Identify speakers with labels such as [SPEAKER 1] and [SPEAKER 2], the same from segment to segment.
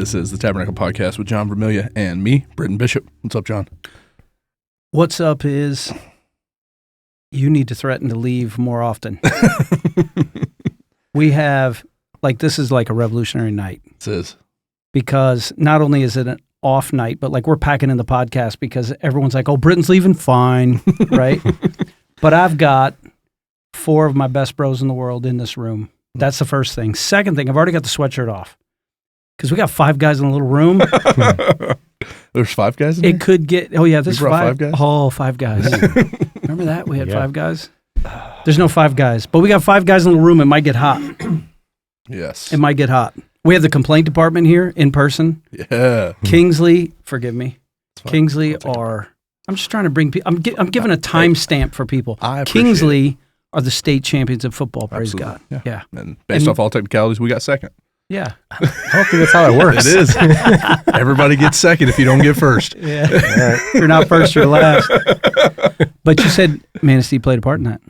[SPEAKER 1] This is the Tabernacle Podcast with John Vermillion and me, Britton Bishop. What's up, John?
[SPEAKER 2] What's up is you need to threaten to leave more often. We have, this is like a revolutionary night.
[SPEAKER 1] This is.
[SPEAKER 2] Because not only is it an off night, but we're packing in the podcast because everyone's like, oh, Britton's leaving, fine, right? But I've got 4 of my best bros in the world in this room. That's the first thing. Second thing, I've already got the sweatshirt off. Because we got 5 guys in a little room.
[SPEAKER 1] There's 5 guys in there?
[SPEAKER 2] It could get, this is
[SPEAKER 1] 5 guys?
[SPEAKER 2] Oh, 5 guys. Remember that? We had 5 guys? There's no 5 guys. But we got 5 guys in the room. It might get hot.
[SPEAKER 1] Yes.
[SPEAKER 2] It might get hot. We have the complaint department here in person.
[SPEAKER 1] Yeah.
[SPEAKER 2] Kingsley, forgive me. Kingsley I'm just trying to bring people, I'm giving a timestamp for people. Kingsley are the state champions of football, praise God. Yeah.
[SPEAKER 1] And based off all technicalities, we got second.
[SPEAKER 2] Yeah.
[SPEAKER 3] I don't think that's how it works.
[SPEAKER 1] It is. Everybody gets second if you don't get first.
[SPEAKER 2] Yeah. Right. You're not first, you're last. But you said Manistee played a part in that.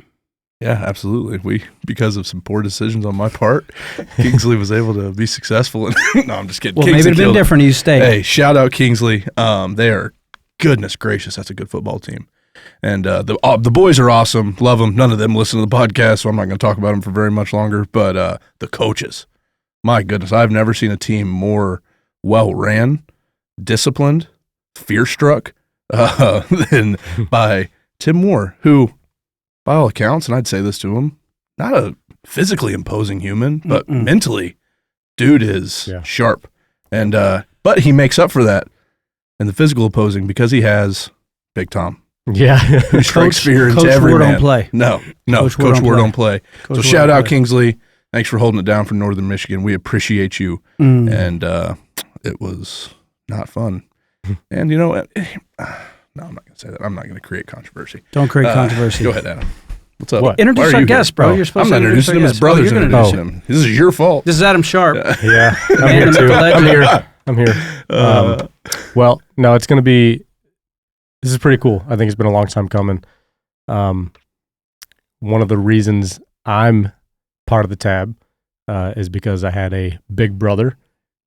[SPEAKER 1] Yeah, absolutely. Because of some poor decisions on my part, Kingsley was able to be successful. No, I'm just kidding.
[SPEAKER 2] Well,
[SPEAKER 1] Kingsley
[SPEAKER 2] maybe it'd been different if you stayed.
[SPEAKER 1] Hey, shout out Kingsley. They are, goodness gracious, that's a good football team. And the boys are awesome. Love them. None of them listen to the podcast, so I'm not going to talk about them for very much longer. But the coaches, my goodness, I've never seen a team more well-ran, disciplined, fear-struck than by Tim Moore, who, by all accounts, and I'd say this to him, not a physically imposing human, but mentally, dude is sharp. And but he makes up for that in the physical opposing because he has Big Tom.
[SPEAKER 3] Yeah.
[SPEAKER 1] Who strikes fear into every man.
[SPEAKER 2] Don't play.
[SPEAKER 1] No. Coach Ward don't play. So shout out Kingsley. Thanks for holding it down for Northern Michigan. We appreciate you. And it was not fun. And you know what? No, I'm not going to say that. I'm not going to create controversy.
[SPEAKER 2] Don't create controversy.
[SPEAKER 1] Go ahead, Adam. What's up?
[SPEAKER 3] What?
[SPEAKER 2] Introduce our guest, bro. You're supposed to introduce him.
[SPEAKER 1] His brother's introducing him. This is your fault.
[SPEAKER 2] This is Adam Sharp.
[SPEAKER 3] Yeah. I'm here. Well, no, it's going to be, this is pretty cool. I think it's been a long time coming. One of the reasons I'm part of the Tab is because I had a big brother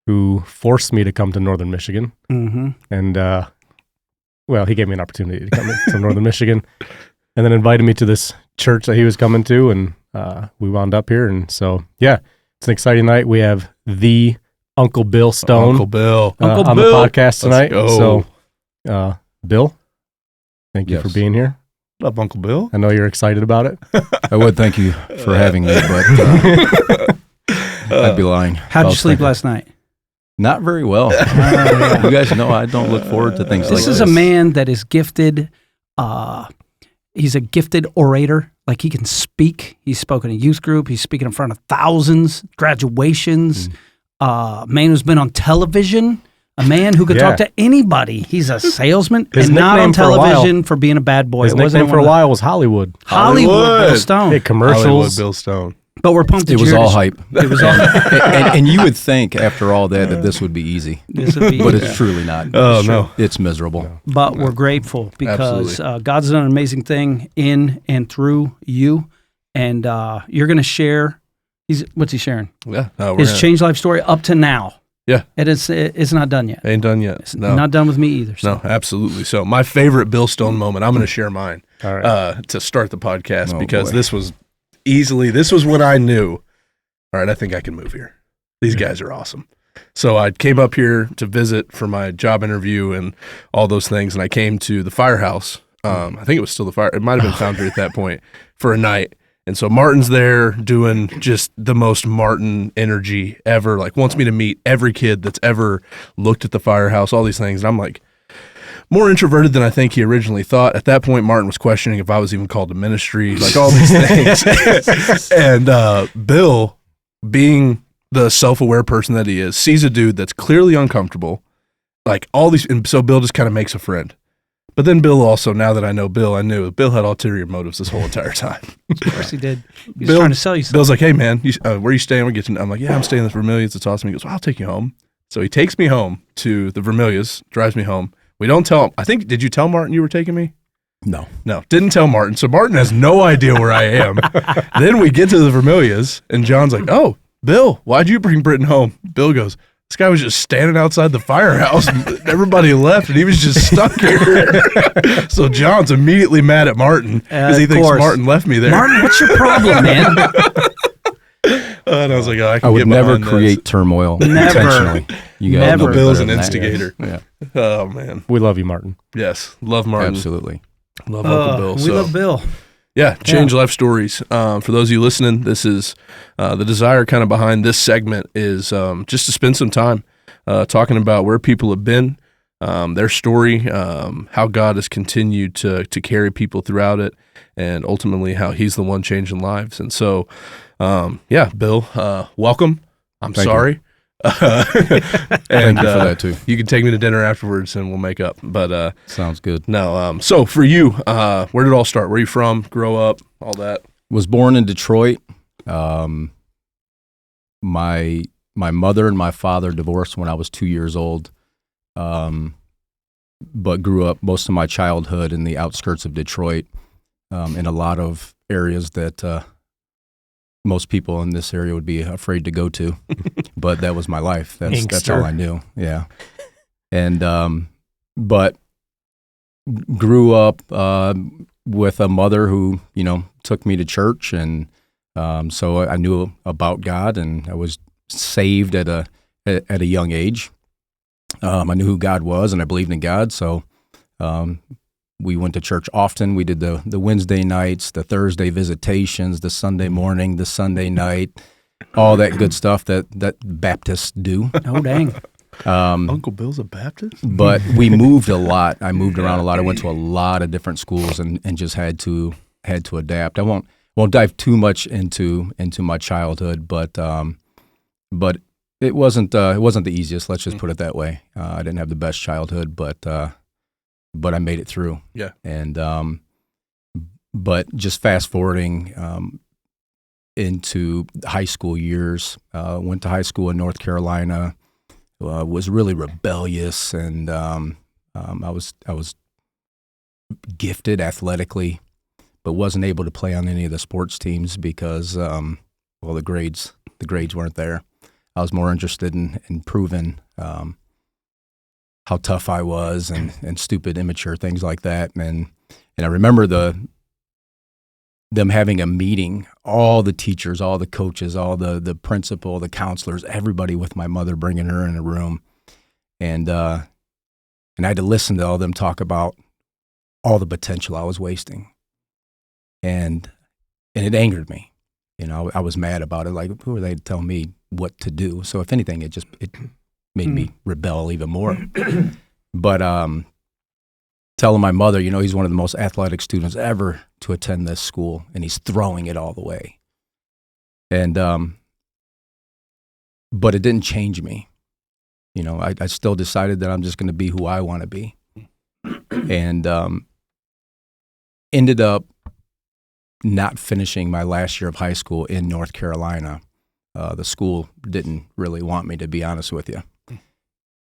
[SPEAKER 3] who forced me to come to Northern Michigan. Mm-hmm. And, well, he gave me an opportunity to come to Northern Michigan and then invited me to this church that he was coming to, and we wound up here. And so, yeah, it's an exciting night. We have the Uncle Bill Stone
[SPEAKER 1] Uncle Bill.
[SPEAKER 3] on the podcast tonight. So, Bill, thank you for being here.
[SPEAKER 1] What's up, Uncle Bill?
[SPEAKER 3] I know you're excited about it.
[SPEAKER 4] I would thank you for having me, but I'd be lying.
[SPEAKER 2] How'd you sleep last night?
[SPEAKER 4] Not very well. You guys know I don't look forward to things like this.
[SPEAKER 2] This is a man that is gifted. He's a gifted orator. Like, he can speak. He's spoken at youth group. He's speaking in front of thousands, graduations. Man who's been on television. A man who could talk to anybody. He's a salesman and not on television for being a bad boy.
[SPEAKER 3] His nickname for a while was Hollywood.
[SPEAKER 2] Hollywood Bill Stone.
[SPEAKER 3] Hey, commercials.
[SPEAKER 1] Hollywood Bill Stone.
[SPEAKER 2] But we're pumped.
[SPEAKER 4] It was all hype. It was all, and you would think after all that this would be easy, but it's truly not.
[SPEAKER 1] Oh no,
[SPEAKER 4] it's miserable.
[SPEAKER 2] But we're grateful because God's done an amazing thing in and through you, and you're going to share. What's he sharing?
[SPEAKER 1] Yeah,
[SPEAKER 2] his change life story up to now.
[SPEAKER 1] Yeah,
[SPEAKER 2] and it's not done yet.
[SPEAKER 1] Ain't done yet.
[SPEAKER 2] It's not done with me either. So.
[SPEAKER 1] No, absolutely. So my favorite Bill Stone moment. I'm going to share mine to start the podcast because this was when I knew, all right, I think I can move here. These guys are awesome. So I came up here to visit for my job interview and all those things, and I came to the firehouse. I think it was still the fire. It might have been Foundry at that point for a night. And so Martin's there doing just the most Martin energy ever, like wants me to meet every kid that's ever looked at the firehouse, all these things. And I'm like, more introverted than I think he originally thought. At that point, Martin was questioning if I was even called to ministry, like all these things. And Bill, being the self-aware person that he is, sees a dude that's clearly uncomfortable, like all these, and so Bill just kind of makes a friend. But then Bill also, now that I know Bill, I knew Bill had ulterior motives this whole entire time.
[SPEAKER 2] Of course he did. He was trying to sell you something.
[SPEAKER 1] Bill's like, hey man, where are you staying? I'm like, yeah, I'm staying at the Vermillions. It's awesome. He goes, well, I'll take you home. So he takes me home to the Vermillions, drives me home. We don't tell him. I think, did you tell Martin you were taking me?
[SPEAKER 4] No,
[SPEAKER 1] didn't tell Martin. So Martin has no idea where I am. Then we get to the Vermillions, and John's like, oh, Bill, why'd you bring Britton home? Bill goes, This guy was just standing outside the firehouse. And everybody left, and he was just stuck here. So John's immediately mad at Martin because he thinks Martin left me there.
[SPEAKER 2] Martin, what's your problem, man?
[SPEAKER 1] And I was like,
[SPEAKER 4] I would never create turmoil intentionally.
[SPEAKER 1] You guys know Bill's an instigator. Yeah. Oh, man.
[SPEAKER 3] We love you, Martin.
[SPEAKER 1] Yes. Love Martin.
[SPEAKER 4] Absolutely.
[SPEAKER 1] Love Uncle Bill.
[SPEAKER 2] We love Bill.
[SPEAKER 1] Yeah, change life stories. For those of you listening, this is the desire kind of behind this segment is just to spend some time talking about where people have been, their story, how God has continued to carry people throughout it, and ultimately how He's the one changing lives. And so, Bill, welcome. I'm sorry.
[SPEAKER 4] Thank you for that too.
[SPEAKER 1] You can take me to dinner afterwards and we'll make up. But
[SPEAKER 4] sounds good.
[SPEAKER 1] No, so for you, where did it all start? Where are you from? Grow up? All that?
[SPEAKER 4] Was born in Detroit. My mother and my father divorced when I was 2 years old, but grew up most of my childhood in the outskirts of Detroit, in a lot of areas that most people in this area would be afraid to go to, but that was my life. That's all I knew. Yeah. And, but grew up, with a mother who, took me to church. And, so I knew about God, and I was saved at a young age. I knew who God was, and I believed in God. So, we went to church often. We did the Wednesday nights, the Thursday visitations, the Sunday morning, the Sunday night, all that good stuff that Baptists do.
[SPEAKER 2] Oh, dang.
[SPEAKER 1] Uncle Bill's a Baptist?
[SPEAKER 4] But we moved a lot. I moved around a lot. I went to a lot of different schools and just had to adapt. I won't dive too much into my childhood, but it wasn't the easiest. Let's just put it that way. I didn't have the best childhood, but I made it through.
[SPEAKER 1] Yeah.
[SPEAKER 4] And, but just fast forwarding, into high school years, went to high school in North Carolina, was really rebellious. And, I was gifted athletically, but wasn't able to play on any of the sports teams because, the grades weren't there. I was more interested in proving, how tough I was and stupid, immature, things like that. And I remember them having a meeting, all the teachers, all the coaches, all the principal, the counselors, everybody with my mother, bringing her in a room. And I had to listen to all of them talk about all the potential I was wasting. And it angered me. I was mad about it. Like, who are they to tell me what to do? So if anything, it made me rebel even more. But telling my mother, he's one of the most athletic students ever to attend this school, and he's throwing it all the way. And but it didn't change me. I still decided that I'm just going to be who I want to be, and ended up not finishing my last year of high school in North Carolina. The school didn't really want me, to be honest with you.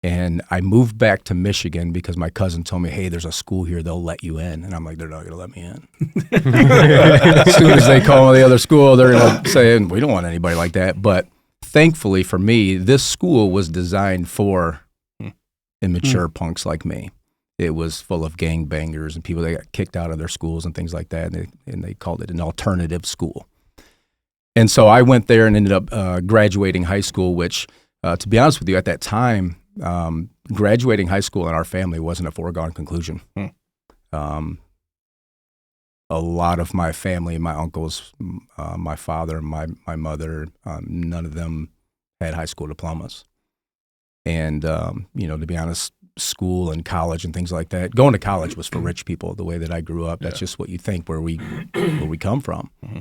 [SPEAKER 4] And I moved back to Michigan because my cousin told me, hey, there's a school here, they'll let you in. And I'm like, they're not going to let me in. As soon as they call the other school, they're going to say, we don't want anybody like that. But thankfully for me, this school was designed for immature punks like me. It was full of gangbangers and people that got kicked out of their schools and things like that. And they called it an alternative school. And so I went there and ended up graduating high school, which, to be honest with you, at that time, graduating high school in our family wasn't a foregone conclusion. A lot of my family, my uncles, my father, my mother, none of them had high school diplomas. And, to be honest, school and college and things like that, going to college was for rich people. The way that I grew up, that's just what you think where we come from. Mm-hmm.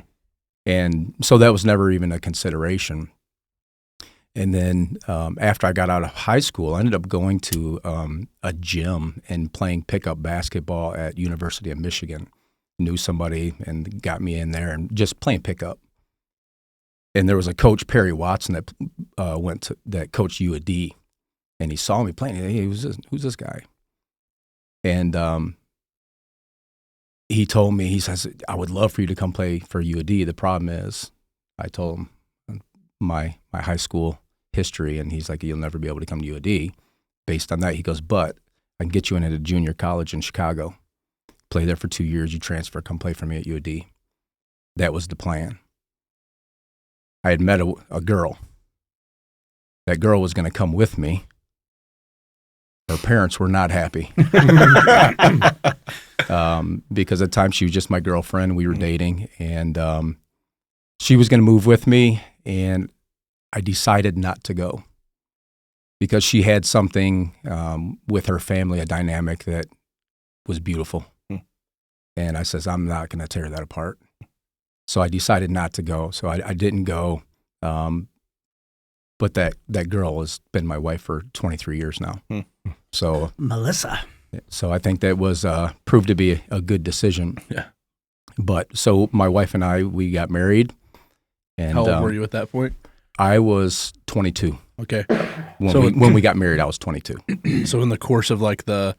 [SPEAKER 4] And so that was never even a consideration. And then after I got out of high school, I ended up going to a gym and playing pickup basketball at University of Michigan. Knew somebody and got me in there and just playing pickup. And there was a coach, Perry Watson, that coached U of D, and he saw me playing. Hey, who's this guy? And he told me, he says, I would love for you to come play for U of D. The problem is, I told him, my high school history, and he's like, you'll never be able to come to UAD. Based on that, he goes, but I can get you in at a junior college in Chicago, play there for 2 years, you transfer, come play for me at UAD. That was the plan. I had met a girl. That girl was going to come with me. Her parents were not happy. Because at the time she was just my girlfriend. We were dating, and she was going to move with me, and I decided not to go because she had something with her family, a dynamic that was beautiful. And I says, I'm not going to tear that apart. So I decided not to go. So I didn't go. But that girl has been my wife for 23 years now. So
[SPEAKER 2] Melissa.
[SPEAKER 4] So I think that was proved to be a good decision.
[SPEAKER 1] Yeah.
[SPEAKER 4] But so my wife and I, we got married. And
[SPEAKER 1] how old were you at that point?
[SPEAKER 4] I was 22.
[SPEAKER 1] Okay.
[SPEAKER 4] When we got married, I was 22.
[SPEAKER 1] So in the course of like the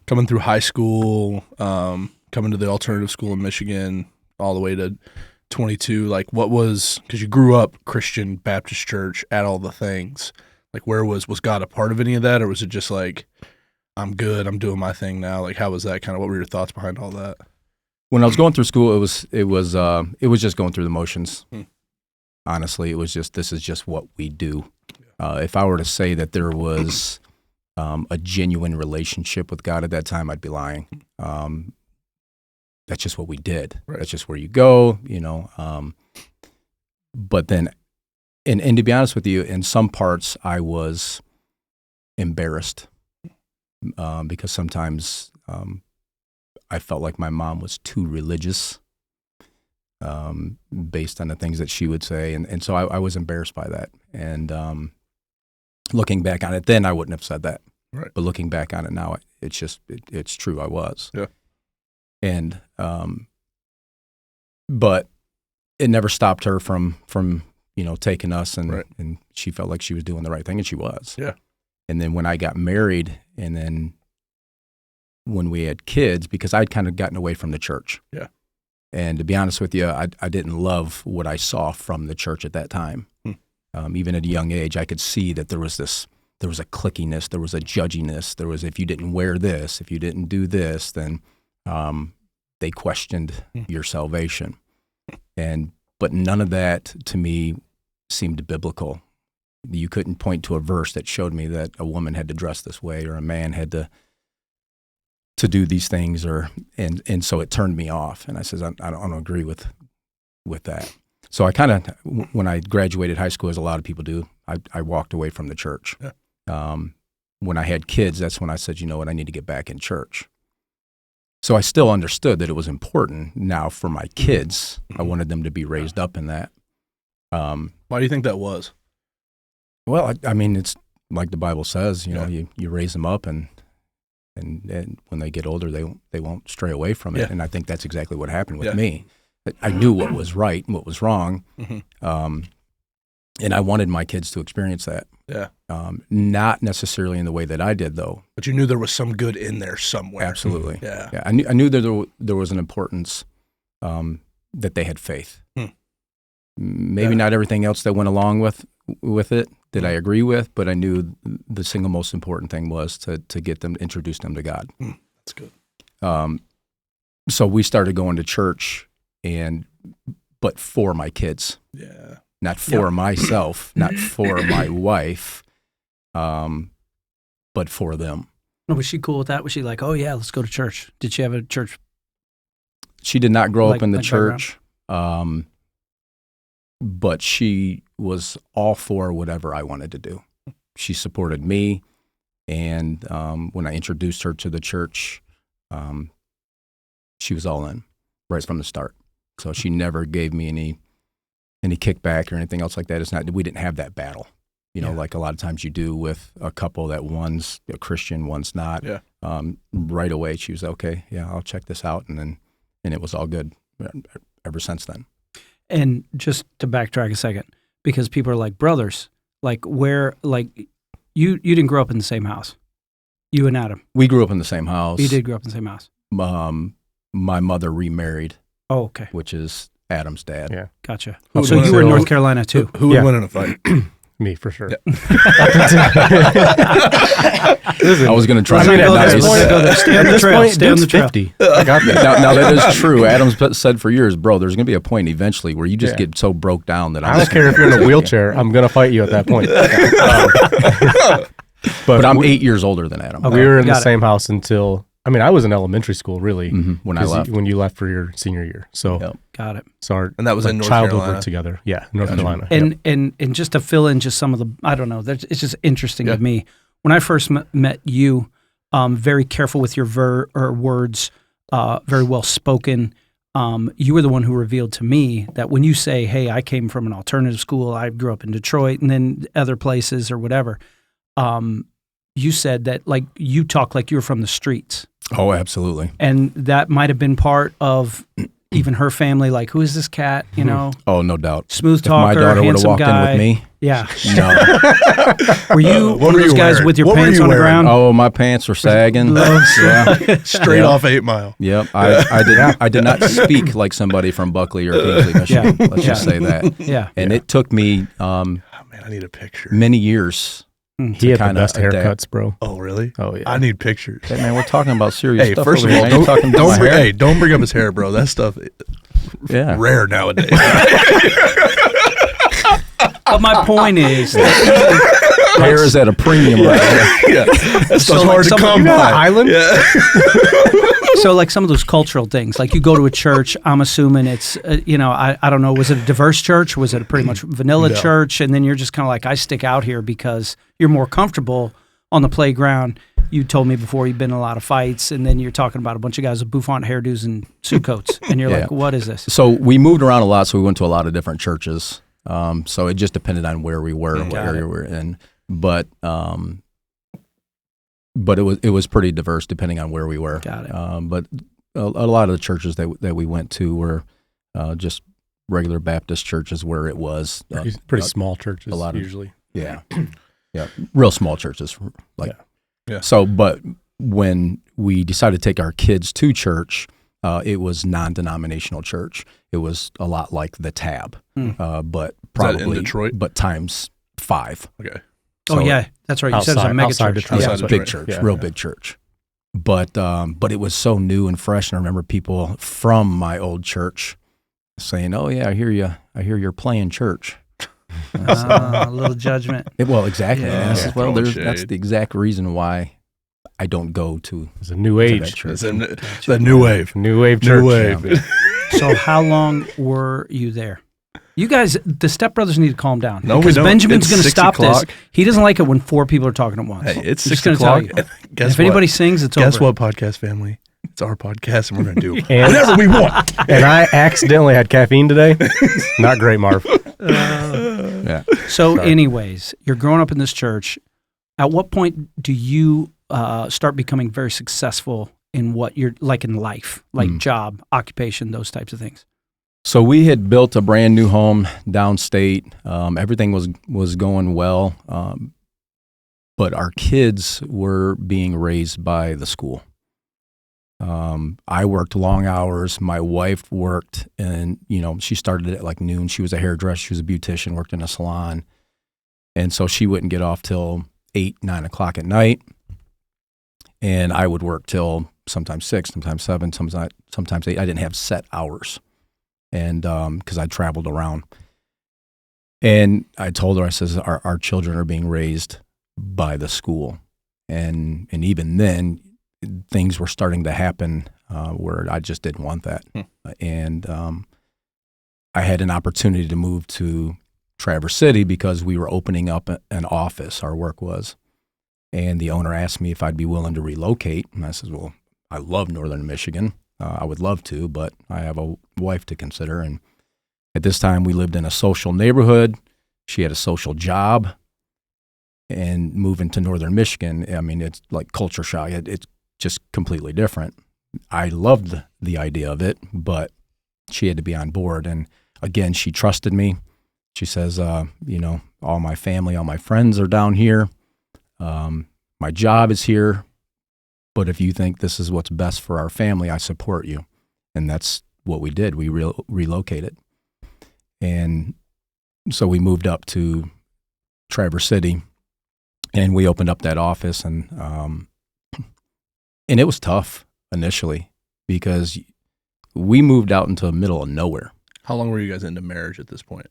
[SPEAKER 1] coming through high school, coming to the alternative school in Michigan, all the way to 22, like what was, because you grew up Christian Baptist church at all the things, like where was God a part of any of that, or was it just like, I'm good, I'm doing my thing now? Like how was that kind of, what were your thoughts behind all that?
[SPEAKER 4] When I was going through school, it was just going through the motions. Honestly, it was just, this is just what we do. If I were to say that there was a genuine relationship with God at that time, I'd be lying. That's just what we did. Right. That's just where you go, you know. But then, and to be honest with you, in some parts I was embarrassed because sometimes I felt like my mom was too religious based on the things that she would say. And so I was embarrassed by that. And looking back on it, then I wouldn't have said that. Right. But looking back on it now, it's true, I was.
[SPEAKER 1] Yeah.
[SPEAKER 4] And but it never stopped her from taking us, and she felt like she was doing the right thing, and she was.
[SPEAKER 1] Yeah.
[SPEAKER 4] And then when I got married, and then when we had kids, because I'd kind of gotten away from the church.
[SPEAKER 1] Yeah.
[SPEAKER 4] And to be honest with you, I didn't love what I saw from the church at that time. Even at a young age, I could see that there was a clickiness, there was a judginess, there was, if you didn't wear this, if you didn't do this, then they questioned your salvation. But none of that to me seemed biblical. You couldn't point to a verse that showed me that a woman had to dress this way or a man had to do these things, and so it turned me off. And I says, I don't agree with that. So I kind of, when I graduated high school, as a lot of people do, I walked away from the church. Yeah. When I had kids, that's when I said, you know what, I need to get back in church. So I still understood that it was important now for my kids. I wanted them to be raised up in that.
[SPEAKER 1] Why do you think that was?
[SPEAKER 4] Well, I mean, it's like the Bible says, you raise them up, and when they get older, they won't stray away from it. Yeah. And I think that's exactly what happened with me. I knew what was right and what was wrong, and I wanted my kids to experience that. Yeah. Not necessarily in the way that I did, though.
[SPEAKER 1] But you knew there was some good in there somewhere.
[SPEAKER 4] Absolutely. Yeah. I knew that there was an importance that they had faith. Maybe not everything else that went along with it did I agree with, but I knew the single most important thing was to get them, introduce them to God.
[SPEAKER 1] That's good.
[SPEAKER 4] So we started going to church, but for my kids.
[SPEAKER 1] Yeah.
[SPEAKER 4] Not for myself, not for my wife, but for them.
[SPEAKER 2] Was she cool with that? Was she like, oh yeah, let's go to church? Did she have a church?
[SPEAKER 4] She did not grow up in the church, but she was all for whatever I wanted to do. She supported me, and when I introduced her to the church, she was all in right from the start. So she never gave me any kickback or anything else like that. It's not, we didn't have that battle, like a lot of times you do with a couple that one's a Christian, one's not. Yeah. Right away she was, okay, yeah, I'll check this out. And it was all good ever since then.
[SPEAKER 2] And just to backtrack a second, because people are like, brothers, like where, like you didn't grow up in the same house, you and Adam.
[SPEAKER 4] We grew up in the same house.
[SPEAKER 2] You did grow up in the same house.
[SPEAKER 4] My mother remarried.
[SPEAKER 2] Oh, okay.
[SPEAKER 4] Which is Adam's dad.
[SPEAKER 2] Yeah. Gotcha. So you were in North Carolina too.
[SPEAKER 1] Who would win in a fight?
[SPEAKER 3] me for sure.
[SPEAKER 4] I was going to try to
[SPEAKER 2] go there. Stay on the trail. Stay on the trail.
[SPEAKER 3] 50. I got that.
[SPEAKER 4] Now that is true. Adam's said for years, bro, there's going to be a point eventually where you just get so broke down that
[SPEAKER 3] I don't care if you're in a wheelchair. I'm going to fight you at that point.
[SPEAKER 4] But I'm 8 years older than Adam.
[SPEAKER 3] We were in the same house until, I was in elementary school, really,
[SPEAKER 4] when I left.
[SPEAKER 3] When you left for your senior year. So,
[SPEAKER 2] got it.
[SPEAKER 3] So
[SPEAKER 1] and that was in North
[SPEAKER 3] childhood
[SPEAKER 1] Carolina.
[SPEAKER 3] worked together. Yeah, North Carolina.
[SPEAKER 2] And just to fill in just some of the, I don't know, it's just interesting to me. When I first met you, very careful with your words, very well spoken. You were the one who revealed to me that when you say, hey, I came from an alternative school, I grew up in Detroit and then other places or whatever, you said that like you talk like you were from the streets.
[SPEAKER 4] Oh, absolutely.
[SPEAKER 2] And that might have been part of even her family, like, who is this cat, you know?
[SPEAKER 4] Oh, no doubt.
[SPEAKER 2] Smooth
[SPEAKER 4] If
[SPEAKER 2] talker,
[SPEAKER 4] my daughter would have
[SPEAKER 2] handsome
[SPEAKER 4] walked
[SPEAKER 2] guy.
[SPEAKER 4] in with me,
[SPEAKER 2] Yeah.
[SPEAKER 4] no.
[SPEAKER 2] Were you one of those guys
[SPEAKER 1] wearing?
[SPEAKER 2] with your
[SPEAKER 1] What were
[SPEAKER 2] pants
[SPEAKER 1] you
[SPEAKER 2] on the
[SPEAKER 1] wearing?
[SPEAKER 2] ground?
[SPEAKER 4] Oh, my pants were sagging. Yeah.
[SPEAKER 1] Straight off 8 Mile.
[SPEAKER 4] Yep. I did not speak like somebody from Buckley or Kingsley, Michigan. Let's just say that.
[SPEAKER 2] Yeah.
[SPEAKER 4] And it took me
[SPEAKER 1] Oh, man, I need a picture.
[SPEAKER 4] many years.
[SPEAKER 3] He had the
[SPEAKER 4] kinda
[SPEAKER 3] best haircuts,
[SPEAKER 4] adapt.
[SPEAKER 3] bro.
[SPEAKER 1] Oh, really?
[SPEAKER 3] Oh, yeah.
[SPEAKER 1] I need pictures.
[SPEAKER 4] Hey, man, we're talking about serious
[SPEAKER 1] Hey,
[SPEAKER 4] stuff.
[SPEAKER 1] first of
[SPEAKER 4] over
[SPEAKER 1] all,
[SPEAKER 4] here. I ain't talking about my hair.
[SPEAKER 1] don't bring up his hair, bro. That stuff
[SPEAKER 4] Yeah.
[SPEAKER 1] rare nowadays.
[SPEAKER 2] But my point is,
[SPEAKER 4] Hair is at a premium right now.
[SPEAKER 1] Yeah, that's
[SPEAKER 2] So, like,
[SPEAKER 1] hard to
[SPEAKER 2] some-
[SPEAKER 1] come
[SPEAKER 2] You got
[SPEAKER 1] by.
[SPEAKER 3] an island?
[SPEAKER 1] Yeah.
[SPEAKER 2] so like some of those cultural things, like you go to a church, I'm assuming it's, I don't know, was it a diverse church? Was it a pretty much vanilla
[SPEAKER 1] No.
[SPEAKER 2] church? And then you're just kind of like, I stick out here because you're more comfortable on the playground. You told me before you've been in a lot of fights, and then you're talking about a bunch of guys with bouffant hairdos and suit coats, and you're
[SPEAKER 4] Yeah.
[SPEAKER 2] like, what is this?
[SPEAKER 4] So we moved around a lot, so we went to a lot of different churches. So it just depended on where we were and what area we were in. But it was pretty diverse depending on where we were.
[SPEAKER 2] Got it.
[SPEAKER 4] But a lot of the churches that we went to were just regular Baptist churches where it was
[SPEAKER 3] Pretty small churches,
[SPEAKER 4] a lot of-
[SPEAKER 3] usually.
[SPEAKER 4] yeah, real small churches. Like
[SPEAKER 1] Yeah.
[SPEAKER 4] So, but when we decided to take our kids to church, it was non-denominational church. It was a lot like the Tab, but probably
[SPEAKER 1] in Detroit?
[SPEAKER 4] but times 5.
[SPEAKER 1] Okay.
[SPEAKER 2] Oh yeah, that's right. You said it was a mega
[SPEAKER 3] outside
[SPEAKER 2] church.
[SPEAKER 3] Detroit.
[SPEAKER 4] Yeah,
[SPEAKER 1] Outside
[SPEAKER 4] big
[SPEAKER 1] Detroit.
[SPEAKER 4] church,
[SPEAKER 3] Yeah,
[SPEAKER 4] real
[SPEAKER 3] yeah.
[SPEAKER 4] big church. But it was so new and fresh, and I remember people from my old church saying, "Oh yeah, I hear you're playing church."
[SPEAKER 2] A little judgment.
[SPEAKER 4] Well, exactly.
[SPEAKER 2] Yeah.
[SPEAKER 4] And I said, well,
[SPEAKER 1] Throwing
[SPEAKER 4] that's
[SPEAKER 1] shade.
[SPEAKER 4] the exact reason why I don't go to
[SPEAKER 3] It's a new
[SPEAKER 4] that
[SPEAKER 3] age.
[SPEAKER 4] church.
[SPEAKER 1] It's the new wave.
[SPEAKER 3] New wave church.
[SPEAKER 1] New wave.
[SPEAKER 4] Yeah.
[SPEAKER 2] So how long were you there? You guys, the stepbrothers need to calm down.
[SPEAKER 1] No, we
[SPEAKER 2] because
[SPEAKER 1] don't.
[SPEAKER 2] Benjamin's
[SPEAKER 1] It's
[SPEAKER 2] going to
[SPEAKER 1] 6
[SPEAKER 2] stop
[SPEAKER 1] o'clock.
[SPEAKER 2] this. He doesn't like it when 4 people are talking at once.
[SPEAKER 1] Hey, it's
[SPEAKER 2] I'm just
[SPEAKER 1] 6
[SPEAKER 2] gonna tell
[SPEAKER 1] o'clock.
[SPEAKER 2] you.
[SPEAKER 1] Guess
[SPEAKER 2] If anybody
[SPEAKER 1] what?
[SPEAKER 2] sings, it's
[SPEAKER 1] Guess
[SPEAKER 2] over.
[SPEAKER 1] what, podcast family? It's our podcast, and we're going to do
[SPEAKER 3] And-
[SPEAKER 1] whatever we want.
[SPEAKER 3] And I accidentally had caffeine today. Not great, Marv.
[SPEAKER 4] Yeah.
[SPEAKER 2] So,
[SPEAKER 3] Sorry.
[SPEAKER 2] anyways, you're growing up in this church. At what point do you start becoming very successful in what you're like in life, like job, occupation, those types of things?
[SPEAKER 4] So we had built a brand new home downstate. Everything was going well, but our kids were being raised by the school. I worked long hours. My wife worked, and she started at like noon. She was a hairdresser. She was a beautician. Worked in a salon, and so she wouldn't get off till 8, 9 o'clock at night. And I would work till sometimes 6, sometimes 7, sometimes 8. I didn't have set hours. And because I traveled around, and I told her, I says, our children are being raised by the school, and even then, things were starting to happen where I just didn't want that, and I had an opportunity to move to Traverse City because we were opening up an office. Our work was, and the owner asked me if I'd be willing to relocate, and I said, well, I love Northern Michigan. I would love to, but I have a wife to consider. And at this time, we lived in a social neighborhood. She had a social job. And moving to Northern Michigan, I mean, it's like culture shock. It's just completely different. I loved the idea of it, but she had to be on board. And again, she trusted me. She says, all my family, all my friends are down here. My job is here. But if you think this is what's best for our family, I support you. And that's what we did. We relocated. And so we moved up to Traverse City, and we opened up that office, and it was tough initially because we moved out into the middle of nowhere.
[SPEAKER 1] How long were you guys into marriage at this point?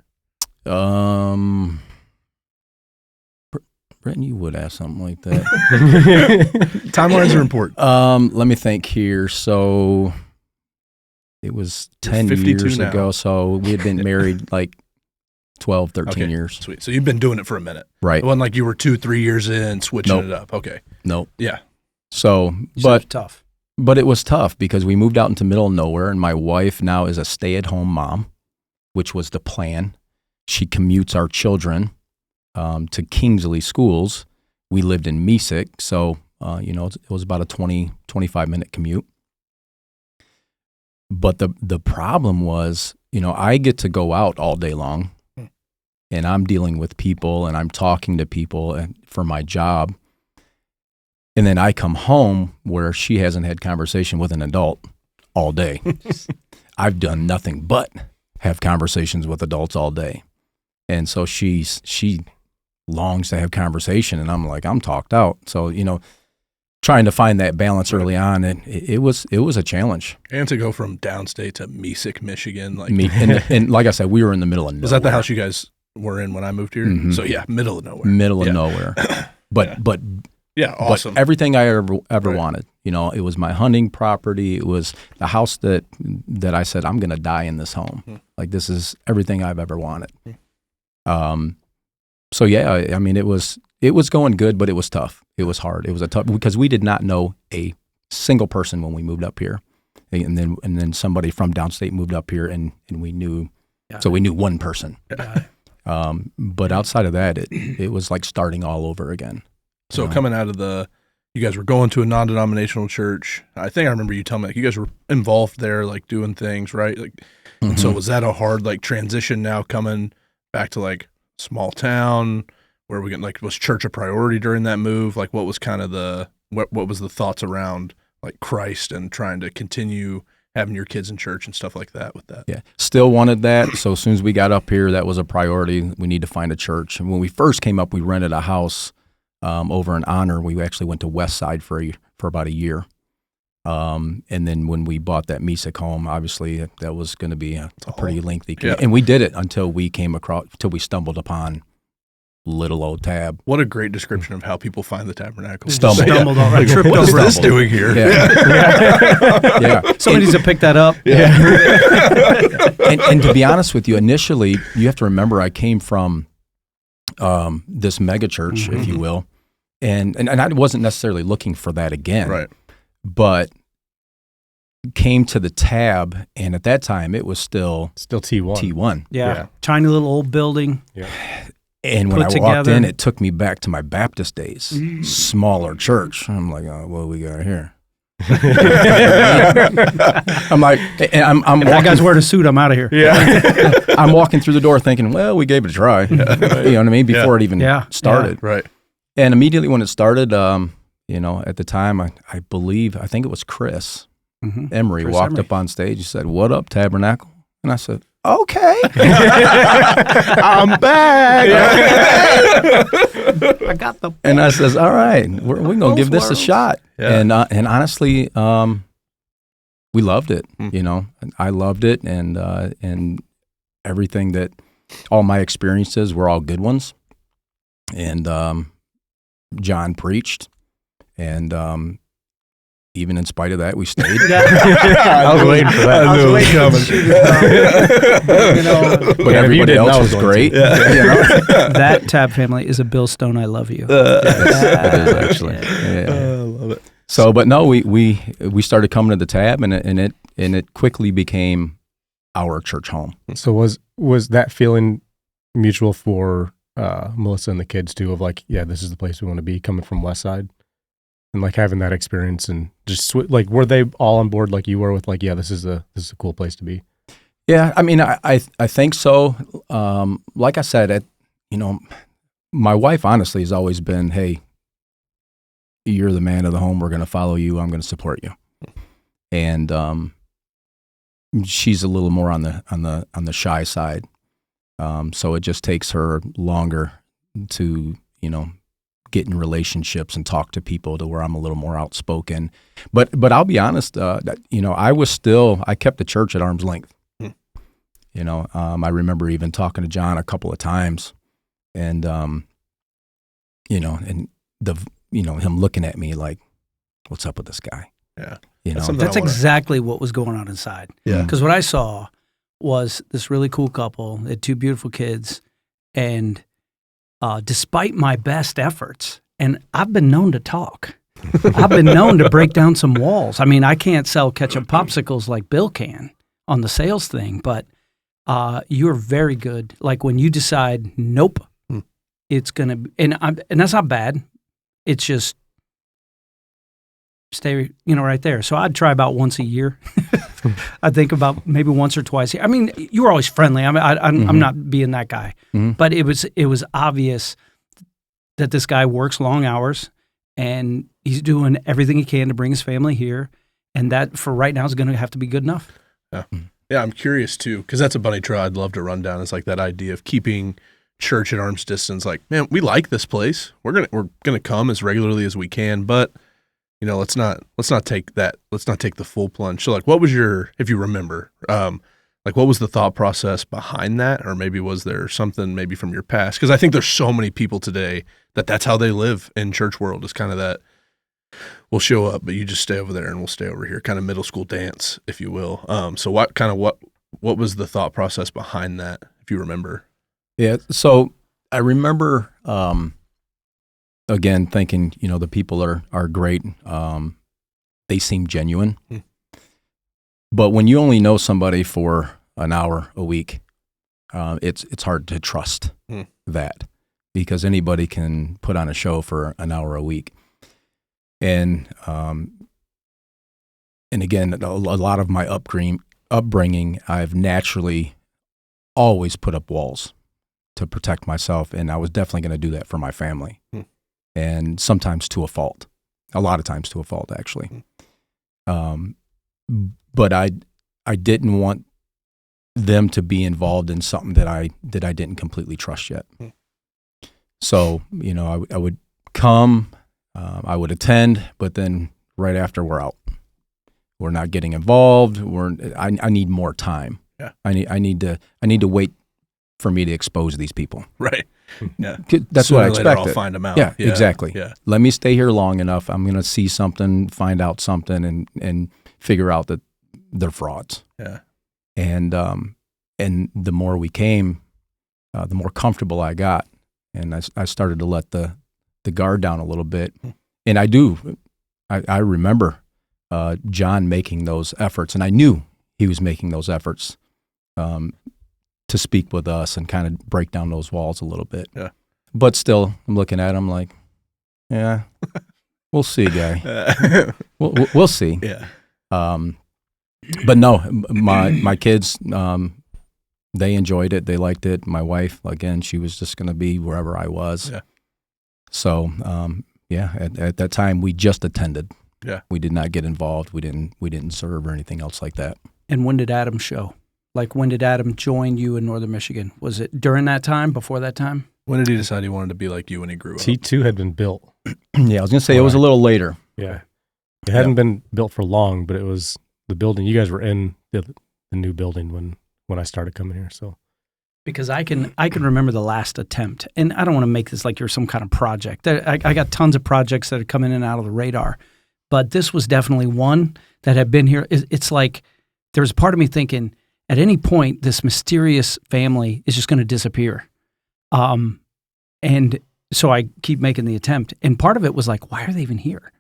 [SPEAKER 4] Britton, you would ask something like that.
[SPEAKER 1] Timelines are important.
[SPEAKER 4] Let me think here. So it was 10 years ago. So we had been married like 12, 13 years.
[SPEAKER 1] Sweet. So you've been doing it for a minute.
[SPEAKER 4] Right.
[SPEAKER 1] It wasn't like you were 2-3 years in, switching it up. Okay.
[SPEAKER 4] Nope.
[SPEAKER 1] Yeah.
[SPEAKER 4] So,
[SPEAKER 2] but tough.
[SPEAKER 4] But it was tough because we moved out into the middle of nowhere, and my wife now is a stay-at-home mom, which was the plan. She commutes our children to Kingsley schools. We lived in Mesick, so it was about a 25-minute commute. But the problem was, I get to go out all day long, and I'm dealing with people, and I'm talking to people for my job. And then I come home where she hasn't had conversation with an adult all day. I've done nothing but have conversations with adults all day. And so she longs to have conversation, and I'm like, I'm talked out. So, trying to find that balance early on, and it was a challenge.
[SPEAKER 1] And to go from downstate to Mesick, Michigan.
[SPEAKER 4] And like I said, we were in the middle of nowhere.
[SPEAKER 1] Was that the house you guys were in when I moved here? Mm-hmm. So yeah, middle of nowhere.
[SPEAKER 4] Middle of nowhere. But
[SPEAKER 1] yeah, awesome.
[SPEAKER 4] But everything I ever wanted. It was my hunting property. It was the house that I said, I'm going to die in this home. Mm-hmm. Like, this is everything I've ever wanted. Mm-hmm. So yeah, I mean, it was going good, but it was tough. It was hard. It was a tough, because we did not know a single person when we moved up here. And then somebody from downstate moved up here, and we knew, so we knew one person. But outside of that, it was like starting all over again.
[SPEAKER 1] So coming out of you guys were going to a non-denominational church. I think I remember you telling me, like, you guys were involved there, like doing things, right? Like, mm-hmm. And so was that a hard, like, transition now coming back to, like, small town where we get, like, was church a priority during that move? Like, what was kind of what was the thoughts around, like, Christ and trying to continue having your kids in church and stuff like that with that?
[SPEAKER 4] Yeah, still wanted that. So as soon as we got up here, that was a priority. We need to find a church. And when we first came up, we rented a house over in Honor. We actually went to West Side for about a year. And then when we bought that Mesick home, obviously that was going to be a pretty lengthy commute. And we did it until we stumbled upon little old Tab.
[SPEAKER 1] What a great description of how people find the Tabernacle.
[SPEAKER 2] Stumbled on it.
[SPEAKER 1] What is this doing here?
[SPEAKER 4] Yeah.
[SPEAKER 2] Somebody needs to pick that up.
[SPEAKER 4] Yeah. And to be honest with you, initially, you have to remember I came from this mega church, mm-hmm. if you will, and I wasn't necessarily looking for that again.
[SPEAKER 1] Right.
[SPEAKER 4] But came to the Tab, and at that time it was still T1.
[SPEAKER 2] Yeah. Tiny little old building.
[SPEAKER 4] Yeah. And when I walked in, it took me back to my Baptist days. Mm. Smaller church. I'm like, oh, what do we got here? I'm like, I'm walking,
[SPEAKER 2] that guy's wearing a suit, I'm out of here.
[SPEAKER 4] Yeah. I'm walking through the door thinking, well, we gave it a try. You know what I mean? Before it even started.
[SPEAKER 1] Yeah. Right.
[SPEAKER 4] And immediately when it started, at the time, I think it was Chris Emery walked up on stage. He said, "What up, Tabernacle?" And I said, "Okay, I'm back."
[SPEAKER 2] I got the.
[SPEAKER 4] And I says, "All right, we're gonna give this a shot." Yeah. And honestly, we loved it. I loved it, and everything that all my experiences were all good ones. And John preached, and even in spite of that, we stayed.
[SPEAKER 3] I was waiting for that.
[SPEAKER 2] I was waiting
[SPEAKER 4] but everybody else was great.
[SPEAKER 2] That Tab family is a Bill Stone. I love you.
[SPEAKER 4] It is actually. Yeah.
[SPEAKER 1] I love it.
[SPEAKER 4] So, but no, we started coming to the Tab, and it quickly became our church home.
[SPEAKER 3] So was that feeling mutual for Melissa and the kids too? Of like, yeah, this is the place we want to be, coming from West Side, and like having that experience, and just like, were they all on board like you were with, like, yeah, this is a cool place to be?
[SPEAKER 4] Yeah, I mean, I think so. Like I said, my wife honestly has always been, hey, you're the man of the home. We're going to follow you. I'm going to support you. And she's a little more on the shy side. So it just takes her longer to, get in relationships and talk to people to where I'm a little more outspoken. But I'll be honest, I kept the church at arm's length. I remember even talking to John a couple of times, and and him looking at me like, what's up with this guy?
[SPEAKER 1] Yeah.
[SPEAKER 2] That's exactly what was going on inside.
[SPEAKER 1] Yeah.
[SPEAKER 2] Because what I saw was this really cool couple. They had 2 beautiful kids. And despite my best efforts, and I've been known to talk, I've been known to break down some walls. I mean, I can't sell ketchup popsicles like Bill can on the sales thing, but you're very good. Like when you decide, nope, it's going to, and that's not bad. It's just stay, right there. So I'd try about once a year. I think about maybe once or twice. I mean, you were always friendly. I'm not being that guy, but it was obvious that this guy works long hours and he's doing everything he can to bring his family here, and that for right now is going to have to be good enough.
[SPEAKER 1] Yeah, yeah. I'm curious too, because that's a bunny trail I'd love to run down. It's like that idea of keeping church at arm's distance. Like, man, we like this place. We're gonna come as regularly as we can, but let's not take the full plunge. So like, what was if you remember, like what was the thought process behind that? Or maybe was there something maybe from your past? Because I think there's so many people today that's how they live in church world, is kind of that we'll show up, but you just stay over there and we'll stay over here, kind of middle school dance, if you will. So what was the thought process behind that, if you remember?
[SPEAKER 4] Yeah. So I remember, again, thinking, the people are great. They seem genuine. But when you only know somebody for an hour a week, it's hard to trust that, because anybody can put on a show for an hour a week. And again, a lot of my upbringing, I've naturally always put up walls to protect myself, and I was definitely going to do that for my family. And sometimes to a fault, a lot of times to a fault, actually. But I didn't want them to be involved in something that I didn't completely trust yet. So, I would come, I would attend, but then right after we're out. We're not getting involved. I need more time.
[SPEAKER 1] Yeah.
[SPEAKER 4] I need to wait for me to expose these people.
[SPEAKER 1] Right. Yeah.
[SPEAKER 4] That's
[SPEAKER 1] Sooner
[SPEAKER 4] what I
[SPEAKER 1] or later
[SPEAKER 4] expected.
[SPEAKER 1] I'll find them out.
[SPEAKER 4] Yeah, exactly.
[SPEAKER 1] Yeah.
[SPEAKER 4] Let me stay here long enough. I'm going to see something, find out something, and figure out that they're frauds.
[SPEAKER 1] Yeah. And
[SPEAKER 4] the more we came, the more comfortable I got, and I started to let the guard down a little bit. And I remember John making those efforts, and I knew he was making those efforts to speak with us and kind of break down those walls a little bit.
[SPEAKER 1] Yeah.
[SPEAKER 4] But still, I'm looking at him like, yeah, we'll see, guy. We'll see.
[SPEAKER 1] Yeah.
[SPEAKER 4] But no, my kids, they enjoyed it. They liked it. My wife, again, she was just going to be wherever I was.
[SPEAKER 1] Yeah.
[SPEAKER 4] So, at that time, we just attended.
[SPEAKER 1] Yeah.
[SPEAKER 4] We did not get involved. We didn't serve or anything else like that.
[SPEAKER 2] And when did Adam show? Like, when did Adam join you in Northern Michigan? Was it during that time, before that time?
[SPEAKER 1] When did he decide he wanted to be like you when he grew up?
[SPEAKER 3] T2 had been built.
[SPEAKER 4] Yeah, I was going to say it was a little later.
[SPEAKER 3] Yeah. It hadn't been built for long, but it was the building. You guys were in the new building when I started coming here. So,
[SPEAKER 2] because I can remember the last attempt, and I don't want to make this like you're some kind of project. I got tons of projects that are coming in and out of the radar, but this was definitely one that had been here. It's like there was a part of me thinking, at any point, this mysterious family is just going to disappear. And so I keep making the attempt. And part of it was like, why are they even here?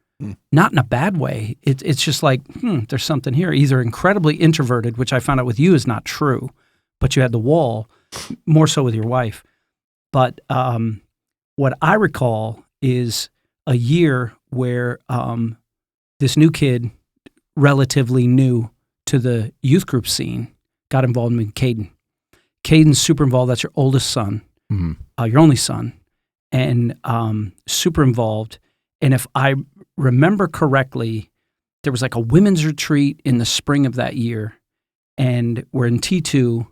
[SPEAKER 2] Not in a bad way. It's just like, there's something here. Either incredibly introverted, which I found out with you is not true, but you had the wall, more so with your wife. But what I recall is a year where this new kid, relatively new to the youth group scene, got involved in Kaden. Kaden's super involved. That's your oldest son, your only son, and super involved. And if I remember correctly, there was like a women's retreat in the spring of that year, and we're in T2,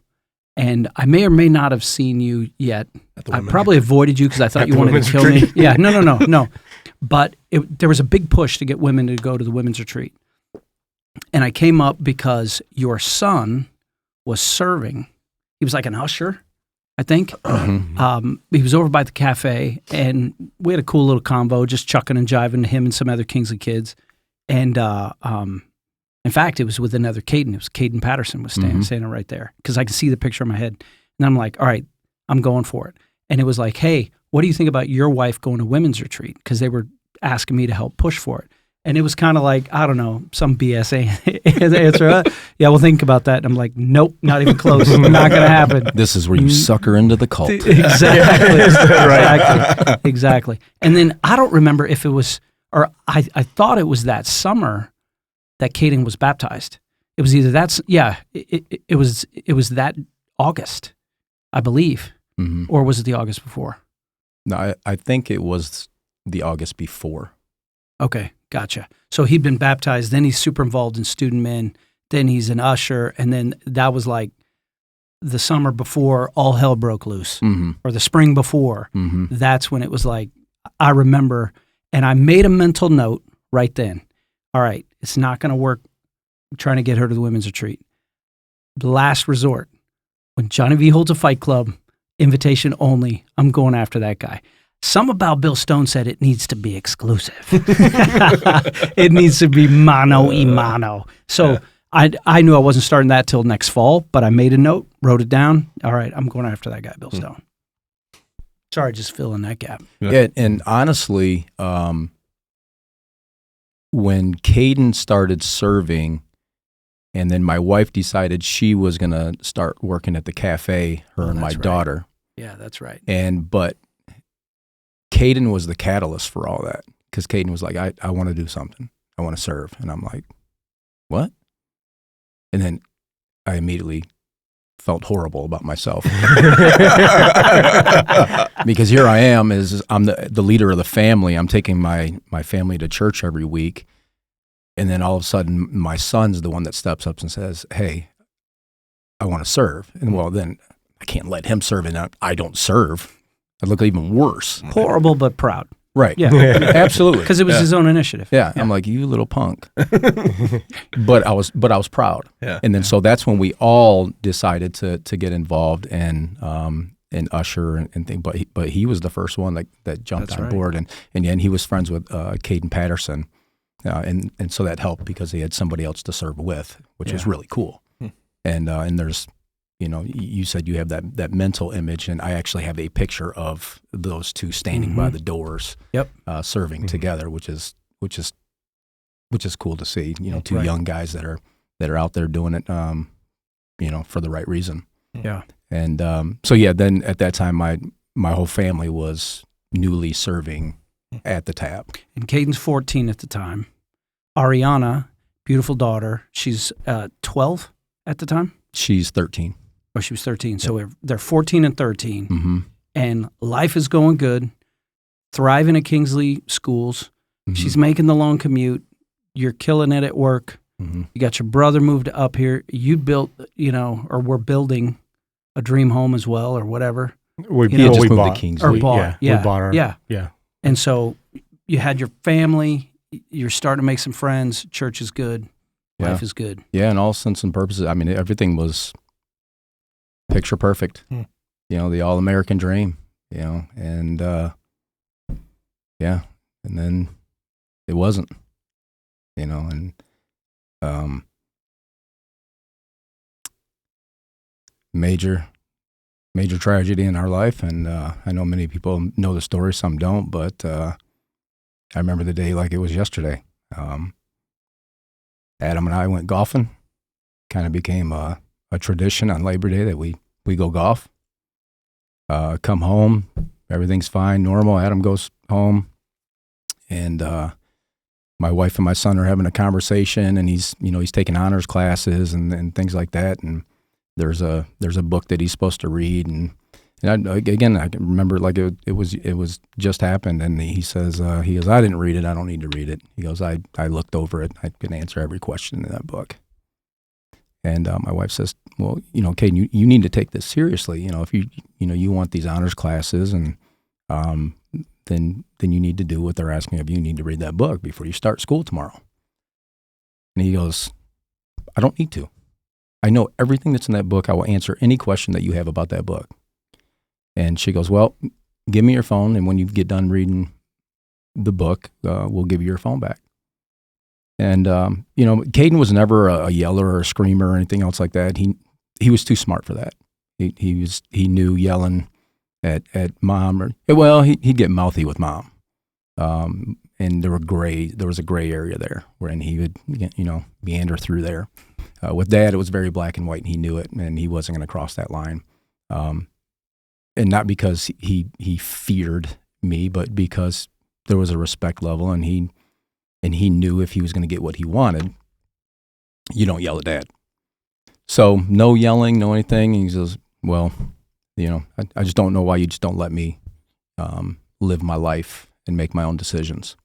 [SPEAKER 2] And I may or may not have seen you yet. I
[SPEAKER 1] women's
[SPEAKER 2] probably avoided you because I thought
[SPEAKER 3] At
[SPEAKER 2] you
[SPEAKER 3] the
[SPEAKER 2] wanted to
[SPEAKER 3] women's
[SPEAKER 2] kill me.
[SPEAKER 3] retreat?
[SPEAKER 2] Yeah, no. But there was a big push to get women to go to the women's retreat. And I came up because your son was serving. He was like an usher, I think. He was over by the cafe, and we had a cool little convo, just chucking and jiving to him and some other Kingsley kids. And in fact, it was with another Kaden. It was Kaden Patterson was standing right there because I could see the picture in my head. And I'm like, all right, I'm going for it. And it was like, hey, what do you think about your wife going to women's retreat? Because they were asking me to help push for it. And it was kind of like, I don't know, some BS answer. Yeah, we'll think about that. And I'm like, nope, not even close. Not going to happen.
[SPEAKER 4] This is where you sucker into the cult.
[SPEAKER 2] Exactly. And then I don't remember if it was, or I thought it was that summer that Kaden was baptized. It was either it was that August, I believe, or was it the August before?
[SPEAKER 4] No, I think it was the August before.
[SPEAKER 2] Okay, gotcha. So he'd been baptized, then he's super involved in student men, then he's an usher, and then that was like the summer before all hell broke loose, or the spring before. That's when it was like, I remember, and I made a mental note right then. All right, it's not going to work trying to get her to the women's retreat. The last resort, when Johnny V holds a fight club, invitation only, I'm going after that guy. Some about Bill Stone said it needs to be exclusive. It needs to be mano y mano. So I knew I wasn't starting that till next fall, but I made a note, wrote it down. All right, I'm going after that guy, Bill Stone. Sorry, just filling that gap.
[SPEAKER 4] Yeah, and honestly, when Kaden started serving, and then my wife decided she was going to start working at the cafe, her and my daughter.
[SPEAKER 2] Yeah, that's right.
[SPEAKER 4] But Kaden was the catalyst for all that, because Kaden was like, I want to do something. I want to serve. And I'm like, what? And then I immediately felt horrible about myself. Because here I am, I'm the leader of the family. I'm taking my family to church every week. And then all of a sudden, my son's the one that steps up and says, hey, I want to serve. And well, then I can't let him serve, and I don't serve. I look even worse.
[SPEAKER 2] Horrible, but proud.
[SPEAKER 4] Right.
[SPEAKER 2] Yeah.
[SPEAKER 4] Absolutely.
[SPEAKER 2] Because it was his own initiative.
[SPEAKER 4] Yeah. I'm like, you little punk. but I was proud.
[SPEAKER 1] Yeah.
[SPEAKER 4] And then so that's when we all decided to get involved and usher and thing. But he was the first one that jumped on board, and he was friends with Kaden Patterson, and so that helped because he had somebody else to serve with, which was really cool. And there's, you said you have that mental image, and I actually have a picture of those two standing by the doors, serving together, which is cool to see. Two young guys that are out there doing it, for the right reason.
[SPEAKER 2] Yeah.
[SPEAKER 4] And then at that time, my whole family was newly serving at the Tab.
[SPEAKER 2] And Caden's 14 at the time. Ariana, beautiful daughter, she's 12 at the time.
[SPEAKER 4] She's 13.
[SPEAKER 2] Oh, she was 13. So they're 14 and 13. And life is going good, thriving at Kingsley schools. She's making the long commute. You're killing it at work. You got your brother moved up here. You built, or we're building a dream home as well, or whatever.
[SPEAKER 4] We moved to Kingsley.
[SPEAKER 2] Or bought.
[SPEAKER 3] We bought our.
[SPEAKER 2] Yeah. And so you had your family. You're starting to make some friends. Church is good. Life is good.
[SPEAKER 4] Yeah, in all sense and purposes. I mean, everything was picture perfect. The all-American dream, and and then it wasn't, and major tragedy in our life. And I know many people know the story, some don't, but I remember the day like it was yesterday. Adam and I went golfing. Kind of became a tradition on Labor Day that we go golf. Come home, everything's fine, normal. Adam goes home, and my wife and my son are having a conversation, and he's taking honors classes and things like that. And there's a book that he's supposed to read, and I can remember like it was just happened. And he says, I didn't read it. I don't need to read it. He goes, I looked over it. I can answer every question in that book. And my wife says, well, Kaden, you need to take this seriously. If you want these honors classes, and then you need to do what they're asking of you. You need to read that book before you start school tomorrow. And he goes, I don't need to. I know everything that's in that book. I will answer any question that you have about that book. And she goes, well, give me your phone, and when you get done reading the book, we'll give you your phone back. And, Kaden was never a yeller or a screamer or anything else like that. He was too smart for that. He knew yelling at mom, he'd get mouthy with mom. And there was a gray area there wherein he would, meander through there. With Dad, it was very black and white, and he knew it, and he wasn't going to cross that line. And not because he feared me, but because there was a respect level, and he knew if he was going to get what he wanted, you don't yell at Dad. So no yelling, no anything. And he says, well, I just don't know why you just don't let me live my life and make my own decisions.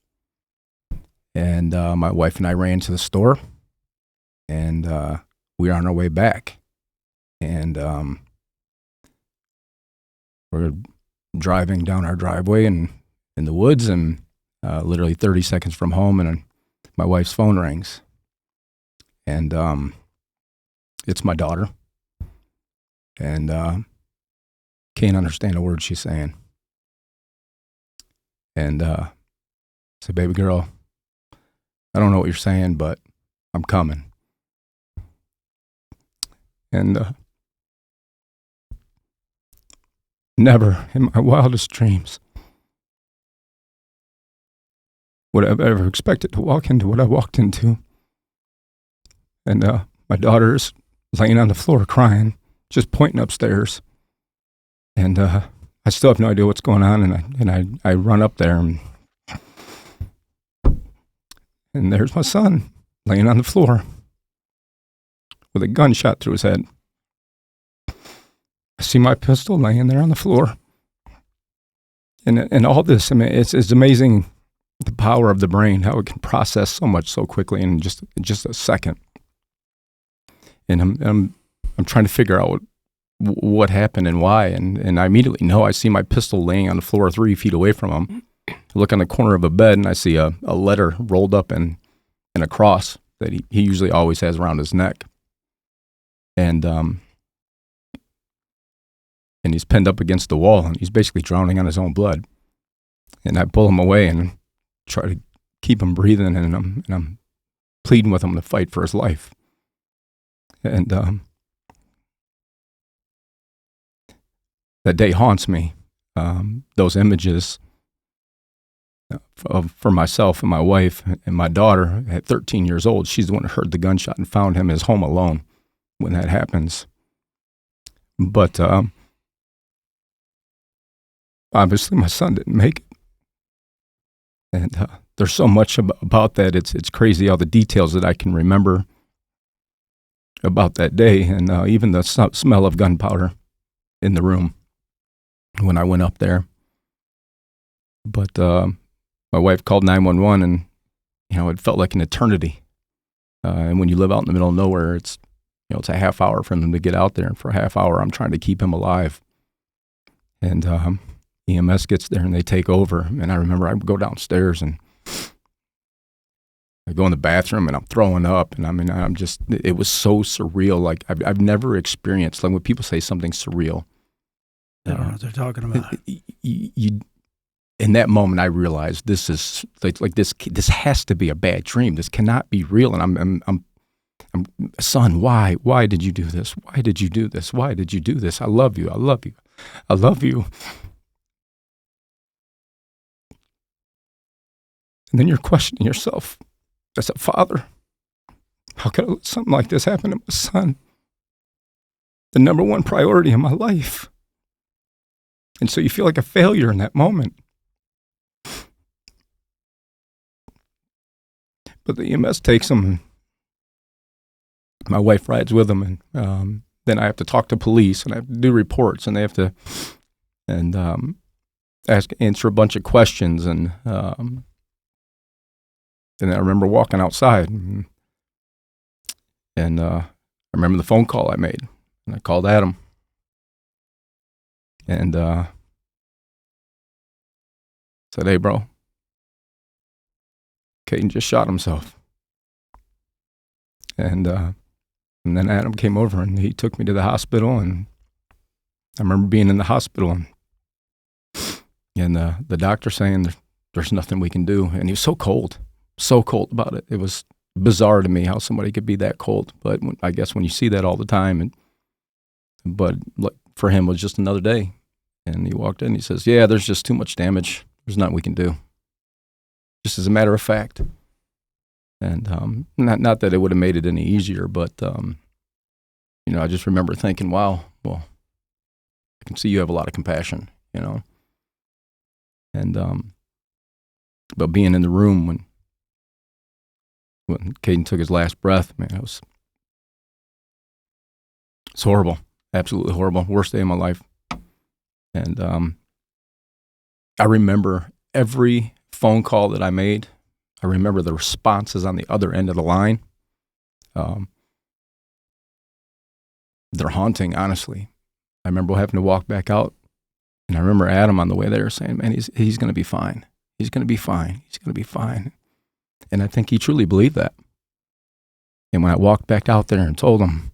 [SPEAKER 4] And my wife and I ran to the store, and we were on our way back. And we're driving down our driveway and in the woods, and literally 30 seconds from home, and my wife's phone rings. And it's my daughter. And can't understand a word she's saying. And I said, baby girl, I don't know what you're saying, but I'm coming. And never in my wildest dreams would I have ever expected to walk into what I walked into. And my daughter's laying on the floor crying, just pointing upstairs. And I still have no idea what's going on, and I run up there, and there's my son laying on the floor with a gunshot through his head. I see my pistol laying there on the floor. And all this, I mean, it's amazing the power of the brain, how it can process so much so quickly in just a second. And I'm trying to figure out what happened and why, and I immediately know. I see my pistol laying on the floor 3 feet away from him. I look on the corner of a bed, and I see a letter rolled up in a cross that he usually always has around his neck. And he's pinned up against the wall, and he's basically drowning on his own blood. And I pull him away and try to keep him breathing, and I'm pleading with him to fight for his life. And that day haunts me. Those images for myself and my wife and my daughter at 13 years old. She's the one who heard the gunshot and found him his home alone when that happens. But obviously my son didn't make it. And there's so much about that. It's crazy all the details that I can remember about that day, and even the smell of gunpowder in the room when I went up there. But my wife called 911, and it felt like an eternity. And when you live out in the middle of nowhere, it's it's a half hour for them to get out there, and for a half hour I'm trying to keep him alive. And EMS gets there and they take over. And I remember I would go downstairs and I go in the bathroom and I'm throwing up. And it was so surreal. Like I've never experienced, like when people say something surreal.
[SPEAKER 2] I don't know what they're talking about.
[SPEAKER 4] In that moment, I realized this is like this has to be a bad dream. This cannot be real. And I'm son, why? Why did you do this? Why did you do this? Why did you do this? I love you. I love you. I love you. And then you're questioning yourself as a father. How could I let something like this happen to my son? The number one priority in my life. And so you feel like a failure in that moment. But the EMS takes them, and my wife rides with them, and then I have to talk to police, and I have to do reports, and they have to answer a bunch of questions, and then I remember walking outside, and remember the phone call I made, and I called Adam, and said, "Hey, bro, Kaden just shot himself." And then Adam came over and he took me to the hospital, and I remember being in the hospital and the doctor saying there's nothing we can do, and he was so cold about it. It was bizarre to me how somebody could be that cold, but I guess when you see that all the time, but for him it was just another day, and he walked in and he says, "Yeah, there's just too much damage. There's nothing we can do." Just as a matter of fact. And not that it would have made it any easier, but I just remember thinking, wow, well, I can see you have a lot of compassion, And but being in the room when Kaden took his last breath, man, it's horrible, absolutely horrible, worst day of my life. And I remember every phone call that I made. I remember the responses on the other end of the line. They're haunting, honestly. I remember having to walk back out, and I remember Adam on the way there saying, "Man, he's going to be fine. He's going to be fine. He's going to be fine." And I think he truly believed that. And when I walked back out there and told him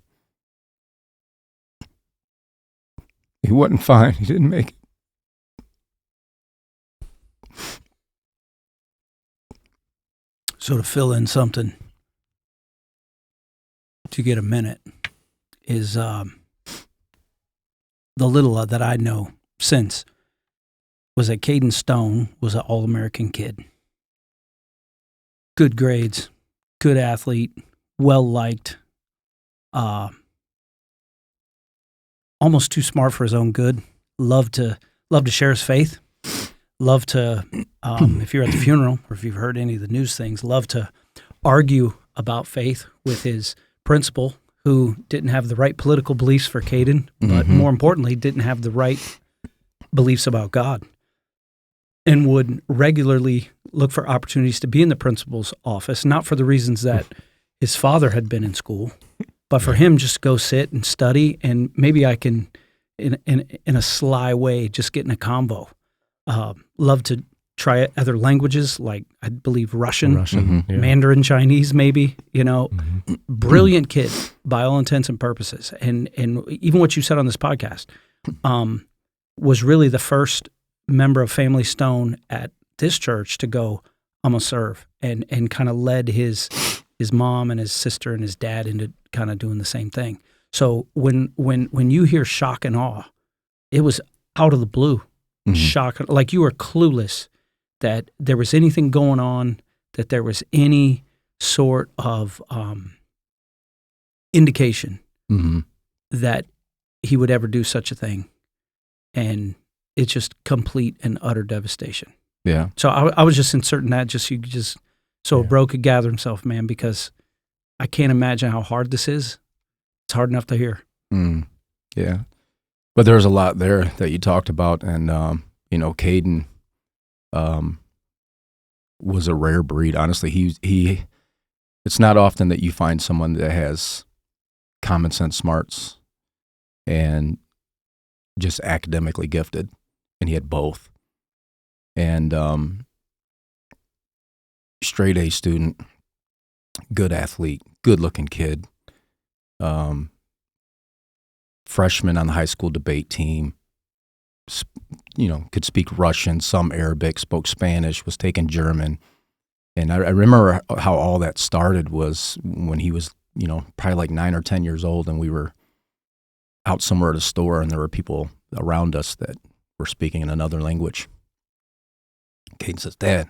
[SPEAKER 4] he wasn't fine, he didn't make it.
[SPEAKER 2] So to fill in something, to get a minute, is the little that I know since was that Kaden Stone was an All-American kid. Good grades, good athlete, well-liked, almost too smart for his own good, loved to share his faith. Love to, if you're at the funeral or if you've heard any of the news things, love to argue about faith with his principal, who didn't have the right political beliefs for Kaden, but more importantly, didn't have the right beliefs about God, and would regularly look for opportunities to be in the principal's office, not for the reasons that his father had been in school, but for him just go sit and study, and maybe I can, in a sly way, just get in a convo. Love to try other languages, like I believe Russian, Mandarin Chinese, maybe, brilliant kid by all intents and purposes. And even what you said on this podcast, was really the first member of Family Stone at this church to go, "I'm gonna serve," and kind of led his mom and his sister and his dad into kind of doing the same thing. So when you hear shock and awe, it was out of the blue. Shock, like you were clueless that there was anything going on, that there was any sort of indication that he would ever do such a thing. And it's just complete and utter devastation.
[SPEAKER 4] Yeah.
[SPEAKER 2] So I was just inserting that so a bro could gather himself, man, because I can't imagine how hard this is. It's hard enough to hear.
[SPEAKER 4] Yeah. But there's a lot there that you talked about, and Kaden was a rare breed. Honestly, he. It's not often that you find someone that has common sense smarts and just academically gifted, and he had both. And straight A student, good athlete, good looking kid. Freshman on the high school debate team, could speak Russian, some Arabic, spoke Spanish, was taking German. And I remember how all that started was when he was, probably like 9 or 10 years old, and we were out somewhere at a store, and there were people around us that were speaking in another language. Kaden says, "Dad,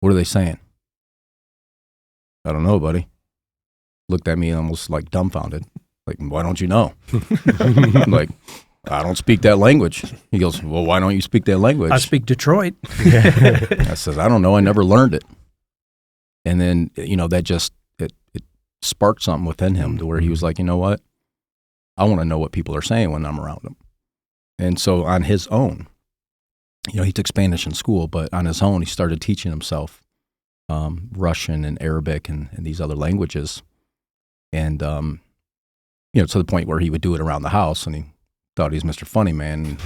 [SPEAKER 4] what are they saying?" "I don't know, buddy." Looked at me almost like dumbfounded. Like, "Why don't you know?" I'm like, "I don't speak that language." He goes, "Well, why don't you speak that language?"
[SPEAKER 2] I speak Detroit.
[SPEAKER 4] I says, "I don't know. I never learned it." And then, that just, it sparked something within him to where he was like, "You know what? I want to know what people are saying when I'm around them." And so on his own, he took Spanish in school, but on his own, he started teaching himself Russian and Arabic and these other languages. And, to the point where he would do it around the house, and he thought he was Mr. Funny Man.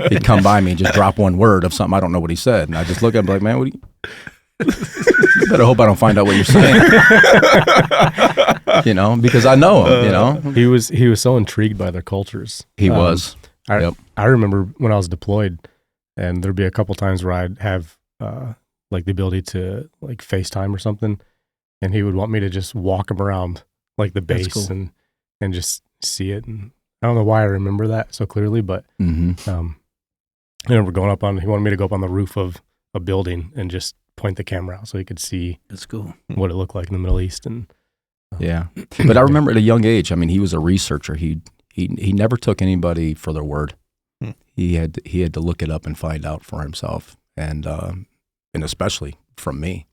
[SPEAKER 4] He'd come by me and just drop one word of something I don't know what he said. And I just look at him like, man, you better hope I don't find out what you're saying. Because I know him,
[SPEAKER 3] He was so intrigued by their cultures.
[SPEAKER 4] He was.
[SPEAKER 3] I remember when I was deployed, and there'd be a couple times where I'd have like the ability to like FaceTime or something, and he would want me to just walk him around like the base
[SPEAKER 2] cool.
[SPEAKER 3] and just see it. And I don't know why I remember that so clearly, but I remember he wanted me to go up on the roof of a building and just point the camera out so he could see
[SPEAKER 2] That's cool.
[SPEAKER 3] what it looked like in the Middle East. And
[SPEAKER 4] but I remember at a young age, I mean, he was a researcher. He never took anybody for their word. He had to look it up and find out for himself, and especially from me.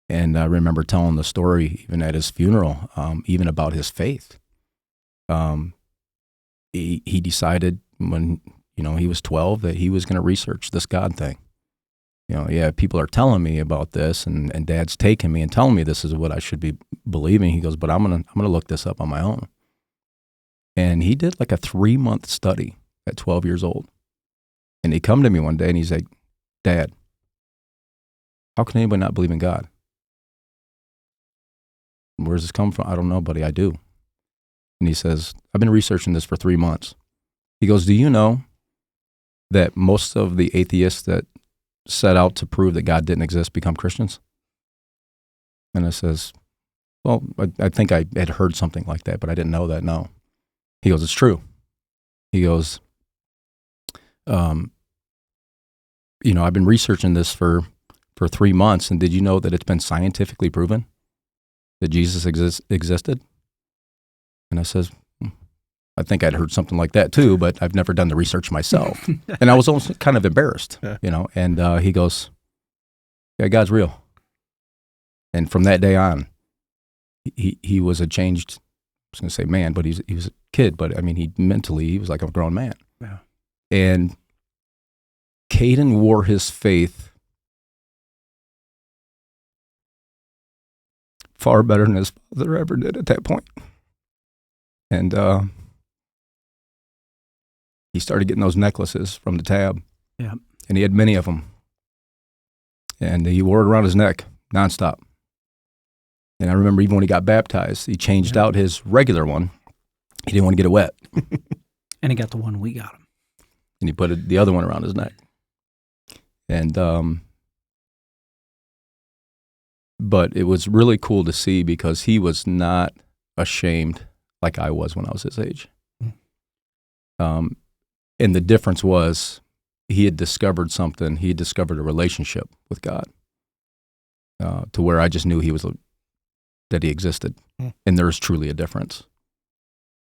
[SPEAKER 4] And I remember telling the story even at his funeral, even about his faith. He decided when he was 12 that he was going to research this God thing. People are telling me about this, and Dad's taking me and telling me this is what I should be believing. He goes, but I'm gonna look this up on my own. And he did like a 3-month study at 12 years old. And he come to me one day and he's like, Dad, how can anybody not believe in God? Where's this come from? I don't know, buddy, I do. And he says, I've been researching this for 3 months. He goes, do you know that most of the atheists that set out to prove that God didn't exist become Christians? And I says, well, I think I had heard something like that, but I didn't know that, no. He goes, it's true. He goes, I've been researching this for 3 months, and did you know that it's been scientifically proven that Jesus existed? And I says, I think I'd heard something like that too, but I've never done the research myself. And I was also kind of embarrassed, and he goes, yeah, God's real. And from that day on, he was a changed, I was going to say man, but he was a kid, but I mean, he was like a grown man.
[SPEAKER 2] Yeah.
[SPEAKER 4] And Kaden wore his faith far better than his father ever did at that point. And he started getting those necklaces from the tab.
[SPEAKER 2] Yeah.
[SPEAKER 4] And he had many of them. And he wore it around his neck nonstop. And I remember even when he got baptized, he changed out his regular one. He didn't want to get it wet.
[SPEAKER 2] And he got the one we got him.
[SPEAKER 4] And he put the other one around his neck. And but it was really cool to see because he was not ashamed like I was when I was his age. And the difference was he had discovered something. He had discovered a relationship with God to where I just knew that he existed. And there is truly a difference.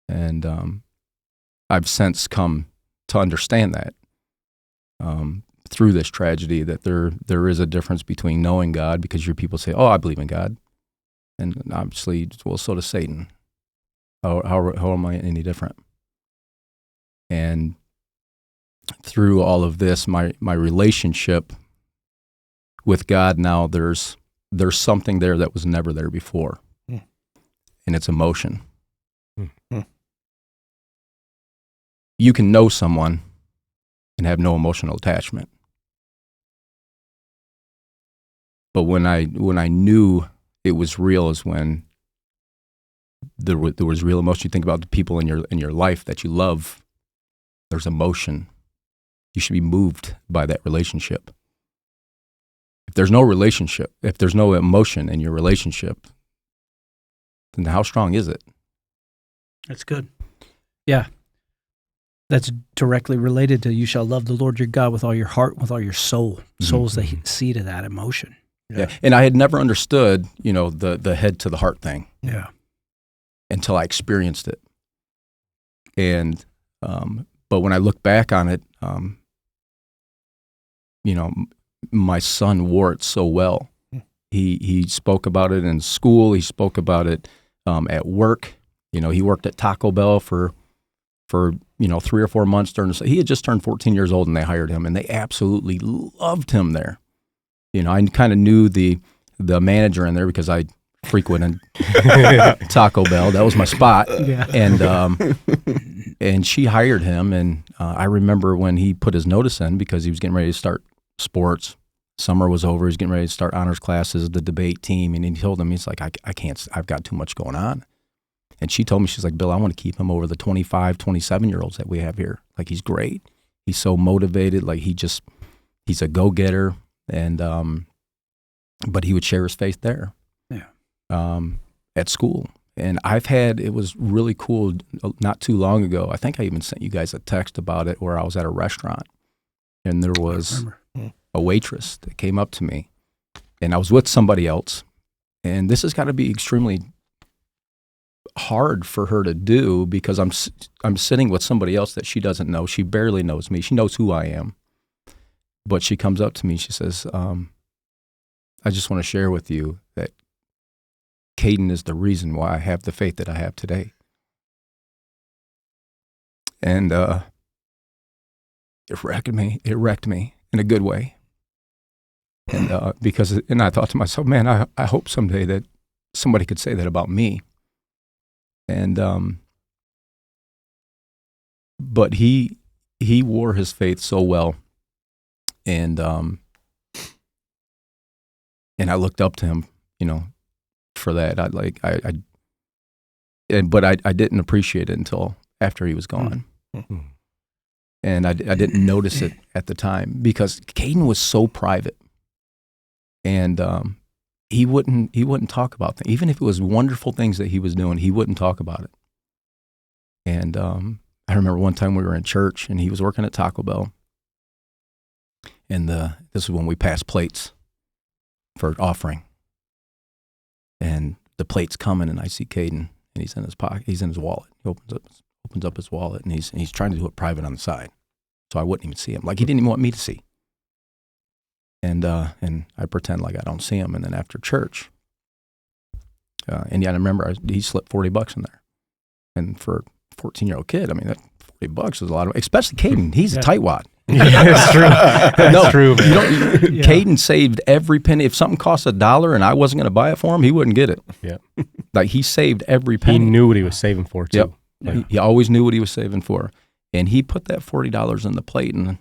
[SPEAKER 4] And I've since come to understand that through this tragedy, that there is a difference between knowing God, because your people say, oh, I believe in God. And obviously, well, so does Satan. How am I any different? And through all of this, my relationship with God now, there's something there that was never there before. And it's emotion. You can know someone and have no emotional attachment. But when I knew it was real is when there was real emotion. You think about the people in your life that you love. There's emotion. You should be moved by that relationship. If there's no relationship, if there's no emotion in your relationship, then how strong is it?
[SPEAKER 2] That's good. Yeah. That's directly related to you shall love the Lord your God with all your heart, with all your soul. Soul's the seed of that emotion.
[SPEAKER 4] Yeah. And I had never understood, the head to the heart thing.
[SPEAKER 2] Yeah.
[SPEAKER 4] Until I experienced it. And, but when I look back on it, my son wore it so well. He spoke about it in school. He spoke about it at work. He worked at Taco Bell for 3 or 4 months he had just turned 14 years old and they hired him, and they absolutely loved him there. I kind of knew the manager in there because I frequenting Taco Bell. That was my spot.
[SPEAKER 2] Yeah.
[SPEAKER 4] And she hired him. And I remember when he put his notice in because he was getting ready to start sports. Summer was over. He was getting ready to start honors classes, the debate team. And he told him, he's like, I can't, I've got too much going on. And she told me, she's like, Bill, I want to keep him over the 25, 27-year-olds that we have here. Like, he's great. He's so motivated. Like, he's a go-getter. And, but he would share his faith there. Yeah. At school. And it was really cool not too long ago. I think I even sent you guys a text about it where I was at a restaurant and there was a waitress that came up to me and I was with somebody else. And this has got to be extremely hard for her to do because I'm sitting with somebody else that she doesn't know. She barely knows me. She knows who I am. But she comes up to me. She says, I just want to share with you that Kaden is the reason why I have the faith that I have today. And it wrecked me. It wrecked me in a good way. And and I thought to myself, man, I hope someday that somebody could say that about me. And but he wore his faith so well, and I looked up to him, for that. But I didn't appreciate it until after he was gone. Mm-hmm. And I didn't notice it at the time because Kaden was so private, and he wouldn't talk about things. Even if it was wonderful things that he was doing, he wouldn't talk about it. And I remember one time we were in church and he was working at Taco Bell, and this is when we passed plates for offering, and the plate's coming, and I see Kaden, and he's in his pocket, he's in his wallet. He opens up his wallet, and he's trying to do it private on the side, so I wouldn't even see him. Like, he didn't even want me to see. And I pretend like I don't see him. And then after church, and I remember he slipped $40 in there. And for a 14-year-old kid, I mean, that $40 is a lot of, especially Kaden. He's a tightwad.
[SPEAKER 3] Yeah, that's true. That's true, man.
[SPEAKER 4] Kaden saved every penny. If something cost $1 and I wasn't going to buy it for him, he wouldn't get it. Yeah. Like, he saved every penny.
[SPEAKER 3] He knew what he was saving for, too.
[SPEAKER 4] Yep.
[SPEAKER 3] Yeah.
[SPEAKER 4] He always knew what he was saving for. And he put that $40 in the plate, and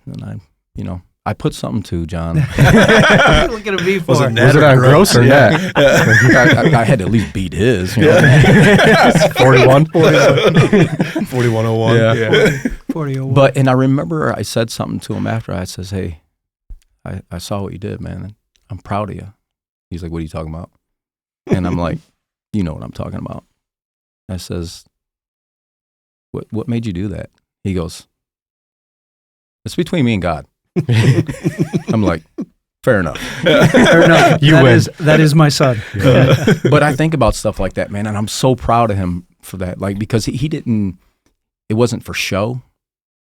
[SPEAKER 4] I put something too, John.
[SPEAKER 2] Look at me for
[SPEAKER 1] was it
[SPEAKER 3] on gross or net?
[SPEAKER 4] I had to at least beat his.
[SPEAKER 3] 41?
[SPEAKER 1] 4101.
[SPEAKER 2] Yeah. 4001.
[SPEAKER 4] And I remember I said something to him after. I says, hey, I saw what you did, man. And I'm proud of you. He's like, what are you talking about? And I'm like, you know what I'm talking about. I says, what made you do that? He goes, it's between me and God. I'm like, fair enough.
[SPEAKER 2] Fair enough. That is my son.
[SPEAKER 4] Yeah. But I think about stuff like that, man, and I'm so proud of him for that. Like, because he didn't, it wasn't for show.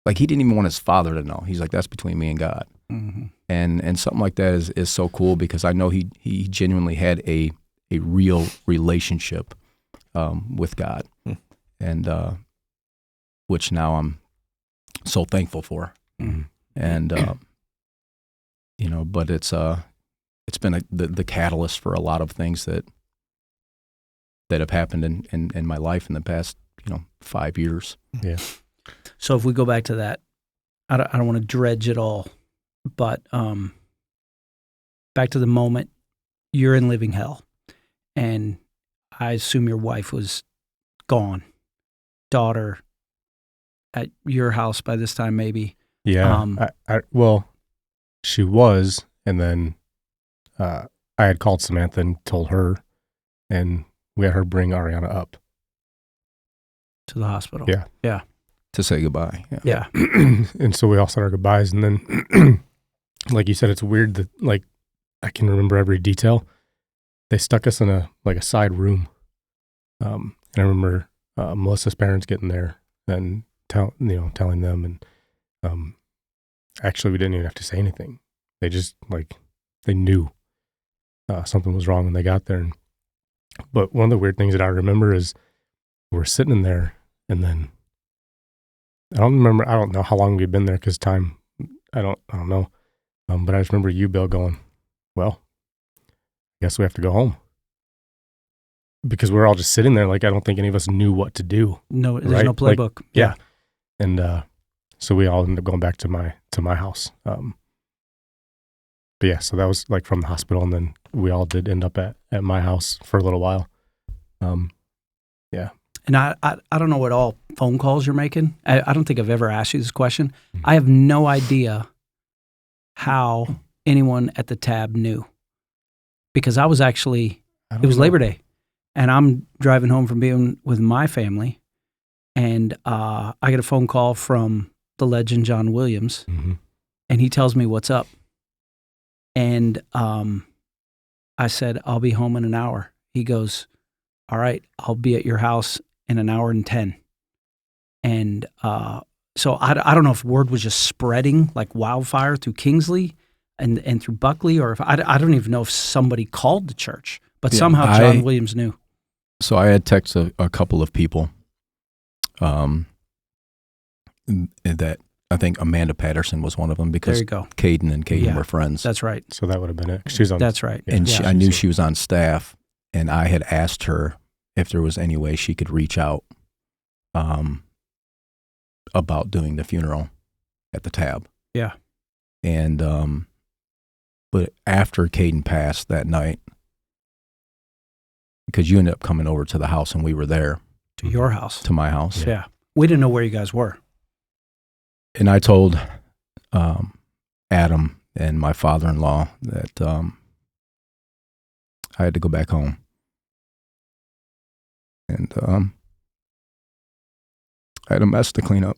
[SPEAKER 4] Like, he didn't even want his father to know. He's like, that's between me and God. Mm-hmm. And something like that is so cool because I know he genuinely had a real relationship with God, and which now I'm so thankful for. Mm-hmm. And but it's been the catalyst for a lot of things that have happened in my life in the past 5 years.
[SPEAKER 3] Yeah.
[SPEAKER 2] So if we go back to that, I don't want to dredge it all, but back to the moment you're in living hell, and I assume your wife was gone, daughter at your house by this time, maybe.
[SPEAKER 3] Yeah. Well, she was, and then I had called Samantha and told her, and we had her bring Ariana up
[SPEAKER 2] to the hospital.
[SPEAKER 3] Yeah.
[SPEAKER 2] Yeah.
[SPEAKER 4] To say goodbye.
[SPEAKER 2] Yeah.
[SPEAKER 3] And so we all said our goodbyes, and then, like you said, it's weird that, like, I can remember every detail. They stuck us in a side room, and I remember Melissa's parents getting there and telling them, and actually we didn't even have to say anything. They just they knew something was wrong when they got there. But one of the weird things that I remember is we're sitting in there, and then I don't know how long we'd been there because time, I don't know. But I just remember you, Bill, going, well, I guess we have to go home. because we're all just sitting there, like I don't think any of us knew what to do.
[SPEAKER 2] No, there's
[SPEAKER 3] right?
[SPEAKER 2] no playbook.
[SPEAKER 3] Like, yeah. And so we all ended up going back to my house. But yeah, so that was like from the hospital, and then we all did end up at my house for a little while. Yeah.
[SPEAKER 2] And I don't know what all phone calls you're making. I don't think I've ever asked you this question. I have no idea how anyone at the tab knew, because I was actually, it was Labor Day, and I'm driving home from being with my family, and I get a phone call from the legend John Williams, and he tells me what's up. And I said, I'll be home in an hour. He goes, all right, I'll be at your house in an hour and 10. And so I don't know if word was just spreading like wildfire through Kingsley and through Buckley, or if I don't even know if somebody called the church, but somehow John Williams knew.
[SPEAKER 4] So I had texted a couple of people that I think Amanda Patterson was one of them, because Kaden and Kaden were friends.
[SPEAKER 2] That's right.
[SPEAKER 3] So that would have been it. She was on.
[SPEAKER 2] That's right.
[SPEAKER 3] Yeah.
[SPEAKER 4] And I knew she was on staff, and I had asked her if there was any way she could reach out about doing the funeral at the tab.
[SPEAKER 2] Yeah.
[SPEAKER 4] And but after Kaden passed that night, because you ended up coming over to the house and we were there.
[SPEAKER 2] To your house.
[SPEAKER 4] To my house.
[SPEAKER 2] Yeah. We didn't know where you guys were.
[SPEAKER 4] And I told Adam and my father-in-law that I had to go back home. And I had a mess to clean up.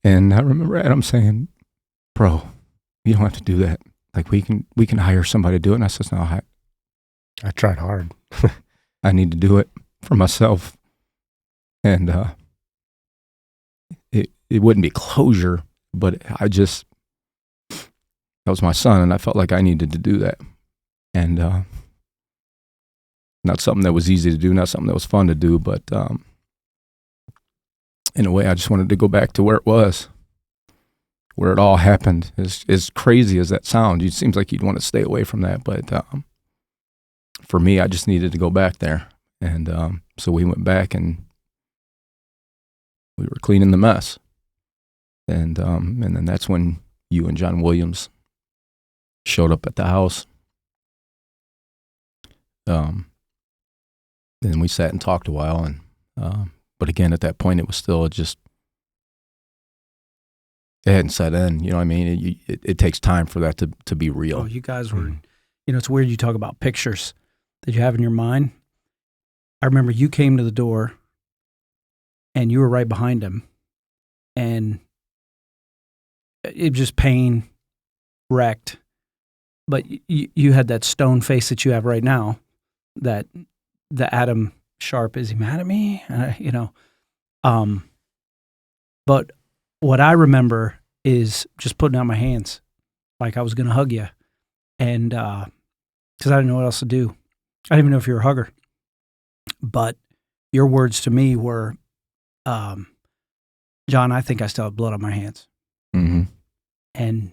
[SPEAKER 4] And I remember Adam saying, bro, you don't have to do that. Like, we can hire somebody to do it. And I said, no,
[SPEAKER 3] I tried hard.
[SPEAKER 4] I need to do it for myself. And it wouldn't be closure, but that was my son, and I felt like I needed to do that. And not something that was easy to do, not something that was fun to do, but in a way, I just wanted to go back to where it was, where it all happened. As crazy as that sounds, it seems like you'd want to stay away from that, but for me, I just needed to go back there. And so we went back, and we were cleaning the mess. And then that's when you and John Williams showed up at the house. Then we sat and talked a while, and but again, at that point, it was still it hadn't set in. You know what I mean? It takes time for that to be real.
[SPEAKER 2] Oh, you guys were, it's weird you talk about pictures that you have in your mind. I remember you came to the door, and you were right behind him, and it was just pain, wrecked. But you had that stone face that you have right now, that the Adam Sharp, is he mad at me? But what I remember is just putting out my hands like I was going to hug you. And because I didn't know what else to do. I didn't even know if you were a hugger. But your words to me were, John, I think I still have blood on my hands.
[SPEAKER 4] Mm-hmm.
[SPEAKER 2] And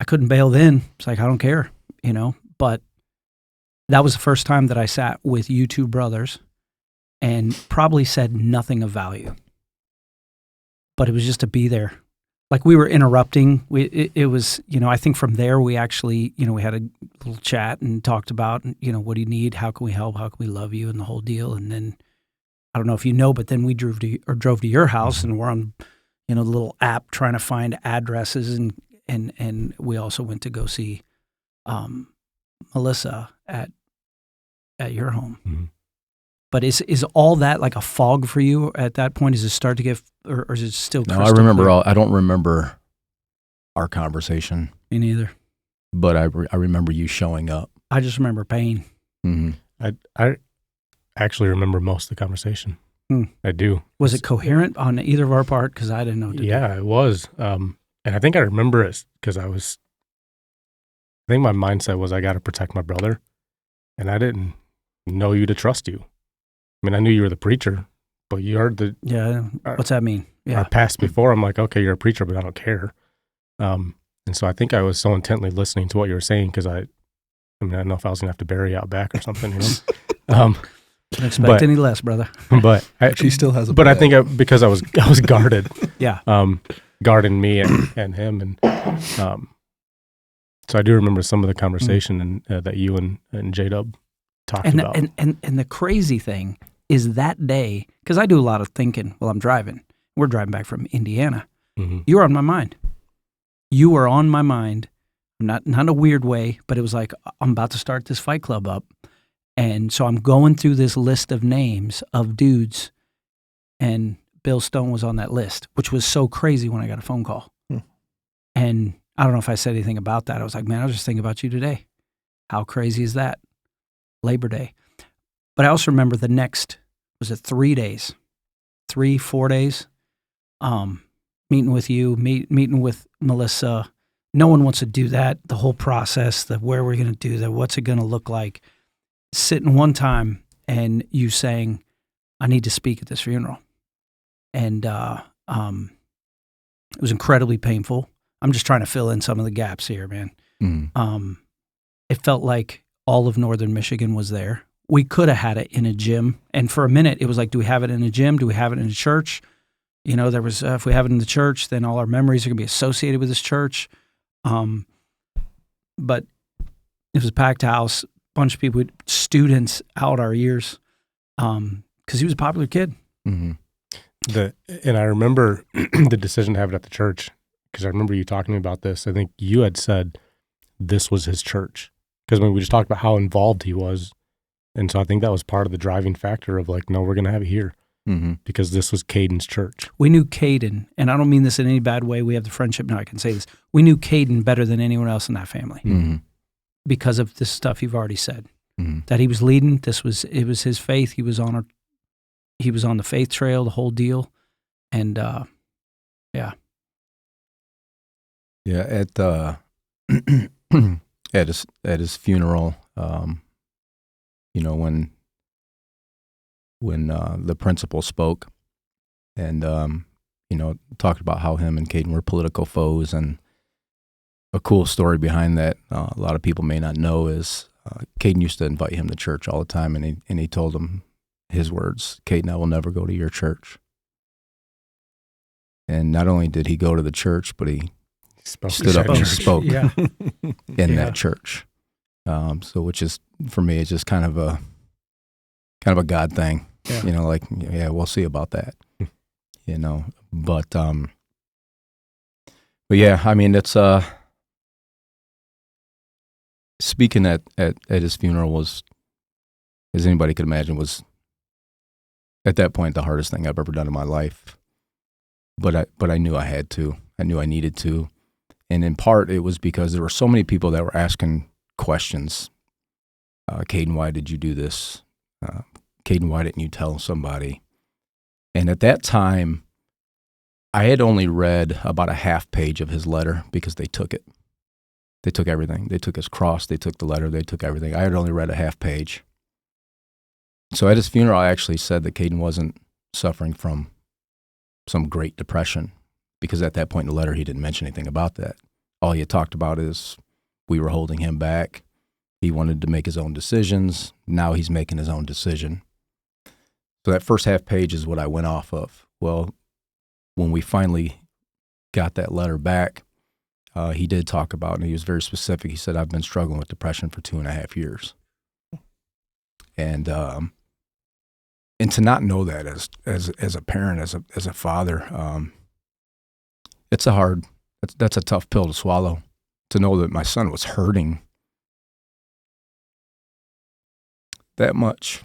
[SPEAKER 2] I couldn't bail then. It's like, I don't care, But that was the first time that I sat with you two brothers and probably said nothing of value. But it was just to be there. Like, we were interrupting. It was, I think from there we actually, we had a little chat and talked about, what do you need? How can we help? How can we love you? And the whole deal. And then, I don't know if you know, but then we drove to your house, and we're on, the little app trying to find addresses. And we also went to go see Melissa at your home. Mm-hmm. But is all that like a fog for you at that point? Does it start to get, or is it still?
[SPEAKER 4] No, I remember I don't remember our conversation.
[SPEAKER 2] Me neither.
[SPEAKER 4] But I remember you showing up.
[SPEAKER 2] I just remember pain.
[SPEAKER 3] Mm-hmm. I actually remember most of the conversation. I do.
[SPEAKER 2] Was it coherent on either of our part? Because I didn't know.
[SPEAKER 3] It was. And I think I remember it because I think my mindset was I got to protect my brother, and I didn't know you to trust you. I mean, I knew you were the preacher, but you heard the...
[SPEAKER 2] Yeah, what's that mean? Yeah.
[SPEAKER 3] Our past before, I'm like, okay, you're a preacher, but I don't care. And so I think I was so intently listening to what you were saying because I I mean, I don't know if I was going to have to bury out back or something,
[SPEAKER 2] Don't expect any less, brother.
[SPEAKER 3] But
[SPEAKER 1] she still has a
[SPEAKER 3] But I think because I was guarded.
[SPEAKER 2] Yeah.
[SPEAKER 3] Guarding me and him. And so I do remember some of the conversation that you and J-Dub talked about.
[SPEAKER 2] And the crazy thing is that day, because I do a lot of thinking while I'm driving. We're driving back from Indiana.
[SPEAKER 3] Mm-hmm.
[SPEAKER 2] You were on my mind. You were on my mind. Not in a weird way, but it was like, I'm about to start this fight club up. And so I'm going through this list of names of dudes, and Bill Stone was on that list, which was so crazy when I got a phone call. And I don't know if I said anything about that. I was like, man, I was just thinking about you today. How crazy is that? Labor Day. But I also remember the next, was it 3 days? 3-4 days? Meeting with you, meeting with Melissa. No one wants to do that. The whole process, the where we're going to do that, what's it going to look like. Sitting one time and you saying, I need to speak at this funeral. And it was incredibly painful. I'm just trying to fill in some of the gaps here, man. It felt like all of Northern Michigan was there. We could have had it in a gym. And for a minute, it was like, do we have it in a gym? Do we have it in a church? You know, there was, if we have it in the church, then all our memories are going to be associated with this church. But it was a packed house, bunch of people, students out our ears, because he was a popular kid.
[SPEAKER 3] Mm-hmm. And I remember the decision to have it at the church, because I remember you talking to me about this. I think you had said this was his church, because when we just talked about how involved he was. And so I think that was part of the driving factor of like, no, we're going to have it here. Because this was Kaden's church.
[SPEAKER 2] We knew Kaden, and I don't mean this in any bad way. We have the friendship now. I can say this. We knew Kaden better than anyone else in that family because of this stuff you've already said. That he was leading. It was his faith. He was on the faith trail, the whole deal, and yeah.
[SPEAKER 4] At at his funeral, you know, when the principal spoke and, you know, talked about how him and Kaden were political foes. And a cool story behind that, a lot of people may not know, is Kaden used to invite him to church all the time. And he told him his words, Kaden, I will never go to your church. And not only did he go to the church, but he stood up and spoke in that church. So which is, for me, it's just kind of a God thing, you know, like, yeah, we'll see about that, you know, but yeah, I mean, it's, speaking at his funeral was, as anybody could imagine, was at that point the hardest thing I've ever done in my life. But I knew I had to. I knew I needed to. And in part, it was because there were so many people that were asking questions. Kaden, why did you do this? Kaden, why didn't you tell somebody? And at that time, I had only read about a half page of his letter because they took it. They took everything. They took his cross. They took the letter. They took everything. I had only read a half page. So at his funeral, I actually said that Kaden wasn't suffering from some Great Depression, because at that point in the letter, he didn't mention anything about that. All he had talked about is we were holding him back. He wanted to make his own decisions. Now he's making his own decision. So that first half page is what I went off of. Well, when we finally got that letter back, he did talk about, and he was very specific. He said, I've been struggling with depression for 2.5 years. And to not know that as a parent, as a father, it's that's a tough pill to swallow, to know that my son was hurting that much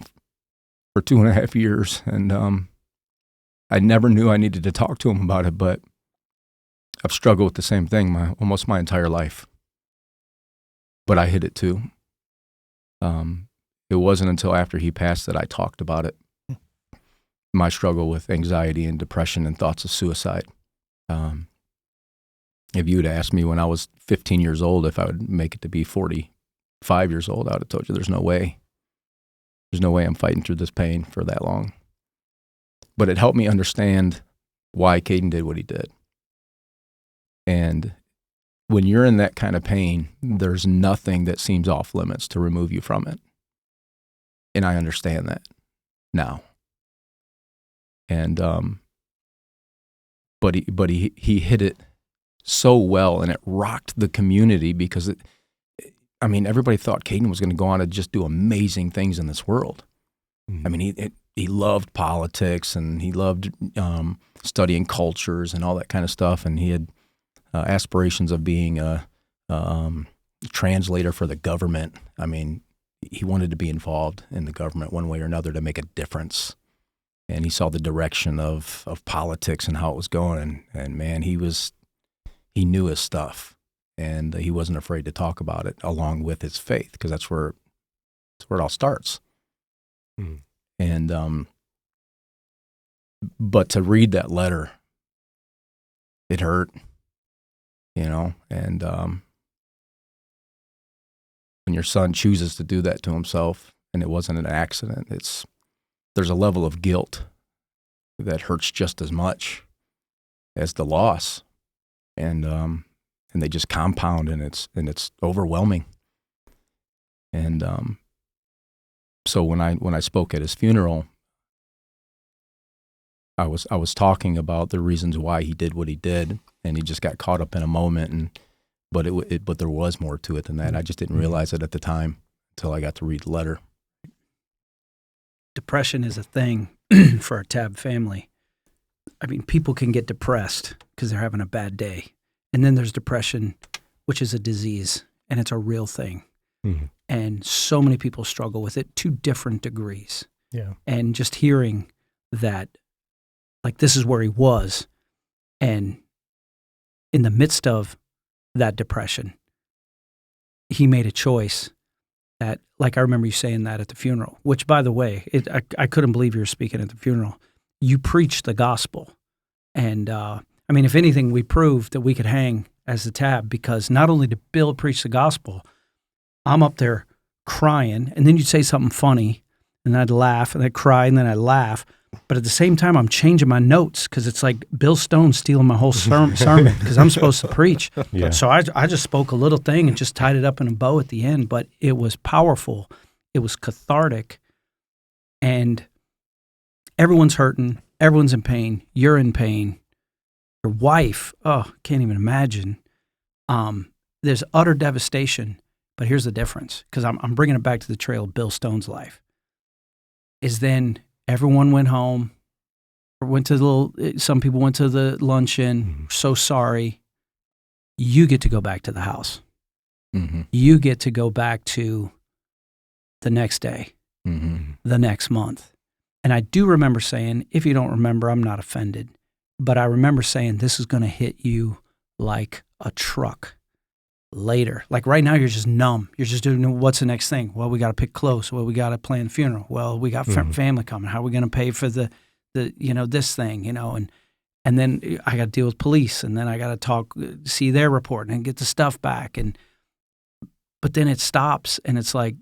[SPEAKER 4] for 2.5 years. And I never knew I needed to talk to him about it, but I've struggled with the same thing almost my entire life. But I hid it too. It wasn't until after he passed that I talked about it. My struggle with anxiety and depression and thoughts of suicide. If you had asked me when I was 15 years old if I would make it to be 45 years old, I would have told you there's no way. There's no way I'm fighting through this pain for that long. But it helped me understand why Kaden did what he did. And when you're in that kind of pain, there's nothing that seems off limits to remove you from it. And I understand that now. And but he hit it so well, and it rocked the community because everybody thought Kaden was going to go on to just do amazing things in this world. Mm-hmm. I mean, he loved politics, and he loved studying cultures and all that kind of stuff, and he had aspirations of being a translator for the government. I mean, he wanted to be involved in the government one way or another to make a difference. And he saw the direction of politics and how it was going. And man, he knew his stuff, and he wasn't afraid to talk about it along with his faith, because that's where it all starts. Mm. And but to read that letter, it hurt, and when your son chooses to do that to himself and it wasn't an accident, there's a level of guilt that hurts just as much as the loss, and they just compound, and it's overwhelming. And so when I spoke at his funeral, I was talking about the reasons why he did what he did, and he just got caught up in a moment, but there was more to it than that. I just didn't realize it at the time until I got to read the letter.
[SPEAKER 2] Depression is a thing for our Tab family. I mean, people can get depressed because they're having a bad day. And then there's depression, which is a disease, and it's a real thing. Mm-hmm. And so many people struggle with it to different degrees. Yeah. And just hearing that, like, this is where he was, and in the midst of that depression, he made a choice that, like, I remember you saying that at the funeral, which, by the way, I couldn't believe you were speaking at the funeral. You preached the gospel. And, if anything, we proved that we could hang as the Tab, because not only did Bill preach the gospel, I'm up there crying, and then you'd say something funny, and I'd laugh, and I'd cry, and then I'd laugh. But at the same time, I'm changing my notes, because it's like Bill Stone stealing my whole sermon because I'm supposed to preach. Yeah. So I just spoke a little thing and just tied it up in a bow at the end. But it was powerful. It was cathartic. And everyone's hurting. Everyone's in pain. You're in pain. Your wife, can't even imagine. There's utter devastation. But here's the difference, because I'm bringing it back to the trail of Bill Stone's life, is then everyone went home, or some people went to the luncheon. Mm-hmm. So sorry. You get to go back to the house. Mm-hmm. You get to go back to the next day, mm-hmm. the next month. And I do remember saying, if you don't remember, I'm not offended, but I remember saying, this is going to hit you like a truck later. Like right now, you're just numb. You're just doing, what's the next thing? Well, we got to pick clothes. Well, we got to plan the funeral. Well, we got family coming. How are we going to pay for the this thing, and then I got to deal with police, and then I got to see their report and get the stuff back. But then it stops, and it's like,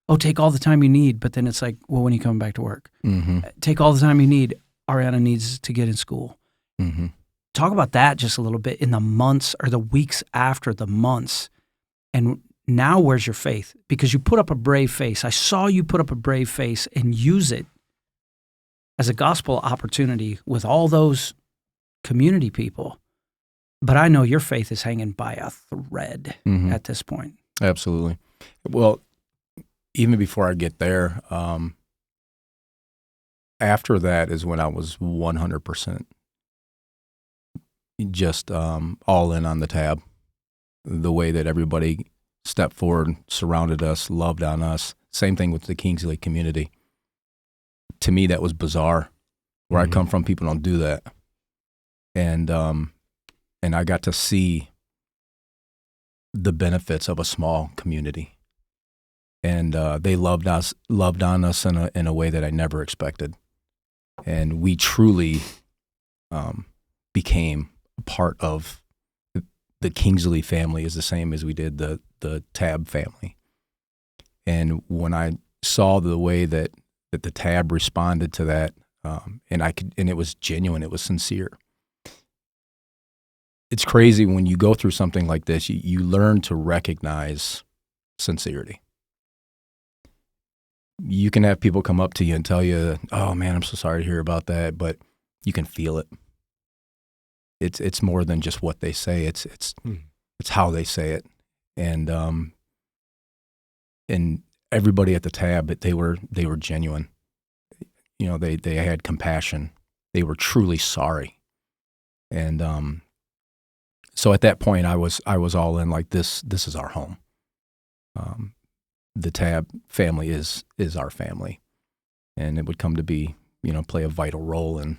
[SPEAKER 2] oh, take all the time you need. But then it's like, well, when are you coming back to work? Mm-hmm. Take all the time you need. Ariana needs to get in school. Mm-hmm. Talk about that just a little bit in the months or the weeks after the months. And now where's your faith? Because you put up a brave face. I saw you put up a brave face and use it as a gospel opportunity with all those community people. But I know your faith is hanging by a thread at this point.
[SPEAKER 4] Absolutely. Well, even before I get there, after that is when I was 100% just all in on the Tab. The way that everybody stepped forward, surrounded us, loved on us. Same thing with the Kingsley community. To me, that was bizarre. Where I come from, people don't do that. And I got to see the benefits of a small community. And they loved on us in a way that I never expected. And we truly became a part of the Kingsley family, is the same as we did the Tab family. And when I saw the way that the Tab responded to that, and it was genuine, it was sincere. it's crazy when you go through something like this, you learn to recognize sincerity. You can have people come up to you and tell you, oh man, I'm so sorry to hear about that, but you can feel it. It's more than just what they say. It's how they say it. And everybody at the tab, they were genuine. You know, they had compassion. They were truly sorry. And so at that point, I was all in, like, this is our home. The tab family is our family, and it would come to be, you know, play a vital role in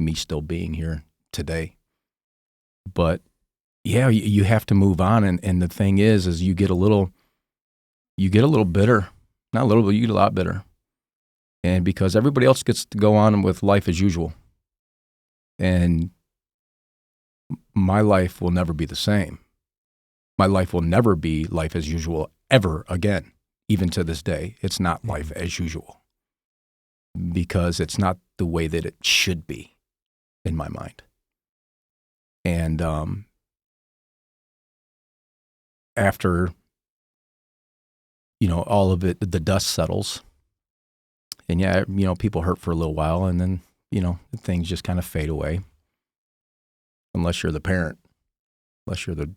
[SPEAKER 4] me still being here today. But yeah, you have to move on, and the thing is you get a little bitter. Not a little, but you get a lot bitter. And because everybody else gets to go on with life as usual. And my life will never be the same. My life will never be life as usual ever again. Even to this day, it's not life as usual. Because it's not the way that it should be in my mind. And after, you know, all of it, the dust settles. And yeah, you know, people hurt for a little while, and then, you know, things just kind of fade away. Unless you're the parent, unless you're the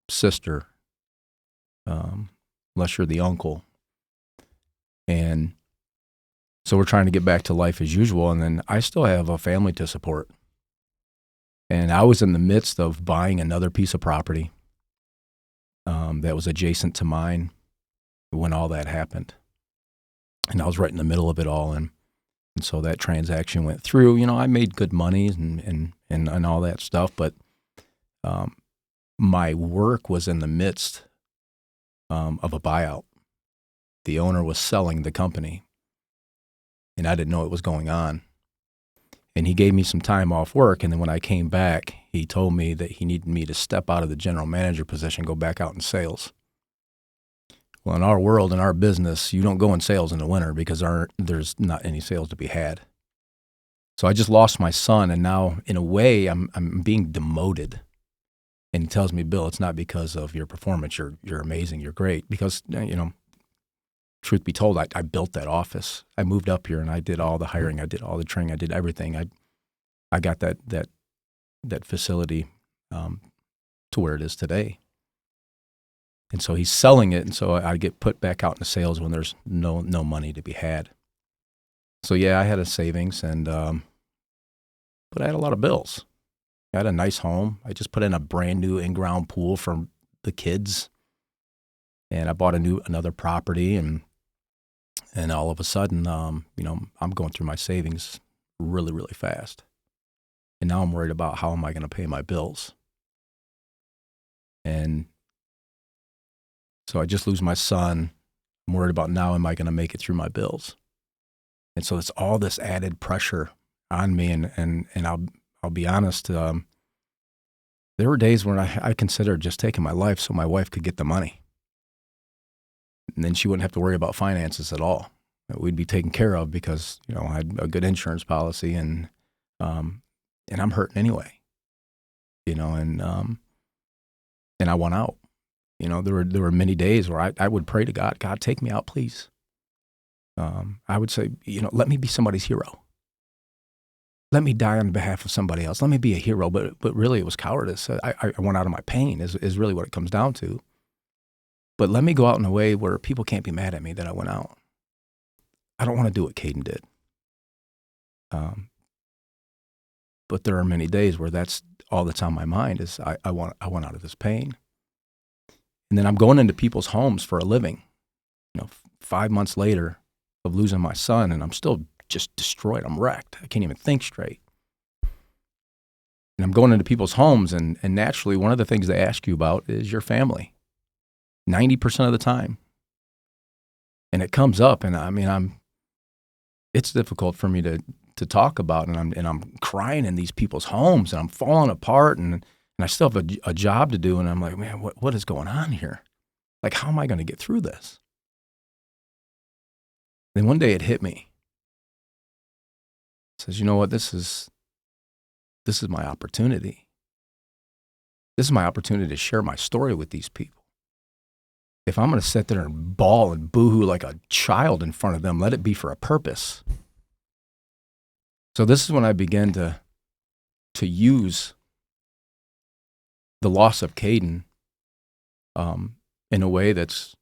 [SPEAKER 4] sister, unless you're the uncle. And so we're trying to get back to life as usual, and then I still have a family to support. And I was in the midst of buying another piece of property that was adjacent to mine when all that happened. And I was right in the middle of it all, and so that transaction went through. You know, I made good money and all that stuff, but my work was in the midst of a buyout. The owner was selling the company, and I didn't know it was going on. And he gave me some time off work, and then when I came back, he told me that he needed me to step out of the general manager position, go back out in sales. Well, in our world, in our business, you don't go in sales in the winter because there's not any sales to be had. So I just lost my son, and now, in a way, I'm being demoted. And he tells me, Bill, it's not because of your performance. You're amazing. You're great. Because, you know, truth be told, I built that office. I moved up here, and I did all the hiring. I did all the training. I did everything. I got that facility to where it is today. And so he's selling it, and so I get put back out into sales when there's no money to be had. So yeah, I had a savings, but I had a lot of bills. I had a nice home. I just put in a brand new in-ground pool for the kids, and I bought another property, and all of a sudden, you know, I'm going through my savings really, really fast, and now I'm worried about how am I going to pay my bills, and so I just lose my son. I'm worried about now, am I going to make it through my bills? And so it's all this added pressure on me. And I'll be honest, there were days when I considered just taking my life so my wife could get the money. And then she wouldn't have to worry about finances at all. We'd be taken care of because, you know, I had a good insurance policy, and I'm hurting anyway, you know, and I want out. You know, there were many days where I would pray to God, take me out, please. I would say, you know, let me be somebody's hero. Let me die on behalf of somebody else. Let me be a hero. But really, it was cowardice. I want out of my pain is really what it comes down to. But let me go out in a way where people can't be mad at me that I went out. I don't want to do what Kaden did. But there are many days where that's all that's on my mind is I want out of this pain. And then I'm going into people's homes for a living, you know, 5 months later of losing my son, and I'm still just destroyed. I'm wrecked. I can't even think straight. And I'm going into people's homes, and naturally, one of the things they ask you about is your family, 90% of the time. And it comes up, and I mean, it's difficult for me to talk about, and I'm crying in these people's homes, and I'm falling apart, and I still have a job to do, and I'm like, man, what is going on here? Like, how am I going to get through this? Then one day it hit me. It says, you know what? This is my opportunity. this is my opportunity to share my story with these people. If I'm going to sit there and bawl and boohoo like a child in front of them, let it be for a purpose. So this is when I began to use the loss of Kaden in a way that's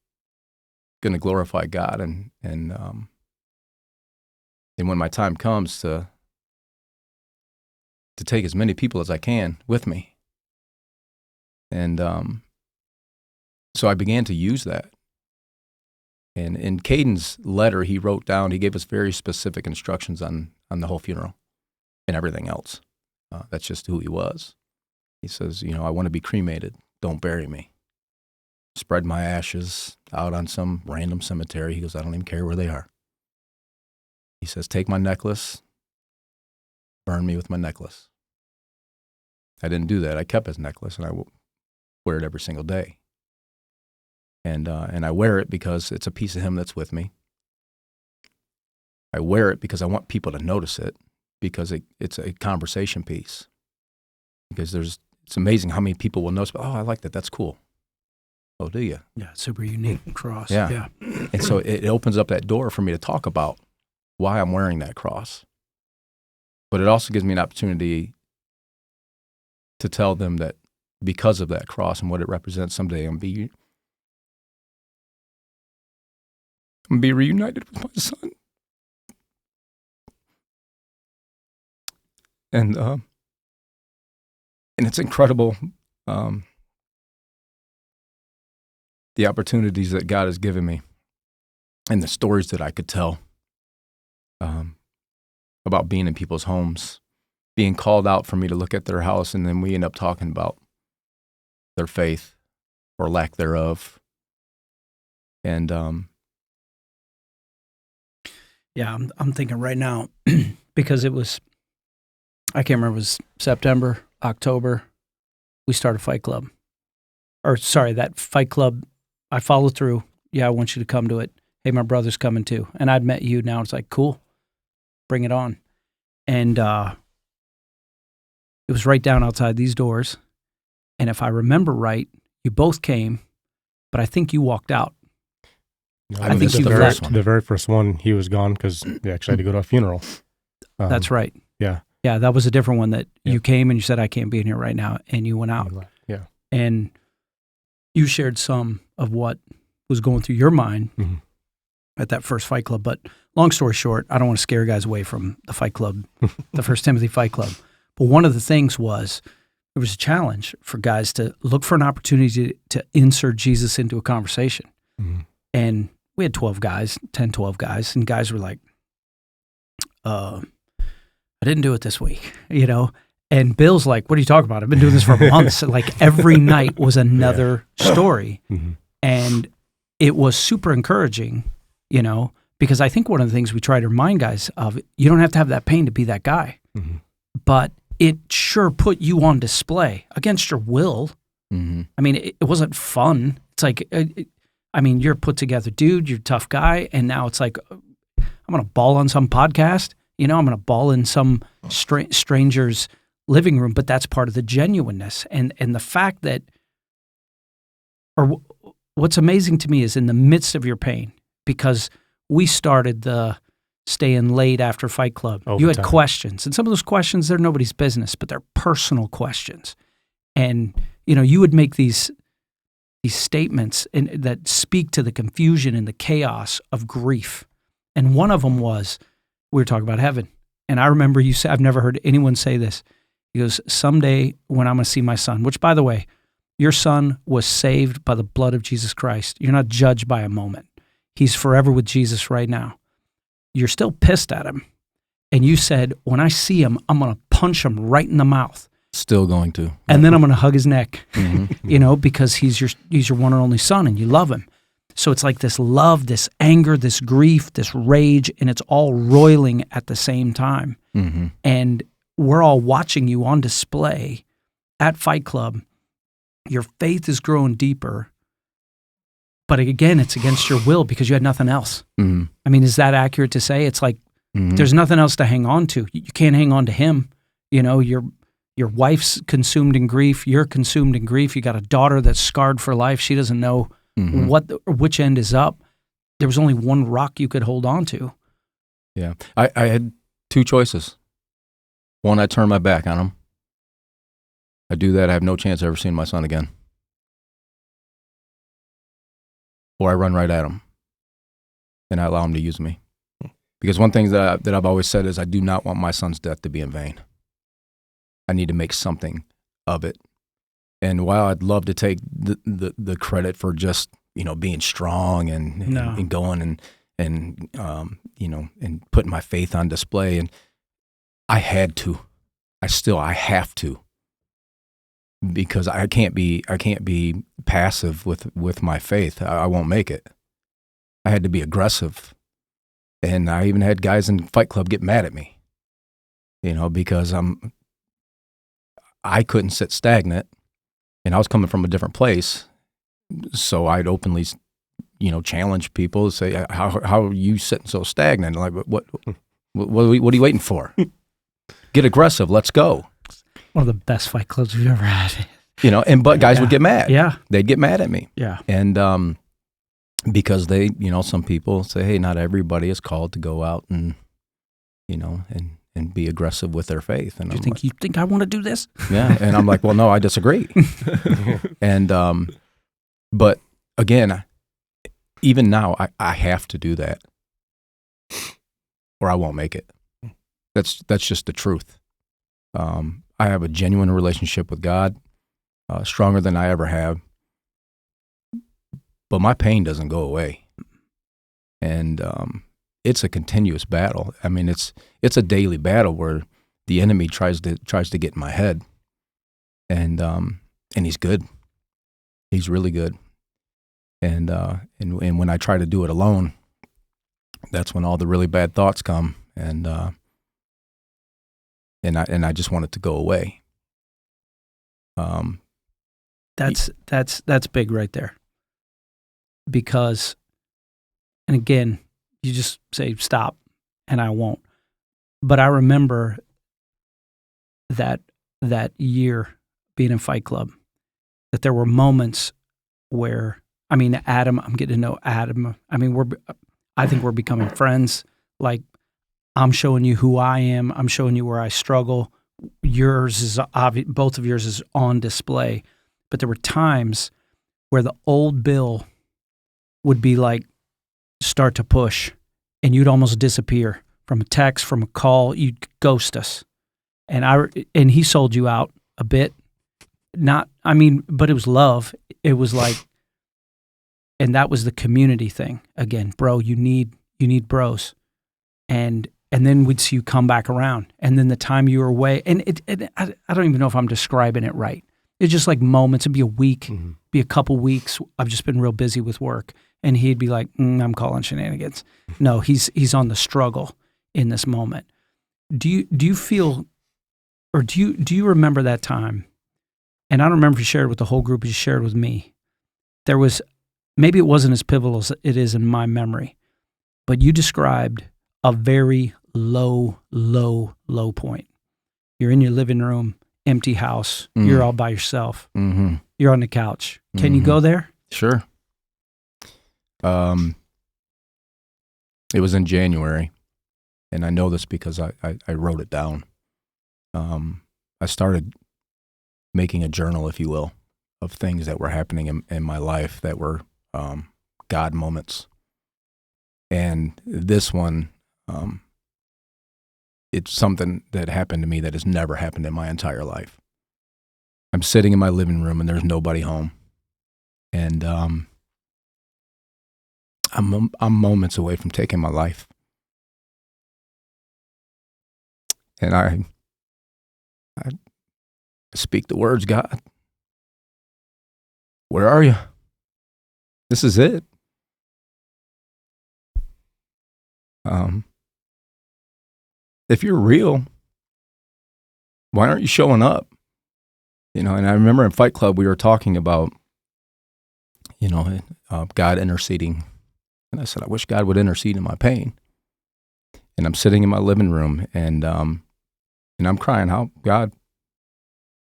[SPEAKER 4] going to glorify God, and when my time comes to take as many people as I can with me, and so I began to use that. And in Kaden's letter, he wrote down, he gave us very specific instructions on the whole funeral and everything else. That's just who he was. He says, I want to be cremated. Don't bury me. Spread my ashes out on some random cemetery. He goes, I don't even care where they are. He says, take my necklace, burn me with my necklace. I didn't do that. I kept his necklace, and I wear it every single day. And I wear it because it's a piece of him that's with me. I wear it because I want people to notice it, because it's a conversation piece. Because it's amazing how many people will notice, I like that. That's cool. Oh, do you?
[SPEAKER 2] Yeah, super unique cross.
[SPEAKER 4] Yeah. And so it opens up that door for me to talk about why I'm wearing that cross. But it also gives me an opportunity to tell them that because of that cross and what it represents, someday I'm going to be reunited with my son. And it's incredible, the opportunities that God has given me and the stories that I could tell about being in people's homes, being called out for me to look at their house, and then we end up talking about their faith or lack thereof. And
[SPEAKER 2] yeah, I'm thinking right now, because I can't remember, it was September, October, we started Fight Club. That Fight Club, I followed through. Yeah, I want you to come to it. Hey, my brother's coming too. And I'd met you. Now it's like, cool, bring it on. And it was right down outside these doors. And if I remember right, you both came, but I think you walked out.
[SPEAKER 3] No,
[SPEAKER 2] I think you left.
[SPEAKER 3] The very first one, he was gone because they actually had to go to a funeral.
[SPEAKER 2] That's right.
[SPEAKER 3] Yeah.
[SPEAKER 2] Yeah, that was a different one that you came and you said, I can't be in here right now. And you went out.
[SPEAKER 3] Yeah.
[SPEAKER 2] And you shared some of what was going through your mind at that first Fight Club. But long story short, I don't want to scare guys away from the Fight Club, the First Timothy Fight Club. But one of the things was, there was a challenge for guys to look for an opportunity to insert Jesus into a conversation. And we had 12 guys, and guys were like, I didn't do it this week, And Bill's like, what are you talking about? I've been doing this for months. Like every night was another story. And it was super encouraging, because I think one of the things we try to remind guys of, you don't have to have that pain to be that guy. But it sure put you on display against your will. I mean, it wasn't fun. It's like, you're a put together dude, you're a tough guy. And now it's like, I'm going to bawl on some podcast. I'm going to bawl in some stranger's living room, but that's part of the genuineness. And the fact that, or what's amazing to me is in the midst of your pain, because we started the staying late after Fight Club. You had questions, and some of those questions, they're nobody's business, but they're personal questions. And, you would make these statements that speak to the confusion and the chaos of grief. And one of them was, we were talking about heaven. And I remember you said, I've never heard anyone say this. He goes, someday when I'm going to see my son, which, by the way, your son was saved by the blood of Jesus Christ. You're not judged by a moment. He's forever with Jesus right now. You're still pissed at him. And you said, when I see him, I'm going to punch him right in the mouth.
[SPEAKER 4] Still going to.
[SPEAKER 2] And then I'm going to hug his neck, because he's your one and only son and you love him. So it's like this love, this anger, this grief, this rage, and it's all roiling at the same time. And we're all watching you on display at Fight Club. Your faith is growing deeper. But again, it's against your will because you had nothing else. I mean, is that accurate to say? It's like there's nothing else to hang on to. You can't hang on to him. You're Your wife's consumed in grief. You're consumed in grief. You got a daughter that's scarred for life. She doesn't know which end is up. There was only one rock you could hold on to.
[SPEAKER 4] Yeah. I had two choices. One, I turn my back on him. I do that, I have no chance of ever seeing my son again. Or I run right at him and I allow him to use me. Because one thing that I've always said is I do not want my son's death to be in vain. I need to make something of it. And while I'd love to take the credit for just, being strong and going and putting my faith on display, and I had to. I have to. Because I can't be passive with my faith. I won't make it. I had to be aggressive. And I even had guys in Fight Club get mad at me, because I couldn't sit stagnant, and I was coming from a different place. So I'd openly, challenge people to say, how are you sitting so stagnant? Like, what are you waiting for? Get aggressive. Let's go.
[SPEAKER 2] One of the best Fight Clubs we've ever had.
[SPEAKER 4] But guys would get mad.
[SPEAKER 2] Yeah.
[SPEAKER 4] They'd get mad at me.
[SPEAKER 2] Yeah.
[SPEAKER 4] And because they, some people say, hey, not everybody is called to go out and, and be aggressive with their faith. And
[SPEAKER 2] you think I want to do this?
[SPEAKER 4] Yeah. And I'm like, well, no, I disagree. And, but again, even now, I have to do that or I won't make it. That's just the truth. I have a genuine relationship with God, stronger than I ever have. But my pain doesn't go away. And it's a continuous battle. I mean, it's a daily battle where the enemy tries to get in my head. And he's good. He's really good. And when I try to do it alone, that's when all the really bad thoughts come. And I just want it to go away.
[SPEAKER 2] That's big right there. Because, and again, you just say stop, and I won't. But I remember that year being in Fight Club, that there were moments where, Adam, I'm getting to know Adam. I think we're becoming friends. Like, I'm showing you who I am. I'm showing you where I struggle. Yours is obvious. Both of yours is on display. But there were times where the old Bill would be like, start to push, and you'd almost disappear from a text, from a call. You'd ghost us. And he sold you out a bit. But it was love. It was like, and that was the community thing. Again, bro, you need bros. And then we'd see you come back around. And then the time you were away, and I don't even know if I'm describing it right. It's just like moments. It'd be a week, be a couple weeks. I've just been real busy with work. And he'd be like, I'm calling shenanigans. No, he's on the struggle in this moment. Do you feel, or do you remember that time? And I don't remember if you shared it with the whole group, you shared with me. There was, maybe it wasn't as pivotal as it is in my memory, but you described a very low point. You're in your living room, empty house. You're all by yourself. Mm-hmm. You're on the couch. Can you go there?
[SPEAKER 4] Sure. It was in January, and I know this because I wrote it down. I started making a journal, if you will, of things that were happening in my life that were God moments. And this one, it's something that happened to me that has never happened in my entire life. I'm sitting in my living room and there's nobody home. And I'm moments away from taking my life. And I speak the words, God, where are you? This is it. If you're real, why aren't you showing up? And I remember in Fight Club, we were talking about, God interceding. And I said, I wish God would intercede in my pain. And I'm sitting in my living room and I'm crying out, God,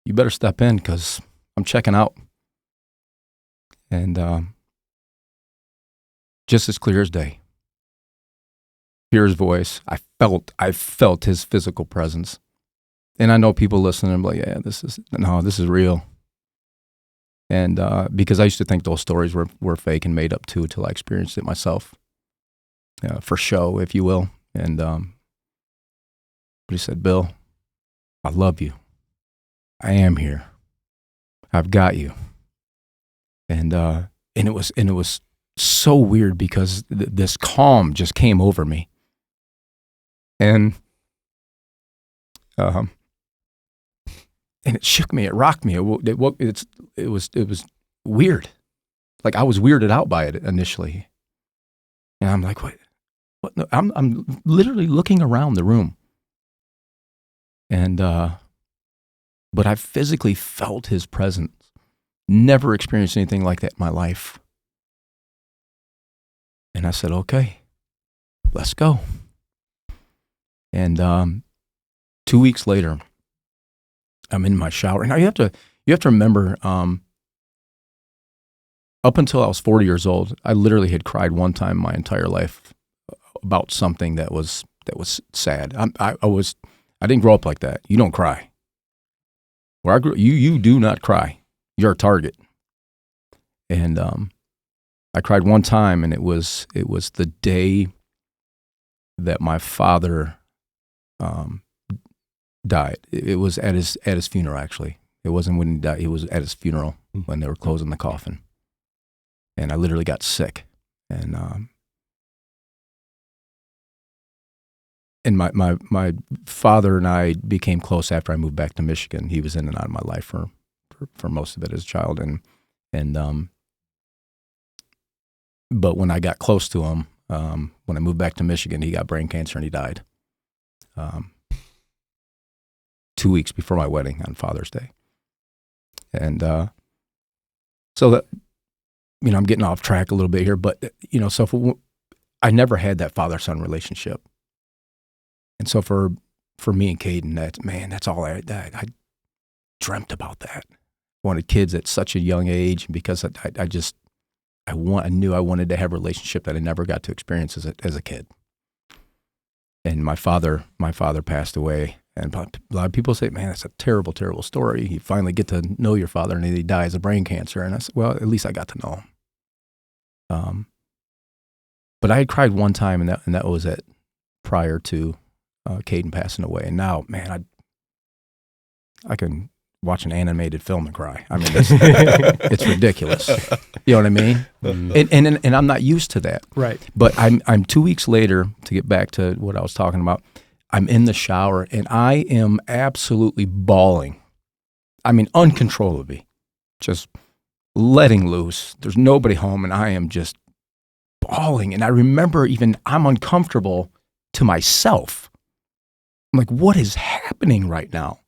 [SPEAKER 4] you better step in because I'm checking out. And just as clear as day, hear his voice. I felt his physical presence. And I know people listening and be like, yeah, this is real. And because I used to think those stories were fake and made up too, till I experienced it myself, for show, if you will. And but he said, Bill, I love you. I am here. I've got you. And it was so weird because this calm just came over me. And it shook me. It rocked me. It was weird. Like I was weirded out by it initially. And I'm like, what? No, I'm literally looking around the room. And but I physically felt his presence. Never experienced anything like that in my life. And I said, okay, let's go. And 2 weeks later, I'm in my shower. Now you have to remember, up until I was 40 years old, I literally had cried one time in my entire life about something that was sad. I didn't grow up like that. You don't cry. Where I grew, you do not cry. You're a target. And I cried one time, and it was the day that my father died. It was at his funeral, actually. It wasn't when he died. It was at his funeral when they were closing the coffin. And I literally got sick. And my father and I became close after I moved back to Michigan. He was in and out of my life for most of it as a child. But when I got close to him, when I moved back to Michigan, he got brain cancer and he died 2 weeks before my wedding on Father's Day. And so that, I'm getting off track a little bit here, but, I never had that father-son relationship. And so for me and Kaden, that's all I dreamt about that. Wanted kids at such a young age because I knew I wanted to have a relationship that I never got to experience as a kid. And my father passed away, and a lot of people say, man, that's a terrible, terrible story. You finally get to know your father, and he dies of brain cancer. And I said, well, at least I got to know him. But I had cried one time, and that was it prior to Kaden passing away. And now, man, I can watch an animated film and cry. I mean, it's ridiculous. You know what I mean? Mm. And I'm not used to that.
[SPEAKER 2] Right.
[SPEAKER 4] But I'm 2 weeks later, to get back to what I was talking about, I'm in the shower and I am absolutely bawling. I mean, uncontrollably, just letting loose. There's nobody home and I am just bawling. And I remember I'm uncomfortable to myself. I'm like, what is happening right now?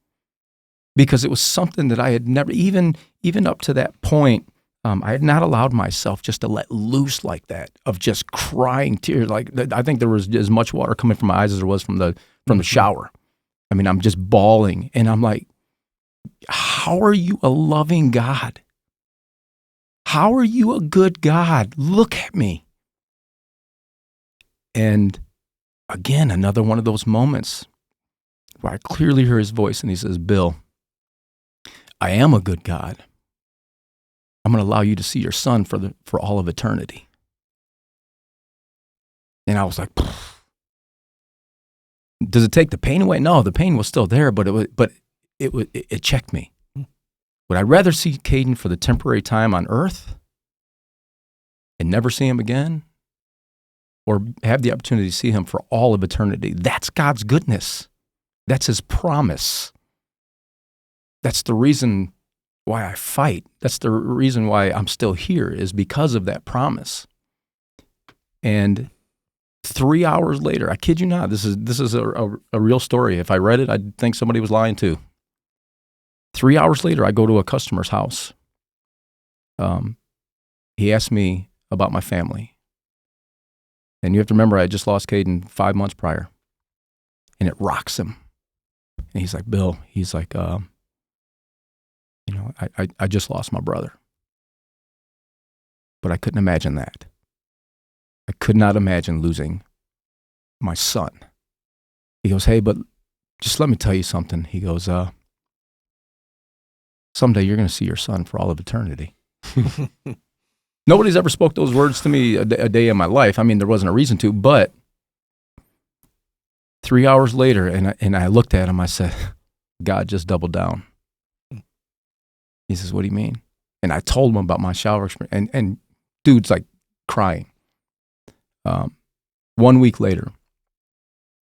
[SPEAKER 4] Because it was something that I had never, even up to that point, I had not allowed myself just to let loose like that, of just crying tears. Like, I think there was as much water coming from my eyes as there was from the shower. I mean, I'm just bawling, and I'm like, how are you a loving God? How are you a good God? Look at me. And again, another one of those moments where I clearly hear his voice, and he says, Bill, I am a good God. I'm going to allow you to see your son for all of eternity. And I was like, pfft. Does it take the pain away? No, the pain was still there, but it checked me. Would I rather see Kaden for the temporary time on earth and never see him again, or have the opportunity to see him for all of eternity? That's God's goodness. That's his promise. That's the reason why I fight. That's the reason why I'm still here, is because of that promise. And 3 hours later, I kid you not, this is a real story. If I read it, I'd think somebody was lying too. 3 hours later, I go to a customer's house. He asked me about my family. And you have to remember, I just lost Kaden 5 months prior. And it rocks him. And he's like, Bill, I just lost my brother. But I couldn't imagine that. I could not imagine losing my son. He goes, hey, but just let me tell you something. He goes, someday you're going to see your son for all of eternity. Nobody's ever spoke those words to me a day in my life. I mean, there wasn't a reason to, but 3 hours later, and I looked at him, I said, God just doubled down. He says, what do you mean? And I told him about my shower experience, and dude's like crying. 1 week later,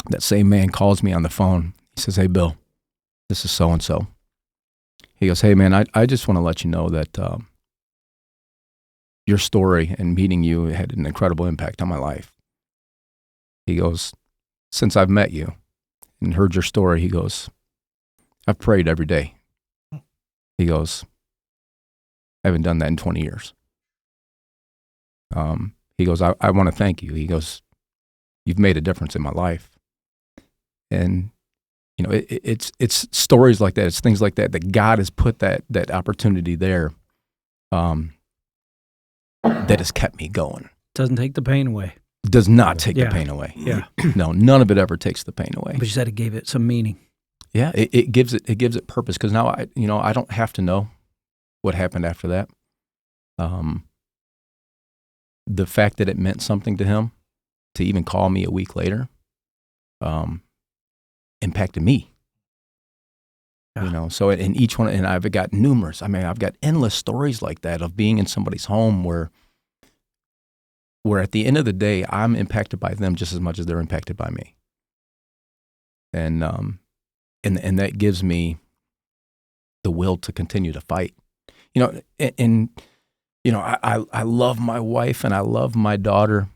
[SPEAKER 4] that same man calls me on the phone. He says, hey, Bill, this is so-and-so. He goes, hey, man, I just want to let you know that your story and meeting you had an incredible impact on my life. He goes, since I've met you and heard your story, he goes, I've prayed every day. He goes, I haven't done that in 20 years. He goes, I want to thank you. He goes, you've made a difference in my life. And, you know, it's stories like that. It's things like that God has put that opportunity there that has kept me going.
[SPEAKER 2] Doesn't take the pain away.
[SPEAKER 4] Does not take the pain away.
[SPEAKER 2] Yeah.
[SPEAKER 4] No, none of it ever takes the pain away.
[SPEAKER 2] But you said it gave it some meaning.
[SPEAKER 4] Yeah, it gives it purpose, because now I don't have to know what happened after that. The fact that it meant something to him to even call me a week later impacted me.
[SPEAKER 2] Yeah.
[SPEAKER 4] You know, so in each one, and I've got numerous. I mean, I've got endless stories like that of being in somebody's home where at the end of the day, I'm impacted by them just as much as they're impacted by me. And that gives me the will to continue to fight. You know, and you know, I love my wife and I love my daughter.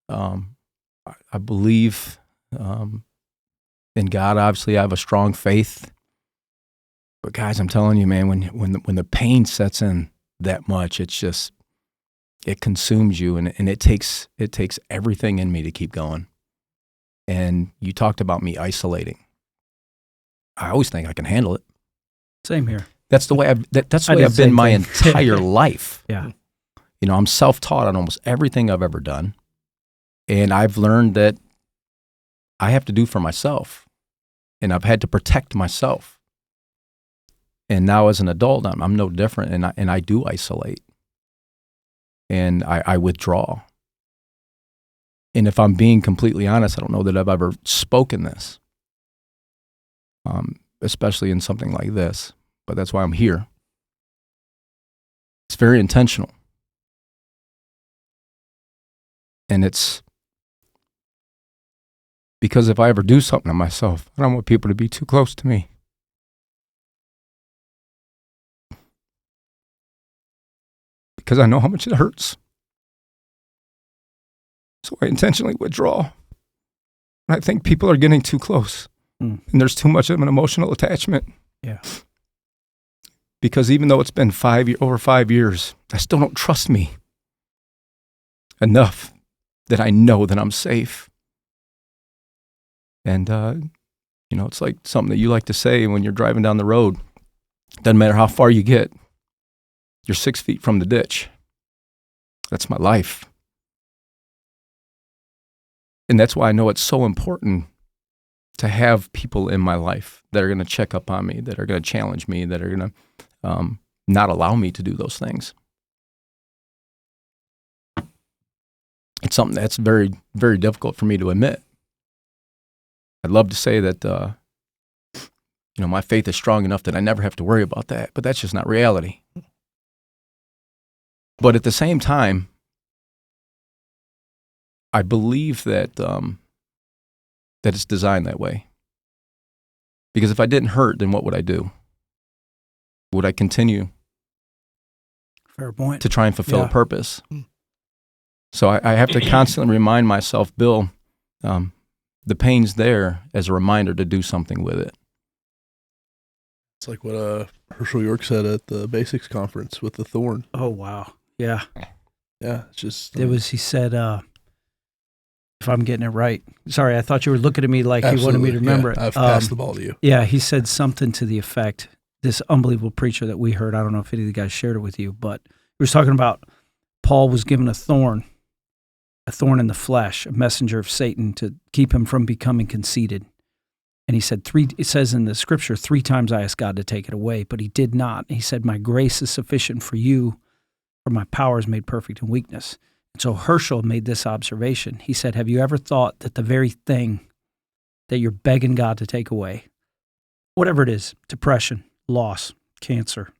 [SPEAKER 4] I believe in God. Obviously, I have a strong faith. But guys, I'm telling you, man, when the pain sets in that much, it's just, it consumes you, and it takes everything in me to keep going. And you talked about me isolating. I always think I can handle it.
[SPEAKER 2] Same here.
[SPEAKER 4] That's the way I've been my entire life.
[SPEAKER 2] Yeah.
[SPEAKER 4] You know, I'm self-taught on almost everything I've ever done. And I've learned that I have to do for myself. And I've had to protect myself. And now as an adult, I'm no different, and I do isolate. And I withdraw. And if I'm being completely honest, I don't know that I've ever spoken this, especially in something like this, but that's why I'm here. It's very intentional. And it's because if I ever do something to myself, I don't want people to be too close to me. Because I know how much it hurts. So I intentionally withdraw. I think people are getting too close. And there's too much of an emotional attachment.
[SPEAKER 2] Yeah.
[SPEAKER 4] Because even though it's been over 5 years, I still don't trust me enough that I know that I'm safe. And, you know, it's like something that you like to say when you're driving down the road. Doesn't matter how far you get. You're 6 feet from the ditch. That's my life. And that's why I know it's so important to have people in my life that are going to check up on me, that are going to challenge me, that are going to not allow me to do those things. It's something that's very, very difficult for me to admit. I'd love to say that, you know, my faith is strong enough that I never have to worry about that, but that's just not reality. But at the same time, I believe that that it's designed that way. Because if I didn't hurt, then what would I do? Would I continue
[SPEAKER 2] Fair point.
[SPEAKER 4] to try and fulfill a purpose? So I have to constantly remind myself, Bill, the pain's there as a reminder to do something with it.
[SPEAKER 1] It's like what Herschel York said at the Basics Conference with the thorn.
[SPEAKER 2] Oh, wow. Yeah.
[SPEAKER 1] Yeah, it's just...
[SPEAKER 2] he said, if I'm getting it right. Sorry, I thought you were looking at me like
[SPEAKER 1] Absolutely.
[SPEAKER 2] He wanted me to remember
[SPEAKER 1] it.
[SPEAKER 2] it.
[SPEAKER 1] I've passed the ball to you.
[SPEAKER 2] Yeah, he said something to the effect, this unbelievable preacher that we heard. I don't know if any of the guys shared it with you, but he was talking about Paul was given a thorn in the flesh, a messenger of Satan to keep him from becoming conceited. And he said it says in the scripture, 3 times I asked God to take it away, but he did not. He said, my grace is sufficient for you, for my power is made perfect in weakness. And so Herschel made this observation. He said, have you ever thought that the very thing that you're begging God to take away, whatever it is, depression, loss, cancer,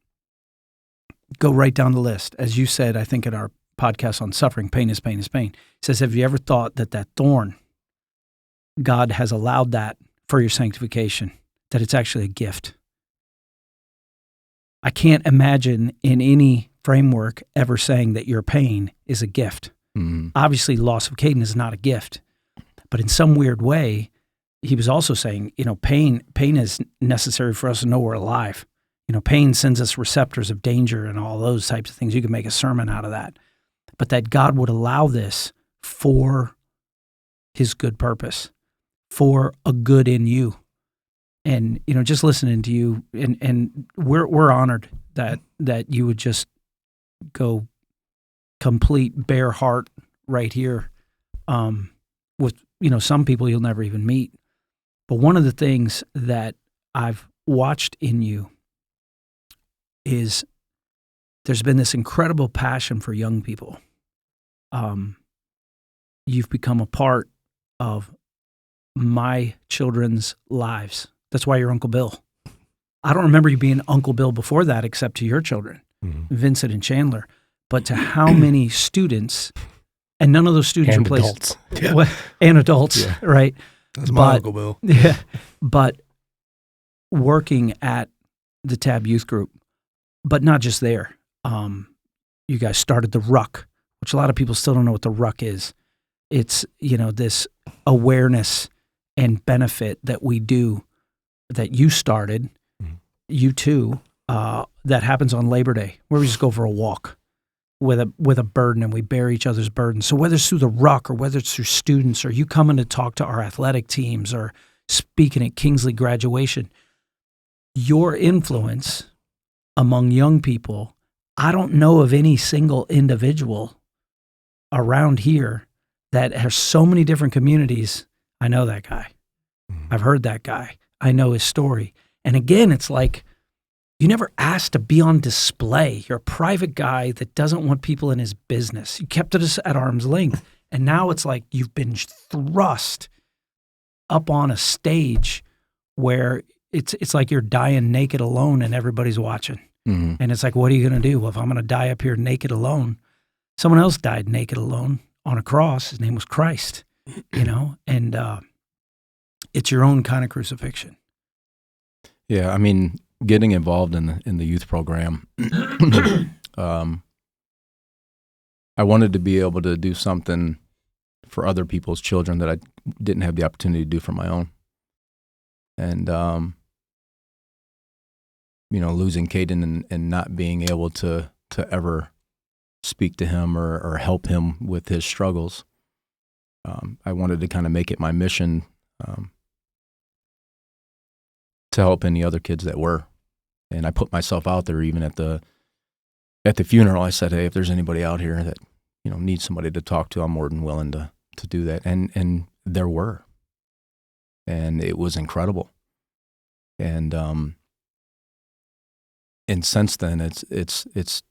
[SPEAKER 2] go right down the list. As you said, I think in our podcast on suffering, pain is pain is pain. He says, have you ever thought that thorn, God has allowed that for your sanctification, that it's actually a gift? I can't imagine in any framework ever saying that your pain is a gift. Mm-hmm. Obviously, loss of Kaden is not a gift, but in some weird way, he was also saying, pain is necessary for us to know we're alive. Pain sends us receptors of danger and all those types of things. You can make a sermon out of that. But that God would allow this for his good purpose, for a good in you. And, just listening to you, and we're honored that you would just go complete bare heart right here with, some people you'll never even meet. But one of the things that I've watched in you is there's been this incredible passion for young people. You've become a part of my children's lives. That's why you're Uncle Bill. I don't remember you being Uncle Bill before that, except to your children, Vincent and Chandler. But to how many students, and none of those students
[SPEAKER 3] and
[SPEAKER 2] replaced
[SPEAKER 3] adults.
[SPEAKER 2] And adults, right?
[SPEAKER 1] That's my Uncle Bill.
[SPEAKER 2] Yeah, but working at the Tab Youth Group, but not just there. You guys started the Ruck, which a lot of people still don't know what the Ruck is. It's, this awareness and benefit that we do, that you started, you too, that happens on Labor Day, where we just go for a walk with a burden and we bear each other's burdens. So whether it's through the Ruck or whether it's through students or you coming to talk to our athletic teams or speaking at Kingsley graduation, your influence among young people, I don't know of any single individual around here that has so many different communities. I know that guy. I've heard that guy. I know his story. And again, it's like, you never asked to be on display. You're a private guy that doesn't want people in his business. You kept it at arm's length. And now it's like you've been thrust up on a stage where it's like you're dying naked alone and everybody's watching. Mm-hmm. And it's like, what are you going to do? Well, if I'm going to die up here naked alone, someone else died naked alone on a cross. His name was Christ, and it's your own kind of crucifixion.
[SPEAKER 4] Yeah, I mean, getting involved in the youth program, I wanted to be able to do something for other people's children that I didn't have the opportunity to do for my own. And, losing Kaden and not being able to ever speak to him or help him with his struggles, I wanted to kind of make it my mission to help any other kids that were. And I put myself out there even at the funeral. I said, hey, if there's anybody out here that, needs somebody to talk to, I'm more than willing to do that. And there were. And it was incredible. And since then it's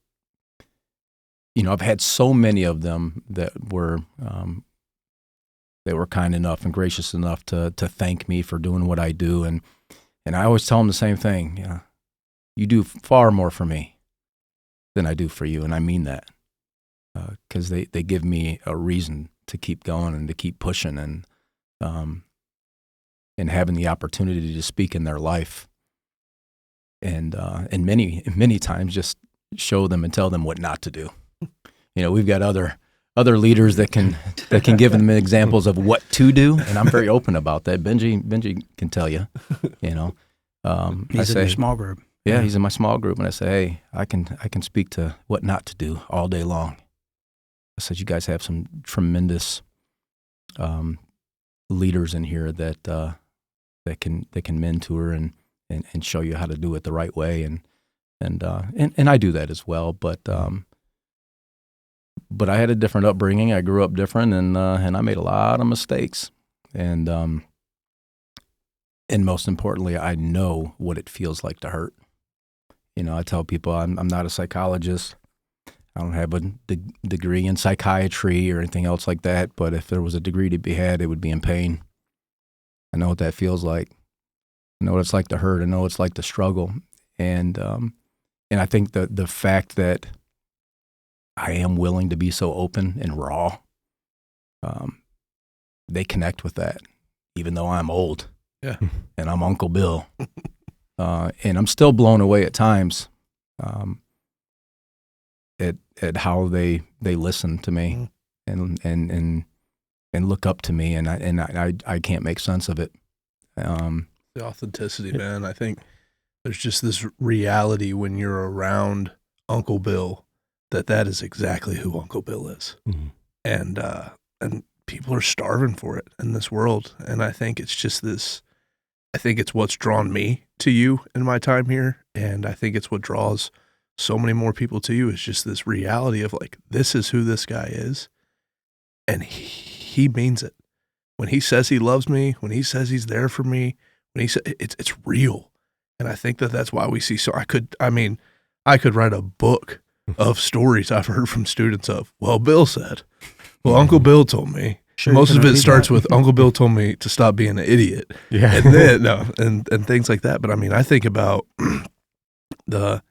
[SPEAKER 4] I've had so many of them that were kind enough and gracious enough to thank me for doing what I do. And I always tell them the same thing. You do far more for me than I do for you. And I mean that, because they give me a reason to keep going and to keep pushing and having the opportunity to speak in their life. And many times just show them and tell them what not to do. We've got other leaders that can give them examples of what to do, and I'm very open about that. Benji can tell you.
[SPEAKER 2] He's in your small group.
[SPEAKER 4] Yeah, he's in my small group, and I say, hey, I can speak to what not to do all day long. I said, you guys have some tremendous leaders in here that can mentor and and show you how to do it the right way. And I do that as well. But I had a different upbringing. I grew up different, and I made a lot of mistakes. And most importantly, I know what it feels like to hurt. I tell people I'm not a psychologist. I don't have a degree in psychiatry or anything else like that. But if there was a degree to be had, it would be in pain. I know what that feels like. I know what it's like to hurt. I know what it's like to struggle. And I think the fact that I am willing to be so open and raw, they connect with that, even though I'm old.
[SPEAKER 1] Yeah.
[SPEAKER 4] And I'm Uncle Bill. And I'm still blown away at times at how they listen to me and look up to me, and I can't make sense of it.
[SPEAKER 1] The authenticity, man. I think there's just this reality when you're around Uncle Bill that is exactly who Uncle Bill is. Mm-hmm. And people are starving for it in this world. And I think it's just this, I think it's what's drawn me to you in my time here. And I think it's what draws so many more people to you, is just this reality of like, this is who this guy is. And he means it. When he says he loves me, when he says he's there for me, when he says it's real. And I think that's why we see, so I could write a book of stories I've heard from students of, well, Bill said, well, Uncle Bill told me. Sure, most of it starts with Uncle Bill told me to stop being an idiot. Yeah. And then, and things like that. But I mean, I think about the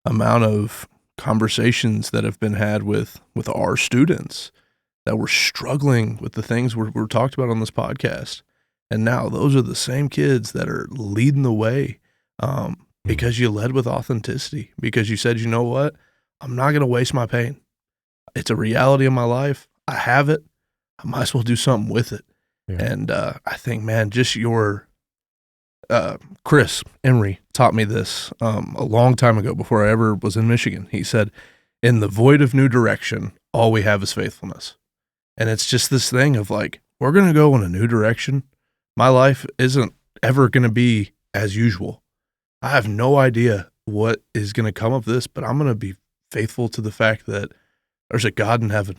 [SPEAKER 1] amount of conversations that have been had with our students that were struggling with the things we're talked about on this podcast. And now those are the same kids that are leading the way because you led with authenticity, because you said, you know what? I'm not going to waste my pain. It's a reality of my life. I have it. I might as well do something with it. Yeah. And I think, man, just your Chris Emery taught me this a long time ago before I ever was in Michigan. He said, in the void of new direction, all we have is faithfulness. And it's just this thing of like, we're going to go in a new direction. My life isn't ever going to be as usual. I have no idea what is going to come of this, but I'm going to be faithful to the fact that there's a God in heaven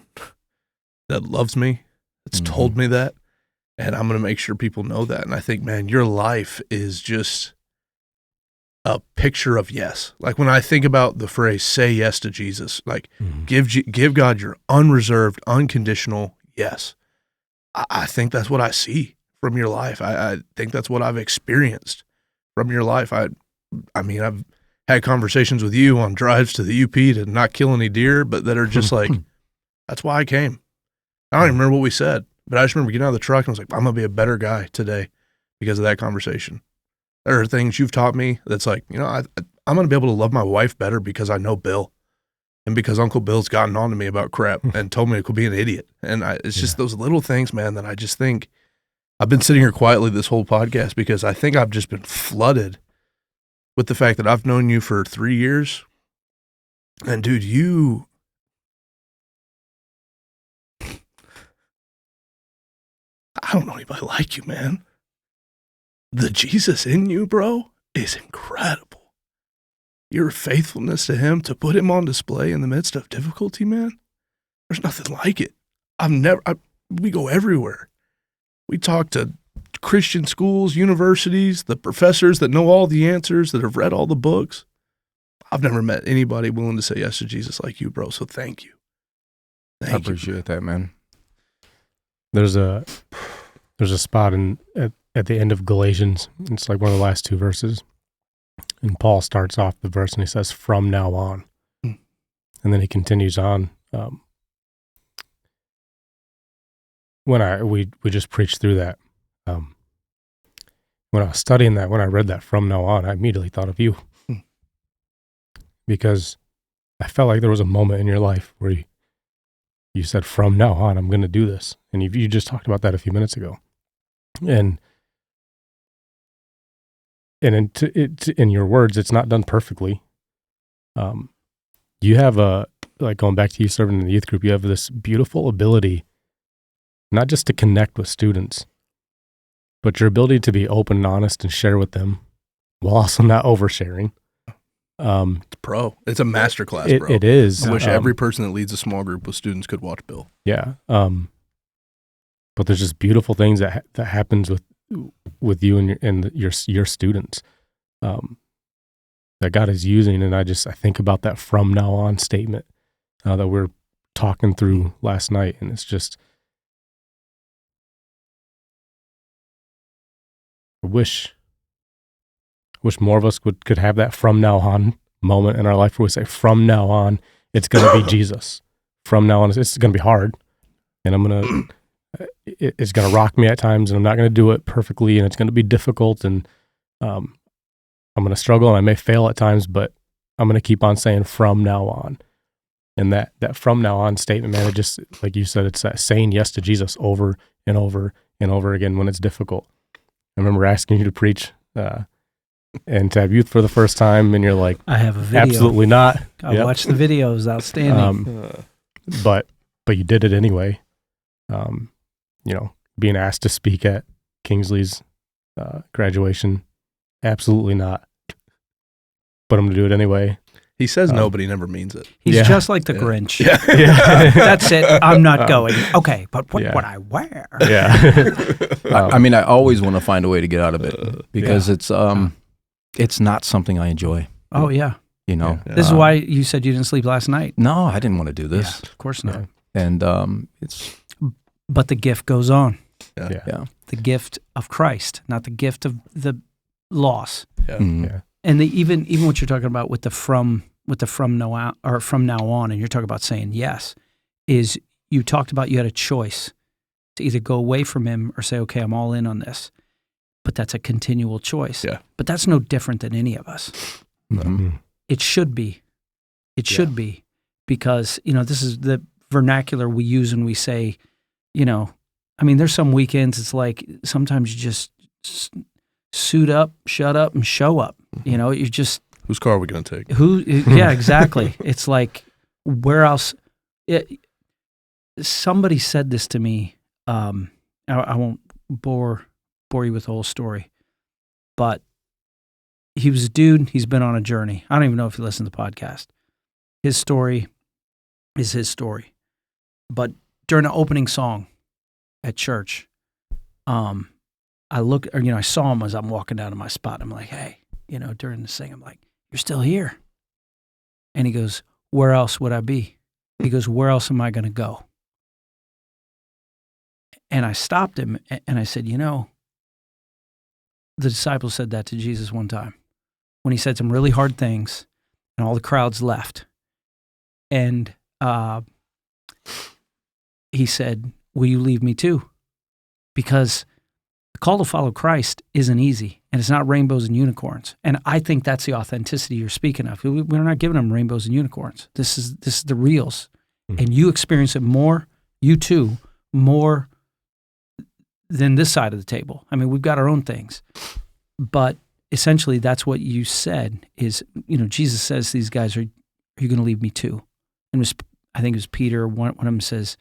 [SPEAKER 1] that loves me, that's told me that, and I'm going to make sure people know that. And I think, man, your life is just a picture of yes. Like when I think about the phrase, say yes to Jesus, like give God your unreserved, unconditional yes. I think that's what I see from your life. I think that's what I've experienced from your life. I mean, I've had conversations with you on drives to the UP to not kill any deer, but that are just like, that's why I came. I don't even remember what we said, but I just remember getting out of the truck and I was like, I'm going to be a better guy today because of that conversation. There are things you've taught me that's like, you know, I'm going to be able to love my wife better because I know Bill and because Uncle Bill's gotten on to me about crap and told me I could be an idiot. And it's just those little things, man, that I just think I've been sitting here quietly this whole podcast because I think I've just been flooded with the fact that I've known you for 3 years. And dude, I don't know anybody like you, man. The Jesus in you, bro, is incredible. Your faithfulness to him, to put him on display in the midst of difficulty, man, there's nothing like it. We go everywhere. We talk to Christian schools, universities, the professors that know all the answers, that have read all the books. I've never met anybody willing to say yes to Jesus like you, bro. So thank you.
[SPEAKER 4] I appreciate that, man.
[SPEAKER 3] There's a spot at the end of Galatians. It's like one of the last 2 verses. And Paul starts off the verse and he says, from now on. And then he continues on. We just preached through that. When I was studying that, when I read that from now on, I immediately thought of you. Because I felt like there was a moment in your life where you said, from now on, I'm going to do this. And you just talked about that a few minutes ago. And in your words, it's not done perfectly. You have like going back to you serving in the youth group, you have this beautiful ability, not just to connect with students, but your ability to be open and honest and share with them while also not oversharing.
[SPEAKER 1] It's pro. It's a masterclass, bro.
[SPEAKER 3] It is.
[SPEAKER 1] I wish every person that leads a small group of students could watch Bill.
[SPEAKER 3] Yeah. But there's just beautiful things that happens with you and your students that God is using, and I think about that from now on statement that we're talking through last night, and it's just I wish more of us could have that from now on moment in our life where we say, from now on, it's going to be Jesus. From now on, it's going to be hard, and it's going to rock me at times, and I'm not going to do it perfectly, and it's going to be difficult, and I'm going to struggle, and I may fail at times, but I'm going to keep on saying from now on. And that from now on statement, man, it just, like you said, it's that saying yes to Jesus over and over and over again when it's difficult. I remember asking you to preach and to have youth for the first time, and you're like,
[SPEAKER 2] I have a video.
[SPEAKER 3] Absolutely not.
[SPEAKER 2] I watched the videos, outstanding.
[SPEAKER 3] But you did it anyway. Being asked to speak at Kingsley's graduation, absolutely not. But I'm going to do it anyway.
[SPEAKER 1] He says no, but he never means it.
[SPEAKER 2] He's just like the Grinch.
[SPEAKER 1] Yeah.
[SPEAKER 2] That's it. I'm not going. Okay, but what would I wear?
[SPEAKER 3] Yeah.
[SPEAKER 4] I always want to find a way to get out of it because it's not something I enjoy.
[SPEAKER 2] Oh, yeah.
[SPEAKER 3] This
[SPEAKER 2] is why you said you didn't sleep last night.
[SPEAKER 4] No, I didn't want to do this.
[SPEAKER 2] Yeah, of course not.
[SPEAKER 4] And it's...
[SPEAKER 2] But the gift goes on.
[SPEAKER 4] Yeah.
[SPEAKER 2] The gift of Christ, not the gift of the loss.
[SPEAKER 1] Yeah.
[SPEAKER 4] Mm-hmm.
[SPEAKER 3] Yeah.
[SPEAKER 2] And even what you're talking about with the from now on, and you're talking about saying yes, is you talked about you had a choice to either go away from him or say, okay, I'm all in on this. But that's a continual choice.
[SPEAKER 1] Yeah.
[SPEAKER 2] But that's no different than any of us.
[SPEAKER 3] Mm-hmm.
[SPEAKER 2] It should be. It should be, because this is the vernacular we use when we say, there's some weekends it's like sometimes you just suit up, shut up, and show up. You just...
[SPEAKER 1] Whose car are we going to take?
[SPEAKER 2] Yeah, exactly. It's like, where else? Somebody said this to me. I won't bore you with the whole story, but he was a dude. He's been on a journey. I don't even know if he listened to the podcast. His story is his story. But during the opening song at church, I saw him as I'm walking down to my spot. I'm like, hey, during the sing, I'm like, you're still here. And he goes, where else would I be? He goes, where else am I going to go? And I stopped him and I said, the disciples said that to Jesus one time when he said some really hard things and all the crowds left. And he said, will you leave me too? Because the call to follow Christ isn't easy, and it's not rainbows and unicorns. And I think that's the authenticity you're speaking of. We're not giving them rainbows and unicorns. This is the reals. Mm-hmm. And you experience it more, you too, more than this side of the table. We've got our own things. But essentially, that's what you said is, Jesus says to these guys, are you going to leave me too? And I think it was Peter, one of them says,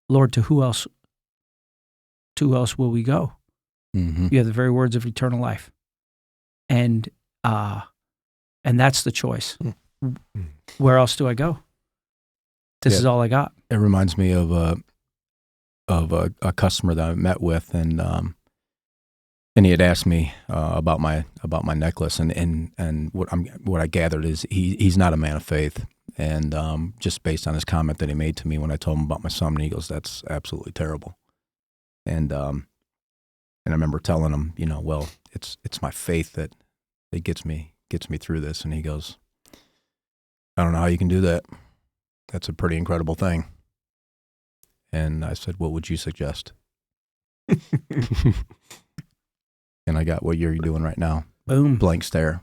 [SPEAKER 2] Lord, to who else will we go?
[SPEAKER 4] Mm-hmm.
[SPEAKER 2] You have the very words of eternal life. And that's the choice. Mm-hmm. Where else do I go? This is all I got.
[SPEAKER 4] It reminds me of a customer that I met with, and he had asked me about my necklace, and what I gathered is he's not a man of faith, and just based on his comment that he made to me when I told him about my son, and he goes, "That's absolutely terrible," and I remember telling him, well, it's my faith that gets me through this, and he goes, "I don't know how you can do that. That's a pretty incredible thing." And I said, "What would you suggest?" And I got what you're doing right now.
[SPEAKER 2] Boom.
[SPEAKER 4] Blank stare.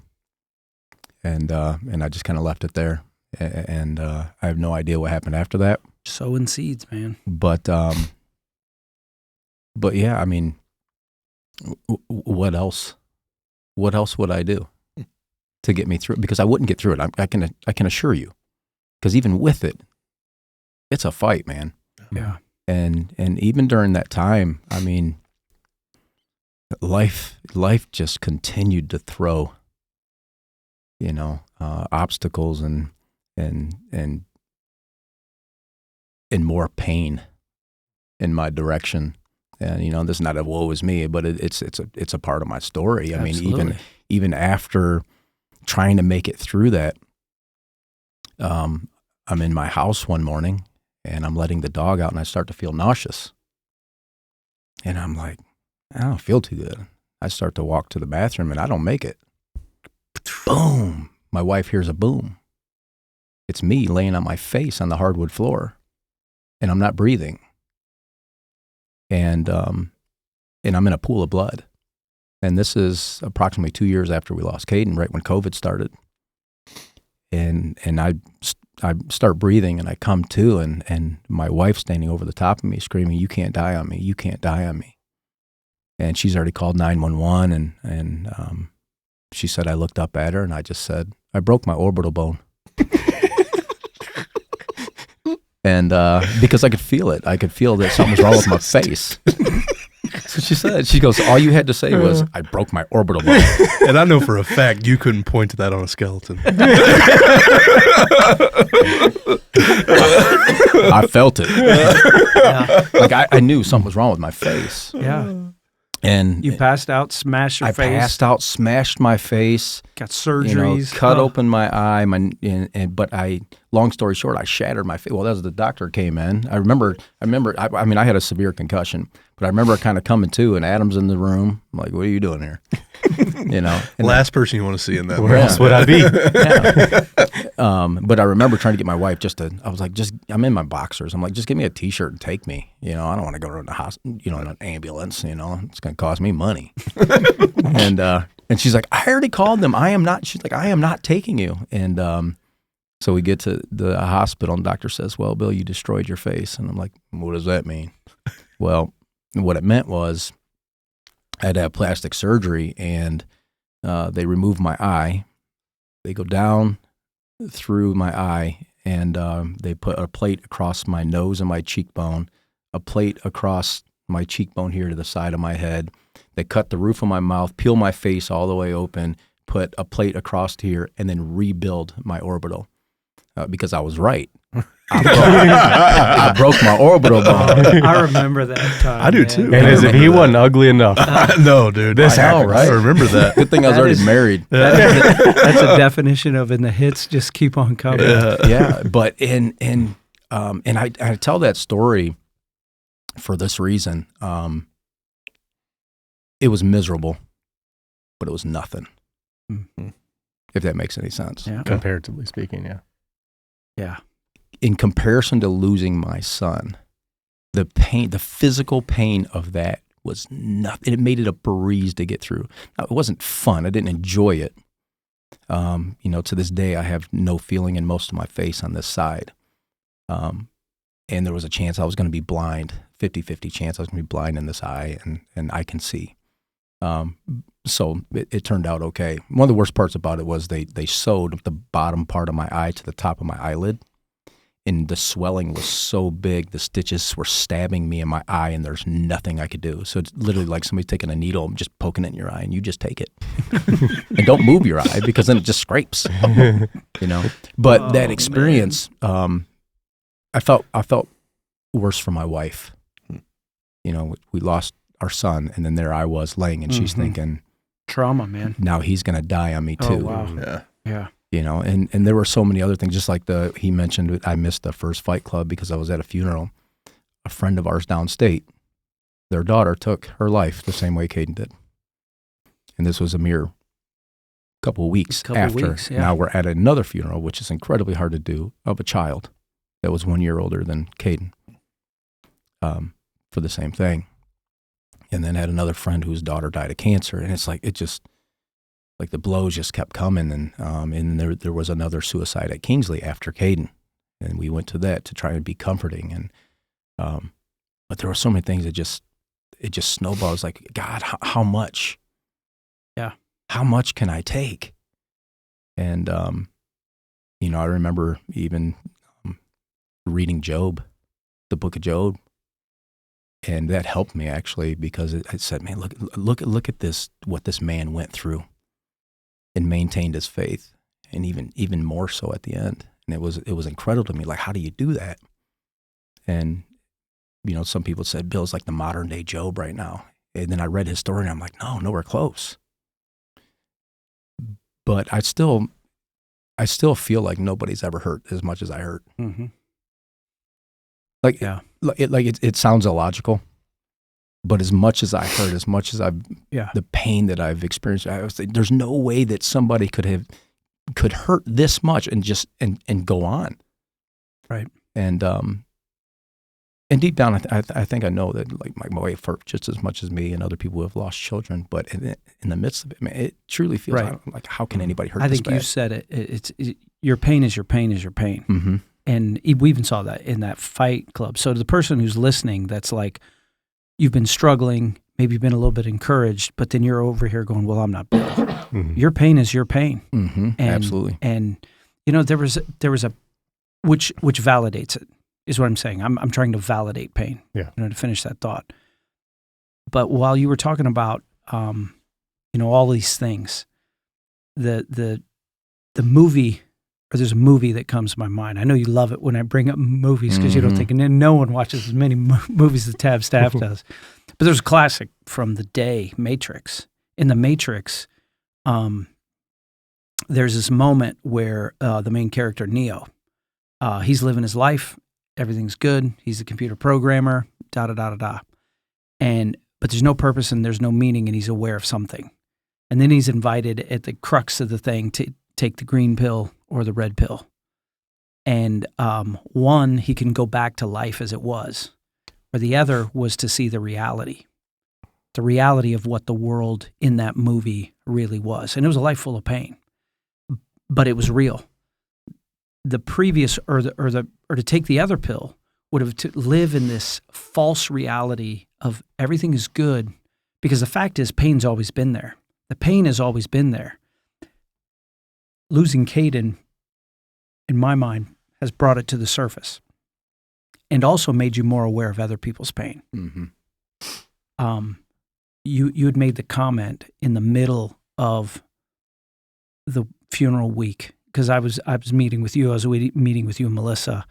[SPEAKER 4] And I just kind of left it there. And I have no idea what happened after that.
[SPEAKER 2] Sowing seeds, man.
[SPEAKER 4] But yeah, what else? What else would I do to get me through it? Because I wouldn't get through it. I can assure you. Because even with it, it's a fight, man.
[SPEAKER 2] Yeah.
[SPEAKER 4] And even during that time, life just continued to throw obstacles and more pain in my direction. And this is not a woe is me, but it's a part of my story. I mean, even after trying to make it through that, I'm in my house one morning and I'm letting the dog out and I start to feel nauseous. And I'm like, I don't feel too good. I start to walk to the bathroom and I don't make it. Boom. My wife hears a boom. It's me laying on my face on the hardwood floor and I'm not breathing. And I'm in a pool of blood. And this is approximately 2 years after we lost Kaden, right when COVID started. And I start breathing and I come to and my wife's standing over the top of me screaming, "You can't die on me. You can't die on me." And she's already called 911 and she said, I looked up at her and I just said, "I broke my orbital bone." And because I could feel it. I could feel that something was wrong with my face. So she said, she goes, "All you had to say was, I broke my orbital bone."
[SPEAKER 1] And I know for a fact you couldn't point to that on a skeleton.
[SPEAKER 4] I felt it. Yeah. Like I knew something was wrong with my face.
[SPEAKER 2] Yeah.
[SPEAKER 4] And
[SPEAKER 2] you passed out, smashed your face.
[SPEAKER 4] I passed out, smashed my face.
[SPEAKER 2] Got surgeries.
[SPEAKER 4] Cut open my eye. But long story short, I shattered my face. Well, as the doctor came in, I remember. I had a severe concussion, but I remember kind of coming to, and Adam's in the room. I'm like, "What are you doing here?"
[SPEAKER 1] Last person you want to see in that.
[SPEAKER 3] Where else would I be?
[SPEAKER 4] Yeah. But I remember trying to get my wife I was like, I'm in my boxers. I'm like, just give me a T-shirt and take me. I don't want to go to the hospital, in an ambulance. It's going to cost me money. And she's like, "I already called them. She's like, "I am not taking you." And so we get to the hospital and the doctor says, "Well, Bill, you destroyed your face." And I'm like, "What does that mean?" Well, what it meant was I had to have plastic surgery and they removed my eye. They go down through my eye and they put a plate across my nose and my cheekbone, a plate across my cheekbone here to the side of my head. They cut the roof of my mouth, peel my face all the way open, put a plate across here, and then rebuild my orbital because I was right. I broke my orbital bone.
[SPEAKER 2] I remember that time.
[SPEAKER 1] I do too.
[SPEAKER 3] And as if he wasn't ugly enough.
[SPEAKER 1] No, dude.
[SPEAKER 4] This happened, right?
[SPEAKER 1] I remember that.
[SPEAKER 4] Good thing I was already married.
[SPEAKER 2] That's a definition of in the hits just keep on coming.
[SPEAKER 4] Yeah. But and I tell that story for this reason. It was miserable, but it was nothing.
[SPEAKER 2] Mm-hmm.
[SPEAKER 4] If that makes any sense.
[SPEAKER 2] Yeah.
[SPEAKER 3] Comparatively speaking, yeah.
[SPEAKER 2] Yeah.
[SPEAKER 4] In comparison to losing my son, the pain, the physical pain of that was nothing. It made it a breeze to get through. Now, it wasn't fun. I didn't enjoy it. To this day, I have no feeling in most of my face on this side. And there was a chance I was going to be blind, 50-50 chance I was going to be blind in this eye, and I can see. So it turned out okay. One of the worst parts about it was they sewed the bottom part of my eye to the top of my eyelid, and the swelling was so big, the stitches were stabbing me in my eye, and there's nothing I could do. So it's literally like somebody taking a needle and just poking it in your eye, and you just take it. And don't move your eye, because then it just scrapes. But that experience, I felt worse for my wife. We lost our son, and then there I was laying, and she's thinking,
[SPEAKER 2] trauma, man.
[SPEAKER 4] Now he's going to die on me too.
[SPEAKER 2] Oh, wow. Yeah.
[SPEAKER 4] And there were so many other things, just like he mentioned, I missed the first Fight Club because I was at a funeral. A friend of ours downstate, their daughter took her life the same way Kaden did. And this was a mere couple of weeks after.
[SPEAKER 2] Yeah.
[SPEAKER 4] Now we're at another funeral, which is incredibly hard to do, of a child that was 1 year older than Kaden, for the same thing. And then had another friend whose daughter died of cancer. And it's like, the blows just kept coming. And there was another suicide at Kingsley after Kaden. And we went to that to try and be comforting. And, but there were so many things that it just snowballed. It's like, God, how much?
[SPEAKER 2] Yeah.
[SPEAKER 4] How much can I take? And, I remember even reading Job, the book of Job. And that helped me actually, because it said, man, look at this, what this man went through and maintained his faith. and even more so at the end. And it was incredible to me. Like, how do you do that? And, some people said Bill's like the modern day Job right now. And then I read his story and I'm like, no, nowhere close. But I still feel like nobody's ever hurt as much as I hurt.
[SPEAKER 2] Mm-hmm.
[SPEAKER 4] Like, yeah. It sounds illogical, but as much as I hurt, as much as the pain that I've experienced, I was like, there's no way that somebody could hurt this much and just and go on.
[SPEAKER 2] Right.
[SPEAKER 4] And deep down, I think I know that, like, my wife hurt just as much as me and other people who have lost children. But in the midst of it, man, it truly feels like, how can anybody hurt?
[SPEAKER 2] I think
[SPEAKER 4] this bad?
[SPEAKER 2] you said it. It's your pain is your pain is your pain.
[SPEAKER 4] Mm-hmm.
[SPEAKER 2] And we even saw that in that fight club. So to the person who's listening, that's like, you've been struggling, maybe you've been a little bit encouraged, but then you're over here going, well, I'm not Bill. Mm-hmm. Your pain is your pain.
[SPEAKER 4] Mm-hmm. Absolutely.
[SPEAKER 2] And, there was a, which validates it, is what I'm saying. I'm trying to validate pain, to finish that thought. But while you were talking about, all these things, the movie, or there's a movie that comes to my mind. I know you love it when I bring up movies because you don't think, and no one watches as many movies as Tab staff does. But there's a classic from the day, Matrix. In the Matrix, there's this moment where the main character, Neo, he's living his life. Everything's good. He's a computer programmer, da-da-da-da-da. But there's no purpose and there's no meaning, and he's aware of something. And then he's invited at the crux of the thing to take the green pill or the red pill. And one, he can go back to life as it was. Or the other was to see the reality of what the world in that movie really was. And it was a life full of pain, but it was real. The previous, or to take the other pill, would have to live in this false reality of everything is good, because the fact is, pain's always been there. The pain has always been there. Losing Kaden, in my mind, has brought it to the surface, and also made you more aware of other people's pain.
[SPEAKER 4] Mm-hmm.
[SPEAKER 2] You had made the comment in the middle of the funeral week, because I was meeting with you. I was meeting with you and Melissa,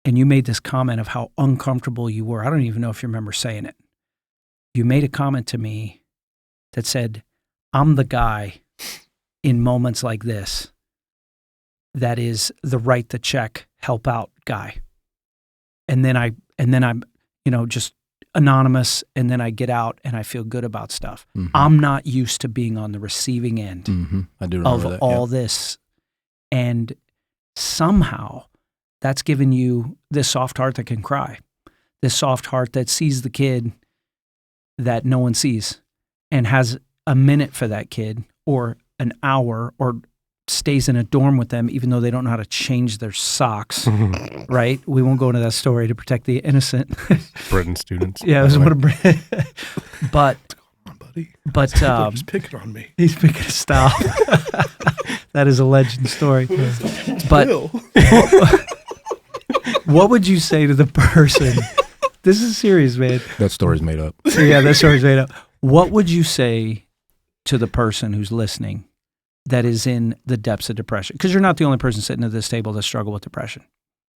[SPEAKER 2] and you made this comment of how uncomfortable you were. I don't even know if you remember saying it. You made a comment to me that said, I'm the guy in moments like this that is the write the check, help out guy. And then I'm, just anonymous, and then I get out and I feel good about stuff. Mm-hmm. I'm not used to being on the receiving end
[SPEAKER 4] I do remember
[SPEAKER 2] of
[SPEAKER 4] that,
[SPEAKER 2] all this. And somehow that's given you this soft heart that can cry, this soft heart that sees the kid that no one sees and has a minute for that kid, or an hour, or stays in a dorm with them even though they don't know how to change their socks, right? We won't go into that story to protect the innocent.
[SPEAKER 3] Britton students.
[SPEAKER 2] Yeah, it was one of but
[SPEAKER 1] come on, buddy.
[SPEAKER 2] But
[SPEAKER 1] he's picking on me.
[SPEAKER 2] He's picking a style. That is a legend story. But what would you say to the person? This is serious, man.
[SPEAKER 4] That story's made up.
[SPEAKER 2] Yeah, that story's made up. What would you say to the person who's listening that is in the depths of depression? Because you're not the only person sitting at this table that struggle with depression.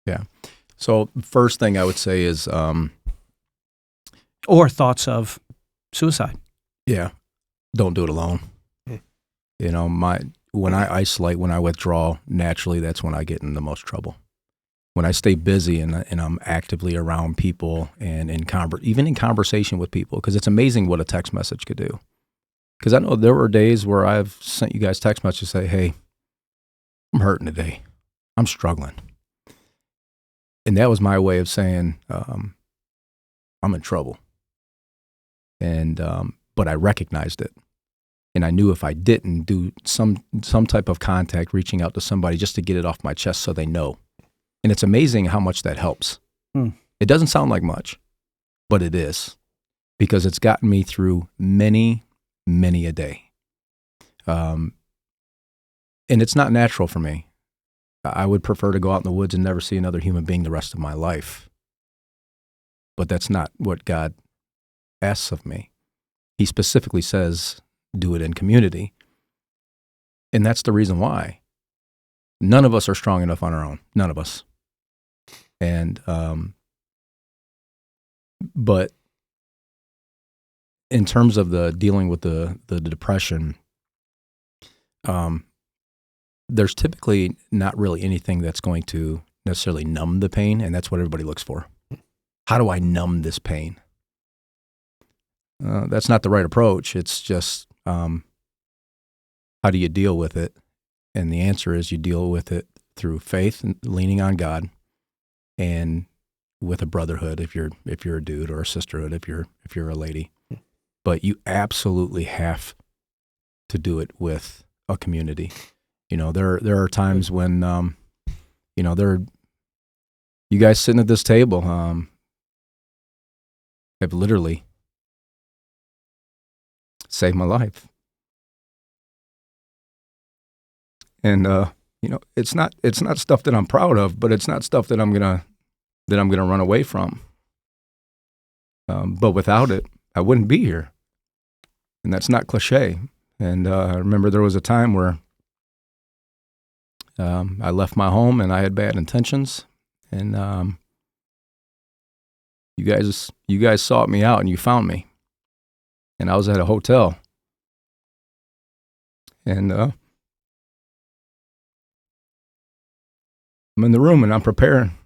[SPEAKER 4] Yeah. So first thing I would say is,
[SPEAKER 2] or thoughts of suicide.
[SPEAKER 4] Yeah. Don't do it alone. When I isolate, when I withdraw, naturally, that's when I get in the most trouble. When I stay busy and I'm actively around people and even in conversation with people, because it's amazing what a text message could do. Because I know there were days where I've sent you guys text messages say, hey, I'm hurting today. I'm struggling. And that was my way of saying, I'm in trouble. And but I recognized it. And I knew if I didn't do some type of contact, reaching out to somebody just to get it off my chest so they know. And it's amazing how much that helps. It doesn't sound like much, but it is. Because it's gotten me through many a day. And it's not natural for me. I would prefer to go out in the woods and never see another human being the rest of my life. But that's not what God asks of me. He specifically says, do it in community. And that's the reason why. None of us are strong enough on our own. None of us. And, but in terms of the dealing with the depression, there's typically not really anything that's going to necessarily numb the pain, and that's what everybody looks for. How do I numb this pain? That's not the right approach. It's just how do you deal with it? And the answer is you deal with it through faith and leaning on God, and with a brotherhood if you're a dude, or a sisterhood if you're a lady. But you absolutely have to do it with a community. You know, there are times when you guys sitting at this table have literally saved my life. And it's not stuff that I'm proud of, but it's not stuff that I'm gonna run away from. But without it, I wouldn't be here. And that's not cliche. And I remember there was a time where I left my home and I had bad intentions, and you guys sought me out and you found me. And I was at a hotel, and I'm in the room and I'm preparing.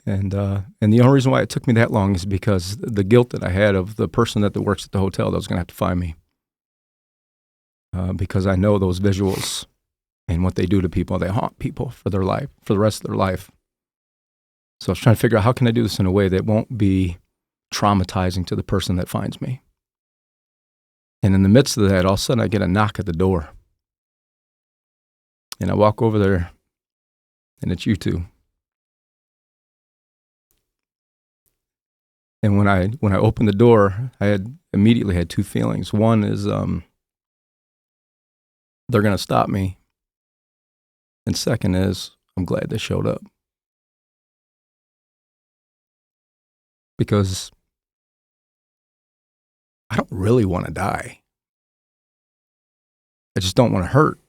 [SPEAKER 4] And the only reason why it took me that long is because the guilt that I had of the person that works at the hotel that was going to have to find me. Because I know those visuals and what they do to people. They haunt people for their life, for the rest of their life. So I was trying to figure out, how can I do this in a way that won't be traumatizing to the person that finds me? And in the midst of that, all of a sudden I get a knock at the door. And I walk over there, and it's you two. And when I opened the door, I immediately had two feelings. One is they're going to stop me. And second is, I'm glad they showed up. Because I don't really want to die. I just don't want to hurt.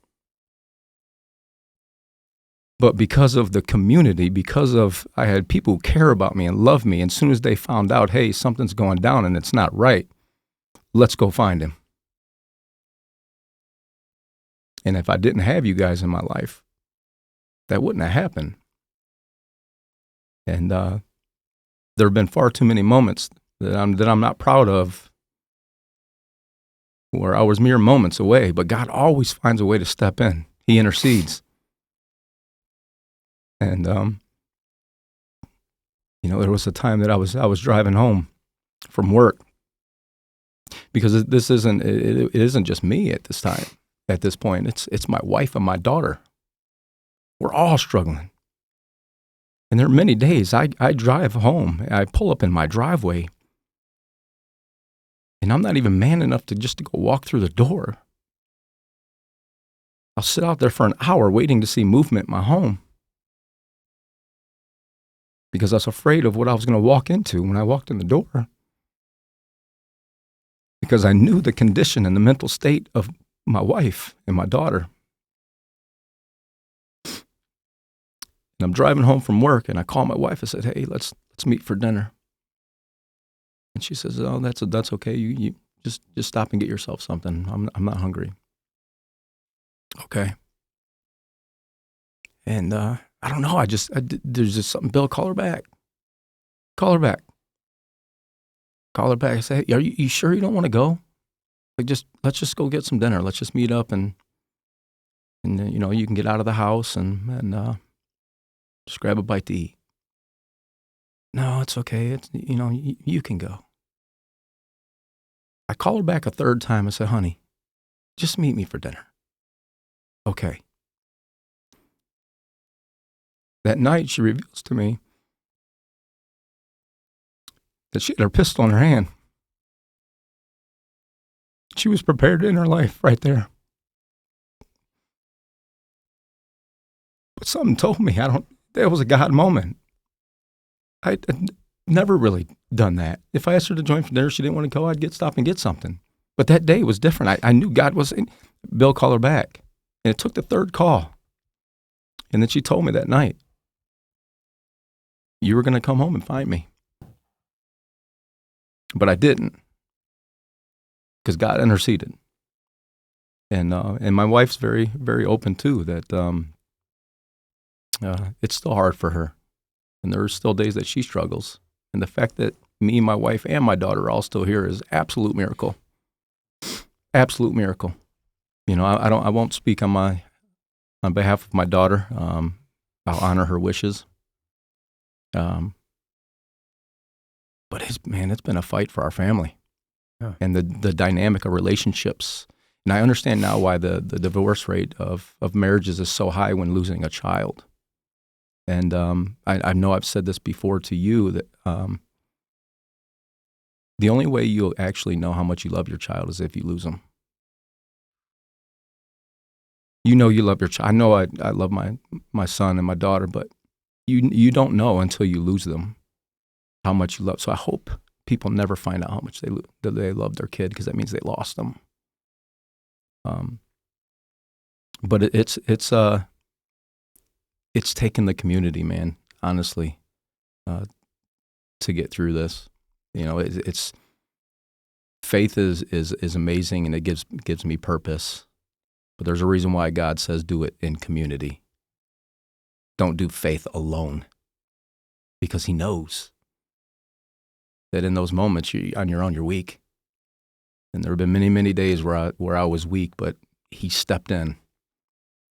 [SPEAKER 4] But because of the community, because of I had people who care about me and love me, and as soon as they found out, hey, something's going down and it's not right, let's go find him. And if I didn't have you guys in my life, that wouldn't have happened. And there have been far too many moments that I'm not proud of, where I was mere moments away, but God always finds a way to step in. He intercedes. And there was a time that I was driving home from work, because this isn't just me at this time. At this point, it's my wife and my daughter. We're all struggling. And there are many days I drive home, I pull up in my driveway, and I'm not even man enough to go walk through the door. I'll sit out there for an hour waiting to see movement in my home, because I was afraid of what I was going to walk into when I walked in the door. Because I knew the condition and the mental state of my wife and my daughter. And I'm driving home from work, and I call my wife. I said, "Hey, let's meet for dinner." And she says, "Oh, that's okay. You just stop and get yourself something. I'm not hungry." Okay. And I don't know. There's just something. Bill, call her back. Call her back. Call her back. I say, "Are you sure you don't want to go? Let's just go get some dinner. Let's just meet up and you can get out of the house and just grab a bite to eat." "No, it's okay. It's you can go." I call her back a third time. I said, "Honey, just meet me for dinner." Okay. That night, she reveals to me that she had her pistol in her hand. She was prepared to end her life right there. But something told me, that was a God moment. I'd never really done that. If I asked her to join for dinner, she didn't want to go, I'd stop and get something. But that day was different. I knew God was in. Bill, call her back. And it took the third call. And then she told me that night, you were going to come home and find me. But I didn't, because God interceded. And my wife's very, very open too, that it's still hard for her. And there are still days that she struggles. And the fact that me, my wife, and my daughter are all still here is absolute miracle. Absolute miracle. You know, I won't speak on behalf of my daughter. I'll honor her wishes. But it's been a fight for our family. Yeah. And the dynamic of relationships. And I understand now why the divorce rate of marriages is so high when losing a child. And I know I've said this before to you, that the only way you'll actually know how much you love your child is if you lose them. You know you love your child. I know I love my son and my daughter, but you don't know until you lose them how much you love. So I hope people never find out how much they love their kid, because that means they lost them. But it's taken the community, man, honestly, to get through this. You know, it's faith is amazing, and it gives me purpose. But there's a reason why God says do it in community. Don't do faith alone, because He knows that in those moments on your own you're weak. And there have been many, many days where I was weak, but He stepped in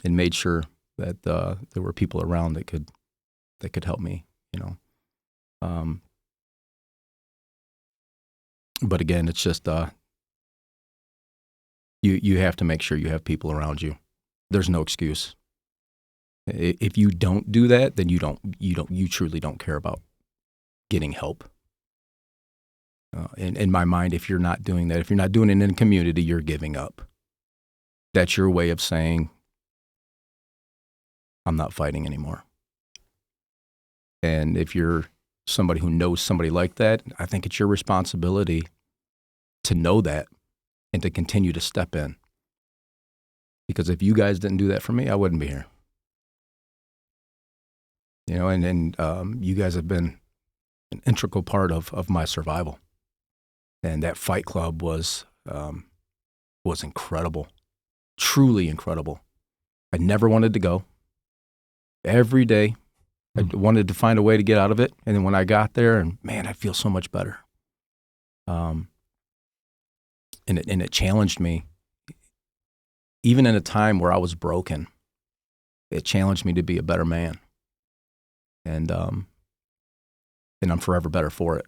[SPEAKER 4] and made sure that there were people around that could help me, you know. But again, it's just you have to make sure you have people around you. There's no excuse. If you don't do that, then you truly don't care about getting help. In my mind, if you're not doing that, if you're not doing it in a community, you're giving up. That's your way of saying, I'm not fighting anymore. And if you're somebody who knows somebody like that, I think it's your responsibility to know that and to continue to step in. Because if you guys didn't do that for me, I wouldn't be here. You know, and you guys have been an integral part of my survival. And that fight club was incredible, truly incredible. I never wanted to go. Every day, I wanted to find a way to get out of it. And then when I got there, and man, I feel so much better. And it challenged me, even in a time where I was broken. It challenged me to be a better man. And I'm forever better for it.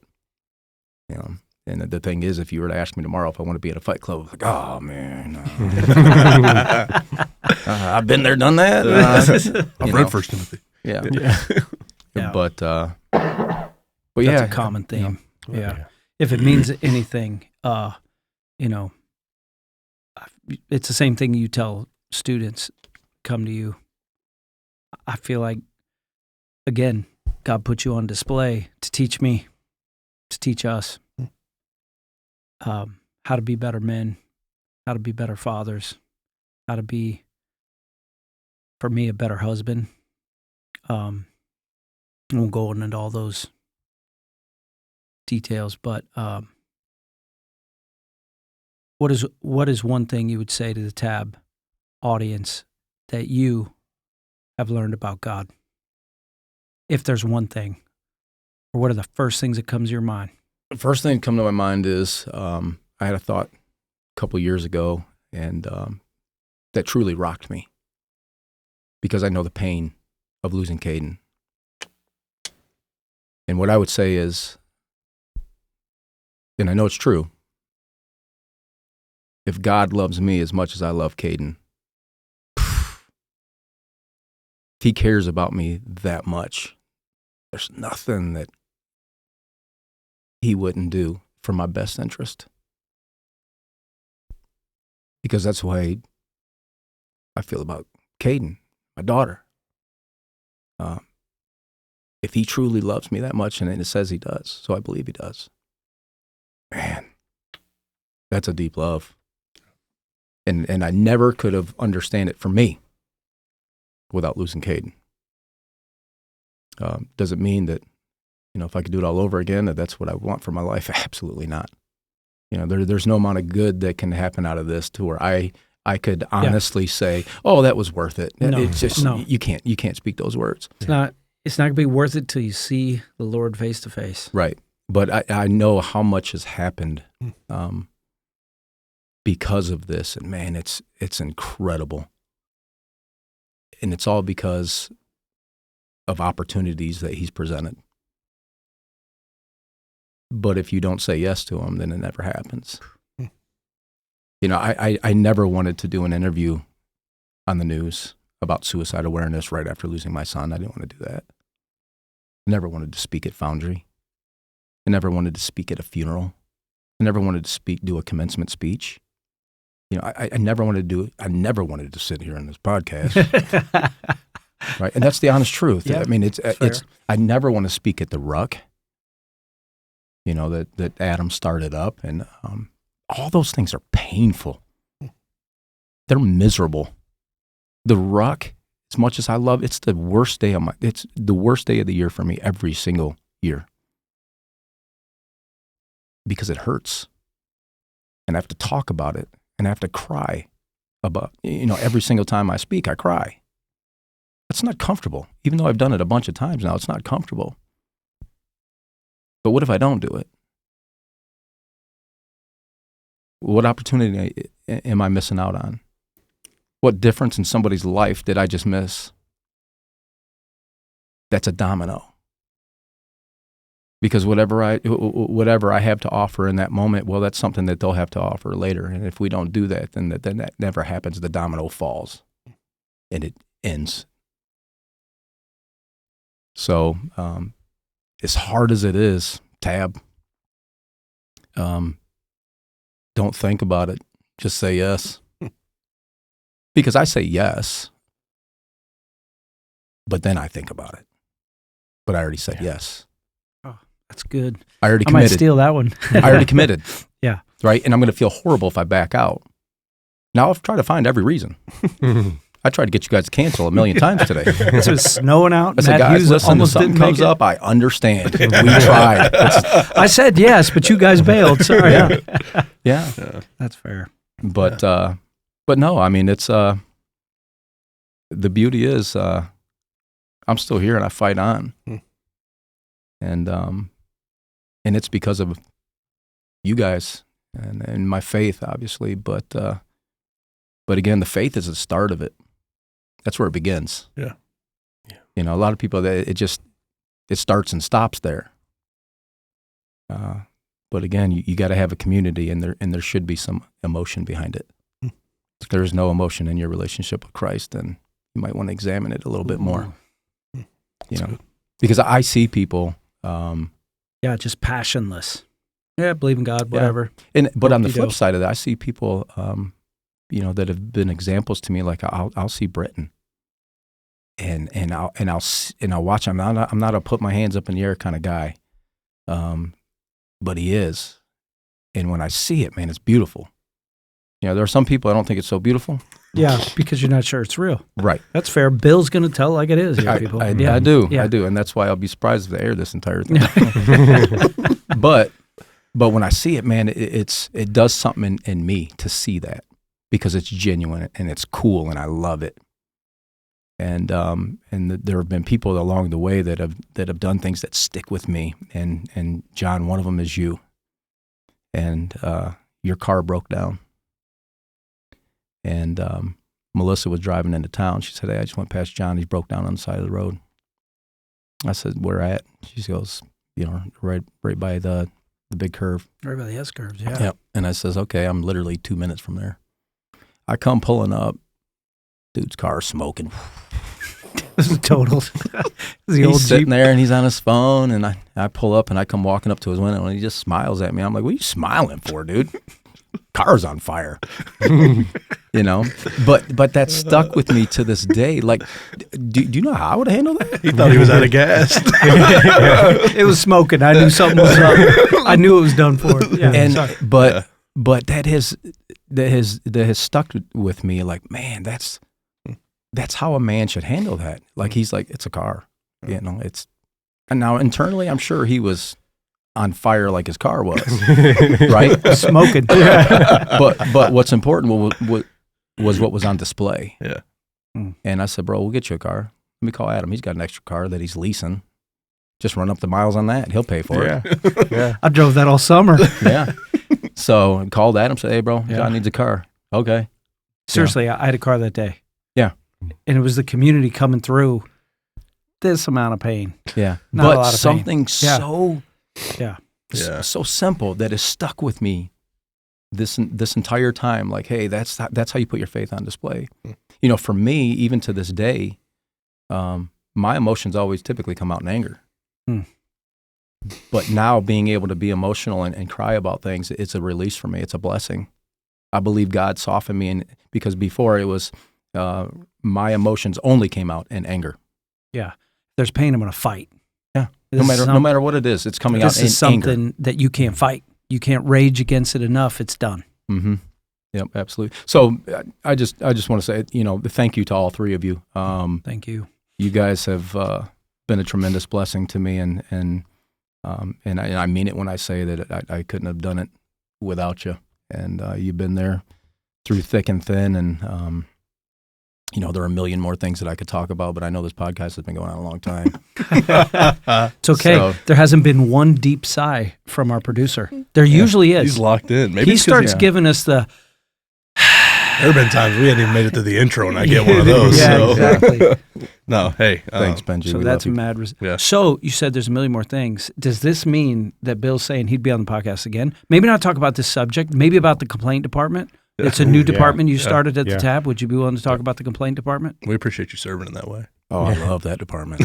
[SPEAKER 4] You know. And the thing is, if you were to ask me tomorrow if I want to be at a fight club, I'm like, oh man, I've been there, done that.
[SPEAKER 1] I've read First Timothy.
[SPEAKER 4] Yeah. But
[SPEAKER 2] yeah,
[SPEAKER 4] that's
[SPEAKER 2] a common theme.
[SPEAKER 3] You know,
[SPEAKER 2] yeah, if it means anything, you know, it's the same thing you tell students come to you. I feel like, again, God put you on display to teach me, to teach us. How to be better men, how to be better fathers, how to be, for me, a better husband. I won't go into all those details, but what is one thing you would say to the Tab audience that you have learned about God? If there's one thing, or what are the first things that comes to your mind?
[SPEAKER 4] The first thing that comes to my mind is I had a thought a couple years ago, and that truly rocked me, because I know the pain of losing Kaden. And what I would say is, and I know it's true, if God loves me as much as I love Kaden, if He cares about me that much, there's nothing that He wouldn't do for my best interest. Because that's the way I feel about Kaden, my daughter. If He truly loves me that much, and it says He does, so I believe He does, man, that's a deep love. And I never could have understand it for me without losing Kaden. Does it mean that, if I could do it all over again, that's what I want for my life? Absolutely not. There's no amount of good that can happen out of this to where I could honestly say, oh, that was worth it.
[SPEAKER 2] No,
[SPEAKER 4] it's just, you can't speak those words.
[SPEAKER 2] It's not going to be worth it till you see the Lord face to face.
[SPEAKER 4] Right. But I know how much has happened because of this. And man, it's incredible. And it's all because of opportunities that he's presented. But if you don't say yes to him, then it never happens. I never wanted to do an interview on the news about suicide awareness right after losing my son. I didn't want to do that. I never wanted to speak at Foundry. I never wanted to speak at a funeral. I never wanted to do a commencement speech. I never wanted to do it. I never wanted to sit here on this podcast. Right. And that's the honest truth.
[SPEAKER 2] Yep,
[SPEAKER 4] I mean, it's I never want to speak at the Ruck, that Adam started up. And all those things are painful. They're miserable. The Ruck, as much as I love, it's the worst day of the year for me every single year. Because it hurts. And I have to talk about it. And I have to cry about, every single time I speak, I cry. It's not comfortable. Even though I've done it a bunch of times now, it's not comfortable. But what if I don't do it? What opportunity am I missing out on? What difference in somebody's life did I just miss? That's a domino. Because whatever I have to offer in that moment, well, that's something that they'll have to offer later. And if we don't do that, then that never happens. The domino falls, and it ends. So, as hard as it is, Tab, don't think about it. Just say yes. Because I say yes, but then I think about it. But I already said yes.
[SPEAKER 2] That's good.
[SPEAKER 4] I already
[SPEAKER 2] I
[SPEAKER 4] committed.
[SPEAKER 2] might steal that one.
[SPEAKER 4] I already committed.
[SPEAKER 2] Yeah.
[SPEAKER 4] Right? And I'm going to feel horrible if I back out. Now I've tried to find every reason. I tried to get you guys to cancel a million times today.
[SPEAKER 2] It was snowing out.
[SPEAKER 4] I said, guys, listen, if something comes up, I understand. We tried.
[SPEAKER 2] I said yes, but you guys bailed. Sorry.
[SPEAKER 4] Yeah.
[SPEAKER 2] That's fair.
[SPEAKER 4] But no, I mean, it's, the beauty is, I'm still here and I fight on. And it's because of you guys and my faith, obviously. But again, the faith is the start of it. That's where it begins.
[SPEAKER 1] Yeah.
[SPEAKER 4] A lot of people, it starts and stops there. But again, you got to have a community, and there should be some emotion behind it. If there is no emotion in your relationship with Christ, then you might want to examine it a little bit more. Because I see people.
[SPEAKER 2] Just passionless. Yeah, believe in God, whatever.
[SPEAKER 4] Yeah. But on the flip side of that, I see people, that have been examples to me. Like I'll see Britton, and I'll watch him. I'm not a put my hands up in the air kind of guy, but he is. And when I see it, man, it's beautiful. There are some people I don't think it's so beautiful.
[SPEAKER 2] Yeah, because you're not sure it's real.
[SPEAKER 4] Right.
[SPEAKER 2] That's fair. Bill's going to tell like it is here, people.
[SPEAKER 4] I do. And that's why I'll be surprised if they air this entire thing. But when I see it, man, it does something in me to see that, because it's genuine and it's cool and I love it. And there have been people along the way that have done things that stick with me. And John, one of them is you. And your car broke down. And Melissa was driving into town. She said, "Hey, I just went past John. He broke down on the side of the road." I said, "Where at?" She goes, right by the big curve.
[SPEAKER 2] Right by the S curves, yeah.
[SPEAKER 4] Yep. And I says, "Okay, I'm literally 2 minutes from there." I come pulling up. Dude's car smoking.
[SPEAKER 2] This is totaled.
[SPEAKER 4] He's old sitting Jeep there and he's on his phone. And I pull up and I come walking up to his window and he just smiles at me. I'm like, "What are you smiling for, dude? Car's on fire." But that stuck with me to this day. Like, do you know how I would handle that?
[SPEAKER 1] He thought he was out of gas.
[SPEAKER 2] It was smoking. I knew something was up. I knew it was done for. Yeah.
[SPEAKER 4] But that has has stuck with me. Like, man, that's how a man should handle that. Like, he's like, it's a car, and now internally, I'm sure he was on fire like his car was, right?
[SPEAKER 2] Smoking.
[SPEAKER 4] But what's important was what was on display.
[SPEAKER 1] Yeah.
[SPEAKER 4] And I said, bro, we'll get you a car. Let me call Adam. He's got an extra car that he's leasing. Just run up the miles on that. He'll pay for it.
[SPEAKER 2] Yeah. I drove that all summer.
[SPEAKER 4] Yeah. So I called Adam, said, hey, bro, John needs a car. Okay.
[SPEAKER 2] Seriously, I had a car that day.
[SPEAKER 4] Yeah.
[SPEAKER 2] And it was the community coming through this amount of pain.
[SPEAKER 4] Yeah.
[SPEAKER 2] Not a
[SPEAKER 4] but
[SPEAKER 2] lot of
[SPEAKER 4] something
[SPEAKER 2] pain.
[SPEAKER 4] so simple that has stuck with me this entire time. Like, hey, that's how you put your faith on display. For me, even to this day, my emotions always typically come out in anger. But now being able to be emotional and cry about things, it's a release for me. It's a blessing. I believe God softened me, because before it was my emotions only came out in anger.
[SPEAKER 2] Yeah. If there's pain, I'm going to fight.
[SPEAKER 4] Yeah. No matter what it is, it's coming out in anger.
[SPEAKER 2] This is something that you can't fight. You can't rage against it enough. It's done.
[SPEAKER 4] Mm-hmm. Yep, absolutely. So I just want to say, thank you to all three of you.
[SPEAKER 2] Thank you.
[SPEAKER 4] You guys have been a tremendous blessing to me, and I mean it when I say that I couldn't have done it without you. And you've been there through thick and thin, and there are a million more things that I could talk about, but I know this podcast has been going on a long time.
[SPEAKER 2] It's okay. So, there hasn't been one deep sigh from our producer. There usually is.
[SPEAKER 1] He's locked in. Maybe
[SPEAKER 2] he starts giving us the...
[SPEAKER 1] There have been times we hadn't even made it to the intro, and I get one of those.
[SPEAKER 2] Exactly.
[SPEAKER 1] No, hey.
[SPEAKER 4] Thanks, Benji.
[SPEAKER 2] So that's mad. So you said there's a million more things. Does this mean that Bill's saying he'd be on the podcast again? Maybe not talk about this subject, maybe about the complaint department? It's a new department you started at the Tab. Would you be willing to talk about the complaint department?
[SPEAKER 1] We appreciate you serving in that way.
[SPEAKER 4] Oh, I love that department.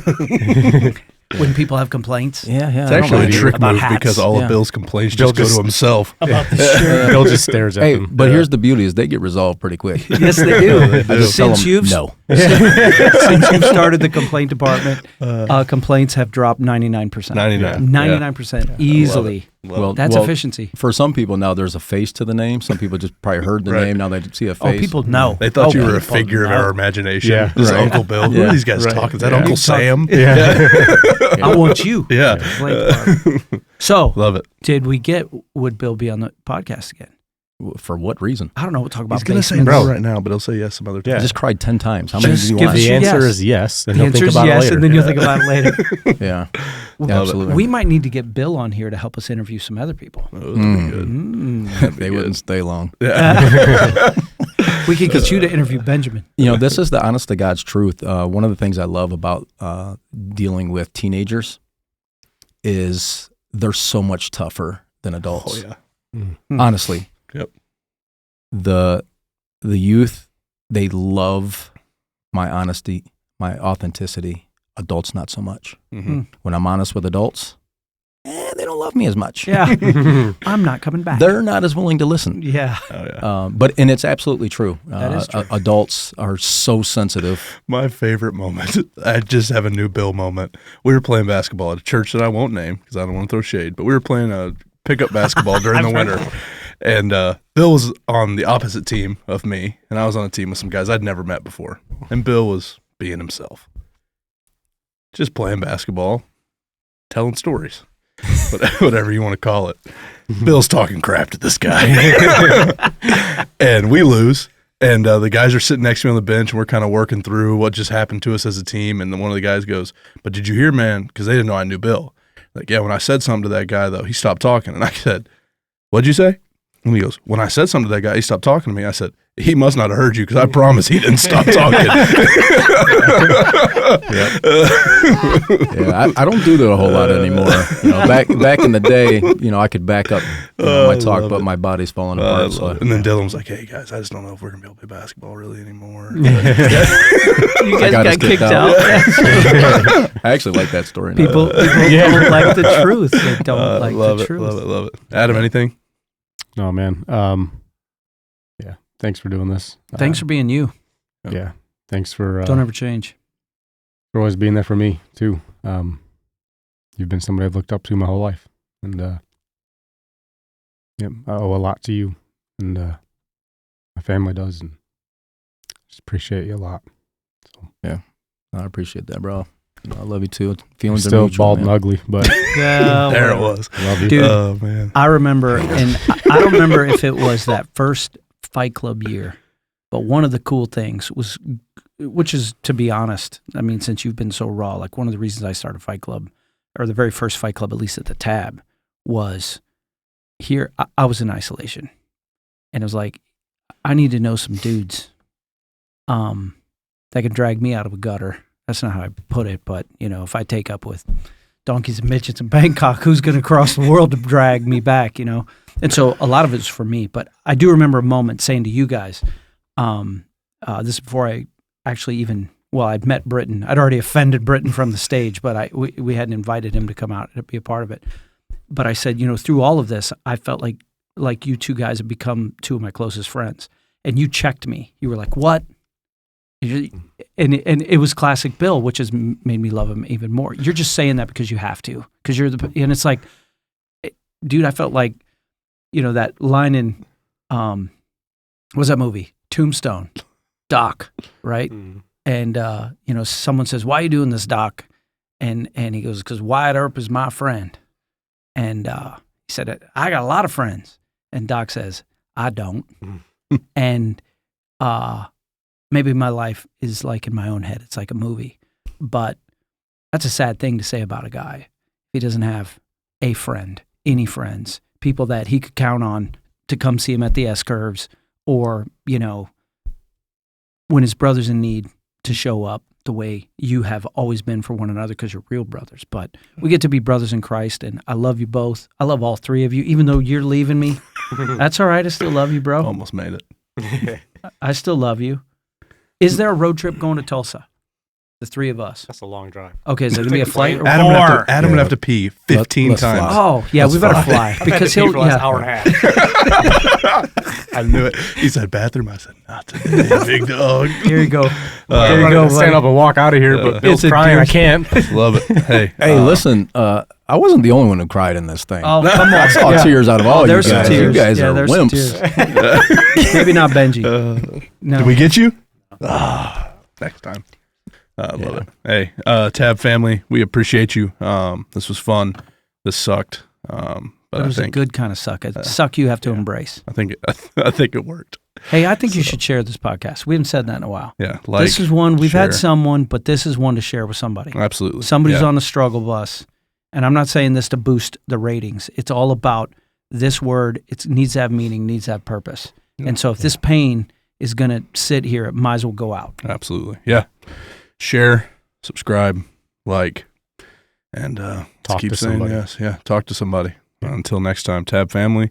[SPEAKER 2] When people have complaints.
[SPEAKER 4] Yeah.
[SPEAKER 1] It's actually a trick move because all of Bill's complaints just go to himself.
[SPEAKER 2] About the shirt.
[SPEAKER 3] Bill just stares at them.
[SPEAKER 4] But here's the beauty is they get resolved pretty quick.
[SPEAKER 2] Yes, they do.
[SPEAKER 1] I just
[SPEAKER 2] Since you've
[SPEAKER 4] no.
[SPEAKER 2] Since you've started the complaint department, complaints have dropped 99%. 99% easily.
[SPEAKER 4] Well,
[SPEAKER 2] that's efficiency.
[SPEAKER 4] For some people now, there's a face to the name. Some people just probably heard the name. Now they see a face.
[SPEAKER 2] Oh, people know.
[SPEAKER 1] They thought you were a figure of our imagination.
[SPEAKER 3] Yeah.
[SPEAKER 1] This is Uncle Bill. Who are these guys talking? Is that Uncle Sam?
[SPEAKER 3] Yeah.
[SPEAKER 2] I want you.
[SPEAKER 1] Yeah.
[SPEAKER 2] So,
[SPEAKER 1] love it.
[SPEAKER 2] Would Bill be on the podcast again?
[SPEAKER 4] For what reason?
[SPEAKER 2] I don't know. We'll talk about
[SPEAKER 1] He's going to say no right now, but he'll say yes some other time.
[SPEAKER 4] I just cried 10 times. How many do you want?
[SPEAKER 3] The answer is yes. And
[SPEAKER 2] the answer is yes, and then you'll think about it later.
[SPEAKER 4] Yeah. Absolutely.
[SPEAKER 2] We might need to get Bill on here to help us interview some other people.
[SPEAKER 1] That would be good.
[SPEAKER 4] They wouldn't stay long.
[SPEAKER 2] We could get you to interview Benjamin.
[SPEAKER 4] This is the honest to God's truth. One of the things I love about dealing with teenagers is they're so much tougher than adults.
[SPEAKER 1] Oh, yeah.
[SPEAKER 4] Honestly.
[SPEAKER 1] Yep.
[SPEAKER 4] The youth, they love my honesty, my authenticity. Adults, not so much.
[SPEAKER 1] Mm-hmm.
[SPEAKER 4] When I'm honest with adults, they don't love me as much.
[SPEAKER 2] Yeah. I'm not coming back.
[SPEAKER 4] They're not as willing to listen.
[SPEAKER 2] Yeah.
[SPEAKER 1] Oh, yeah.
[SPEAKER 4] And it's absolutely true.
[SPEAKER 2] That is true.
[SPEAKER 4] Adults are so sensitive.
[SPEAKER 1] My favorite moment, I just have a new Bill moment. We were playing basketball at a church that I won't name because I don't want to throw shade, but we were playing pickup basketball during the winter. And Bill was on the opposite team of me, and I was on a team with some guys I'd never met before. And Bill was being himself. Just playing basketball, telling stories, whatever you want to call it. Bill's talking crap to this guy. And we lose. And the guys are sitting next to me on the bench, and we're kind of working through what just happened to us as a team. And then one of the guys goes, "But did you hear, man?" Because they didn't know I knew Bill. Like, yeah, when I said something to that guy, though, he stopped talking. And I said, "What'd you say?" And he goes, "When I said something to that guy, he stopped talking to me." I said, "He must not have heard you because I promise he didn't stop talking."
[SPEAKER 4] I don't do that a whole lot anymore. Back in the day, I could back up my talk, but my body's falling apart.
[SPEAKER 1] And then Dylan was like, "Hey guys, I just don't know if we're gonna be able to play basketball really anymore."
[SPEAKER 2] You guys got kicked out.
[SPEAKER 4] I actually like that story.
[SPEAKER 2] People don't like the truth. They don't like
[SPEAKER 1] love
[SPEAKER 2] the
[SPEAKER 1] it,
[SPEAKER 2] truth.
[SPEAKER 1] Love it. Adam, anything?
[SPEAKER 3] Oh, man. Thanks for doing this.
[SPEAKER 2] Thanks for being you.
[SPEAKER 3] Yeah. Thanks for
[SPEAKER 2] Don't ever change.
[SPEAKER 3] for always being there for me too. You've been somebody I've looked up to my whole life, and I owe a lot to you. And My family does, and just appreciate you a lot. So.
[SPEAKER 4] Yeah, I appreciate that, bro. I love you too. Feelings
[SPEAKER 3] still
[SPEAKER 4] are mutual,
[SPEAKER 3] bald
[SPEAKER 4] man.
[SPEAKER 3] and ugly, but
[SPEAKER 2] Yeah,
[SPEAKER 1] there it was.
[SPEAKER 3] love you.
[SPEAKER 2] Dude,
[SPEAKER 1] Oh man,
[SPEAKER 2] I remember, and I don't remember if it was that first Fight Club year, but one of the cool things was, which is, to be honest, I mean, since you've been so raw, like one of the reasons I started Fight Club, or the very first Fight Club, at least at the Tab, was here. I was in isolation, and it was like, I need to know some dudes that can drag me out of a gutter. That's not how I put it, but, you know, if I take up with donkeys and midgets in Bangkok, who's going to cross the world to drag me back, you know? And so a lot of it's for me, but I do remember a moment saying to you guys, this is before I actually even, well, I'd met Britton. I'd already offended Britton from the stage, but we hadn't invited him to come out and be a part of it. But I said, you know, through all of this, I felt like you two guys have become two of my closest friends. And you checked me. You were like, what? And it was classic Bill, which has made me love him even more. You're just saying that because you have to, because and it's like, dude, I felt like, you know, that line in, what was that movie? Tombstone, Doc, right? Mm. And, you know, someone says, why are you doing this, Doc? And he goes, because Wyatt Earp is my friend. And he said, I got a lot of friends. And Doc says, I don't. And, maybe my life is like in my own head. It's like a movie. But that's a sad thing to say about a guy. He doesn't have a friend, any friends, people that he could count on to come see him at the S-Curves, or, you know, when his brother's in need, to show up the way you have always been for one another, because you're real brothers. But we get to be brothers in Christ, and I love you both. I love all three of you, even though you're leaving me. That's all right. I still love you, bro.
[SPEAKER 1] Almost made it.
[SPEAKER 2] I still love you. Is there a road trip going to Tulsa? The three of us.
[SPEAKER 3] That's a long drive.
[SPEAKER 2] Okay, is there going to be a flight? Or
[SPEAKER 1] Adam would have to pee 15
[SPEAKER 4] Let's
[SPEAKER 1] times.
[SPEAKER 4] fly.
[SPEAKER 2] Oh, yeah, we better fly. Because he'll,
[SPEAKER 3] for the last hour and a half.
[SPEAKER 1] I knew it. He said bathroom. I said, not today, big dog.
[SPEAKER 2] Here you go.
[SPEAKER 3] Here you go. Stand up and walk out of here, but Bill's crying. I can't.
[SPEAKER 1] Love it.
[SPEAKER 4] Hey, listen, I wasn't the only one who cried in this thing.
[SPEAKER 2] Oh, come on.
[SPEAKER 4] I saw tears out of all you
[SPEAKER 2] there's
[SPEAKER 4] guys.
[SPEAKER 2] some tears.
[SPEAKER 4] You guys
[SPEAKER 2] Yeah,
[SPEAKER 4] are
[SPEAKER 2] there's some
[SPEAKER 4] wimps.
[SPEAKER 2] Maybe not Benji. No.
[SPEAKER 1] Did we get you? Next time. Love it. Hey, Tab family, we appreciate you. This was fun. This sucked. But
[SPEAKER 2] it was
[SPEAKER 1] I think
[SPEAKER 2] a good kind of suck. A suck you have to embrace.
[SPEAKER 1] I think it worked.
[SPEAKER 2] Hey, I think you should share this podcast. We haven't said that in a while.
[SPEAKER 1] Yeah.
[SPEAKER 2] This is one, we've
[SPEAKER 1] share.
[SPEAKER 2] had someone, but this is one to share with somebody.
[SPEAKER 1] Absolutely.
[SPEAKER 2] Somebody's on the struggle bus. And I'm not saying this to boost the ratings. It's all about this word. It needs to have meaning, needs to have purpose. Yeah. And so if this pain is going to sit here, it might as well go out.
[SPEAKER 1] Absolutely. Yeah. Share, subscribe, like, and
[SPEAKER 3] talk
[SPEAKER 1] keep
[SPEAKER 3] to
[SPEAKER 1] saying
[SPEAKER 3] somebody.
[SPEAKER 1] yes. Yeah. Talk to somebody. Until next time, Tab family,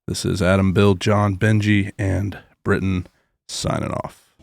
[SPEAKER 1] this is Adam, Bill, John, Benji, and Britton signing off.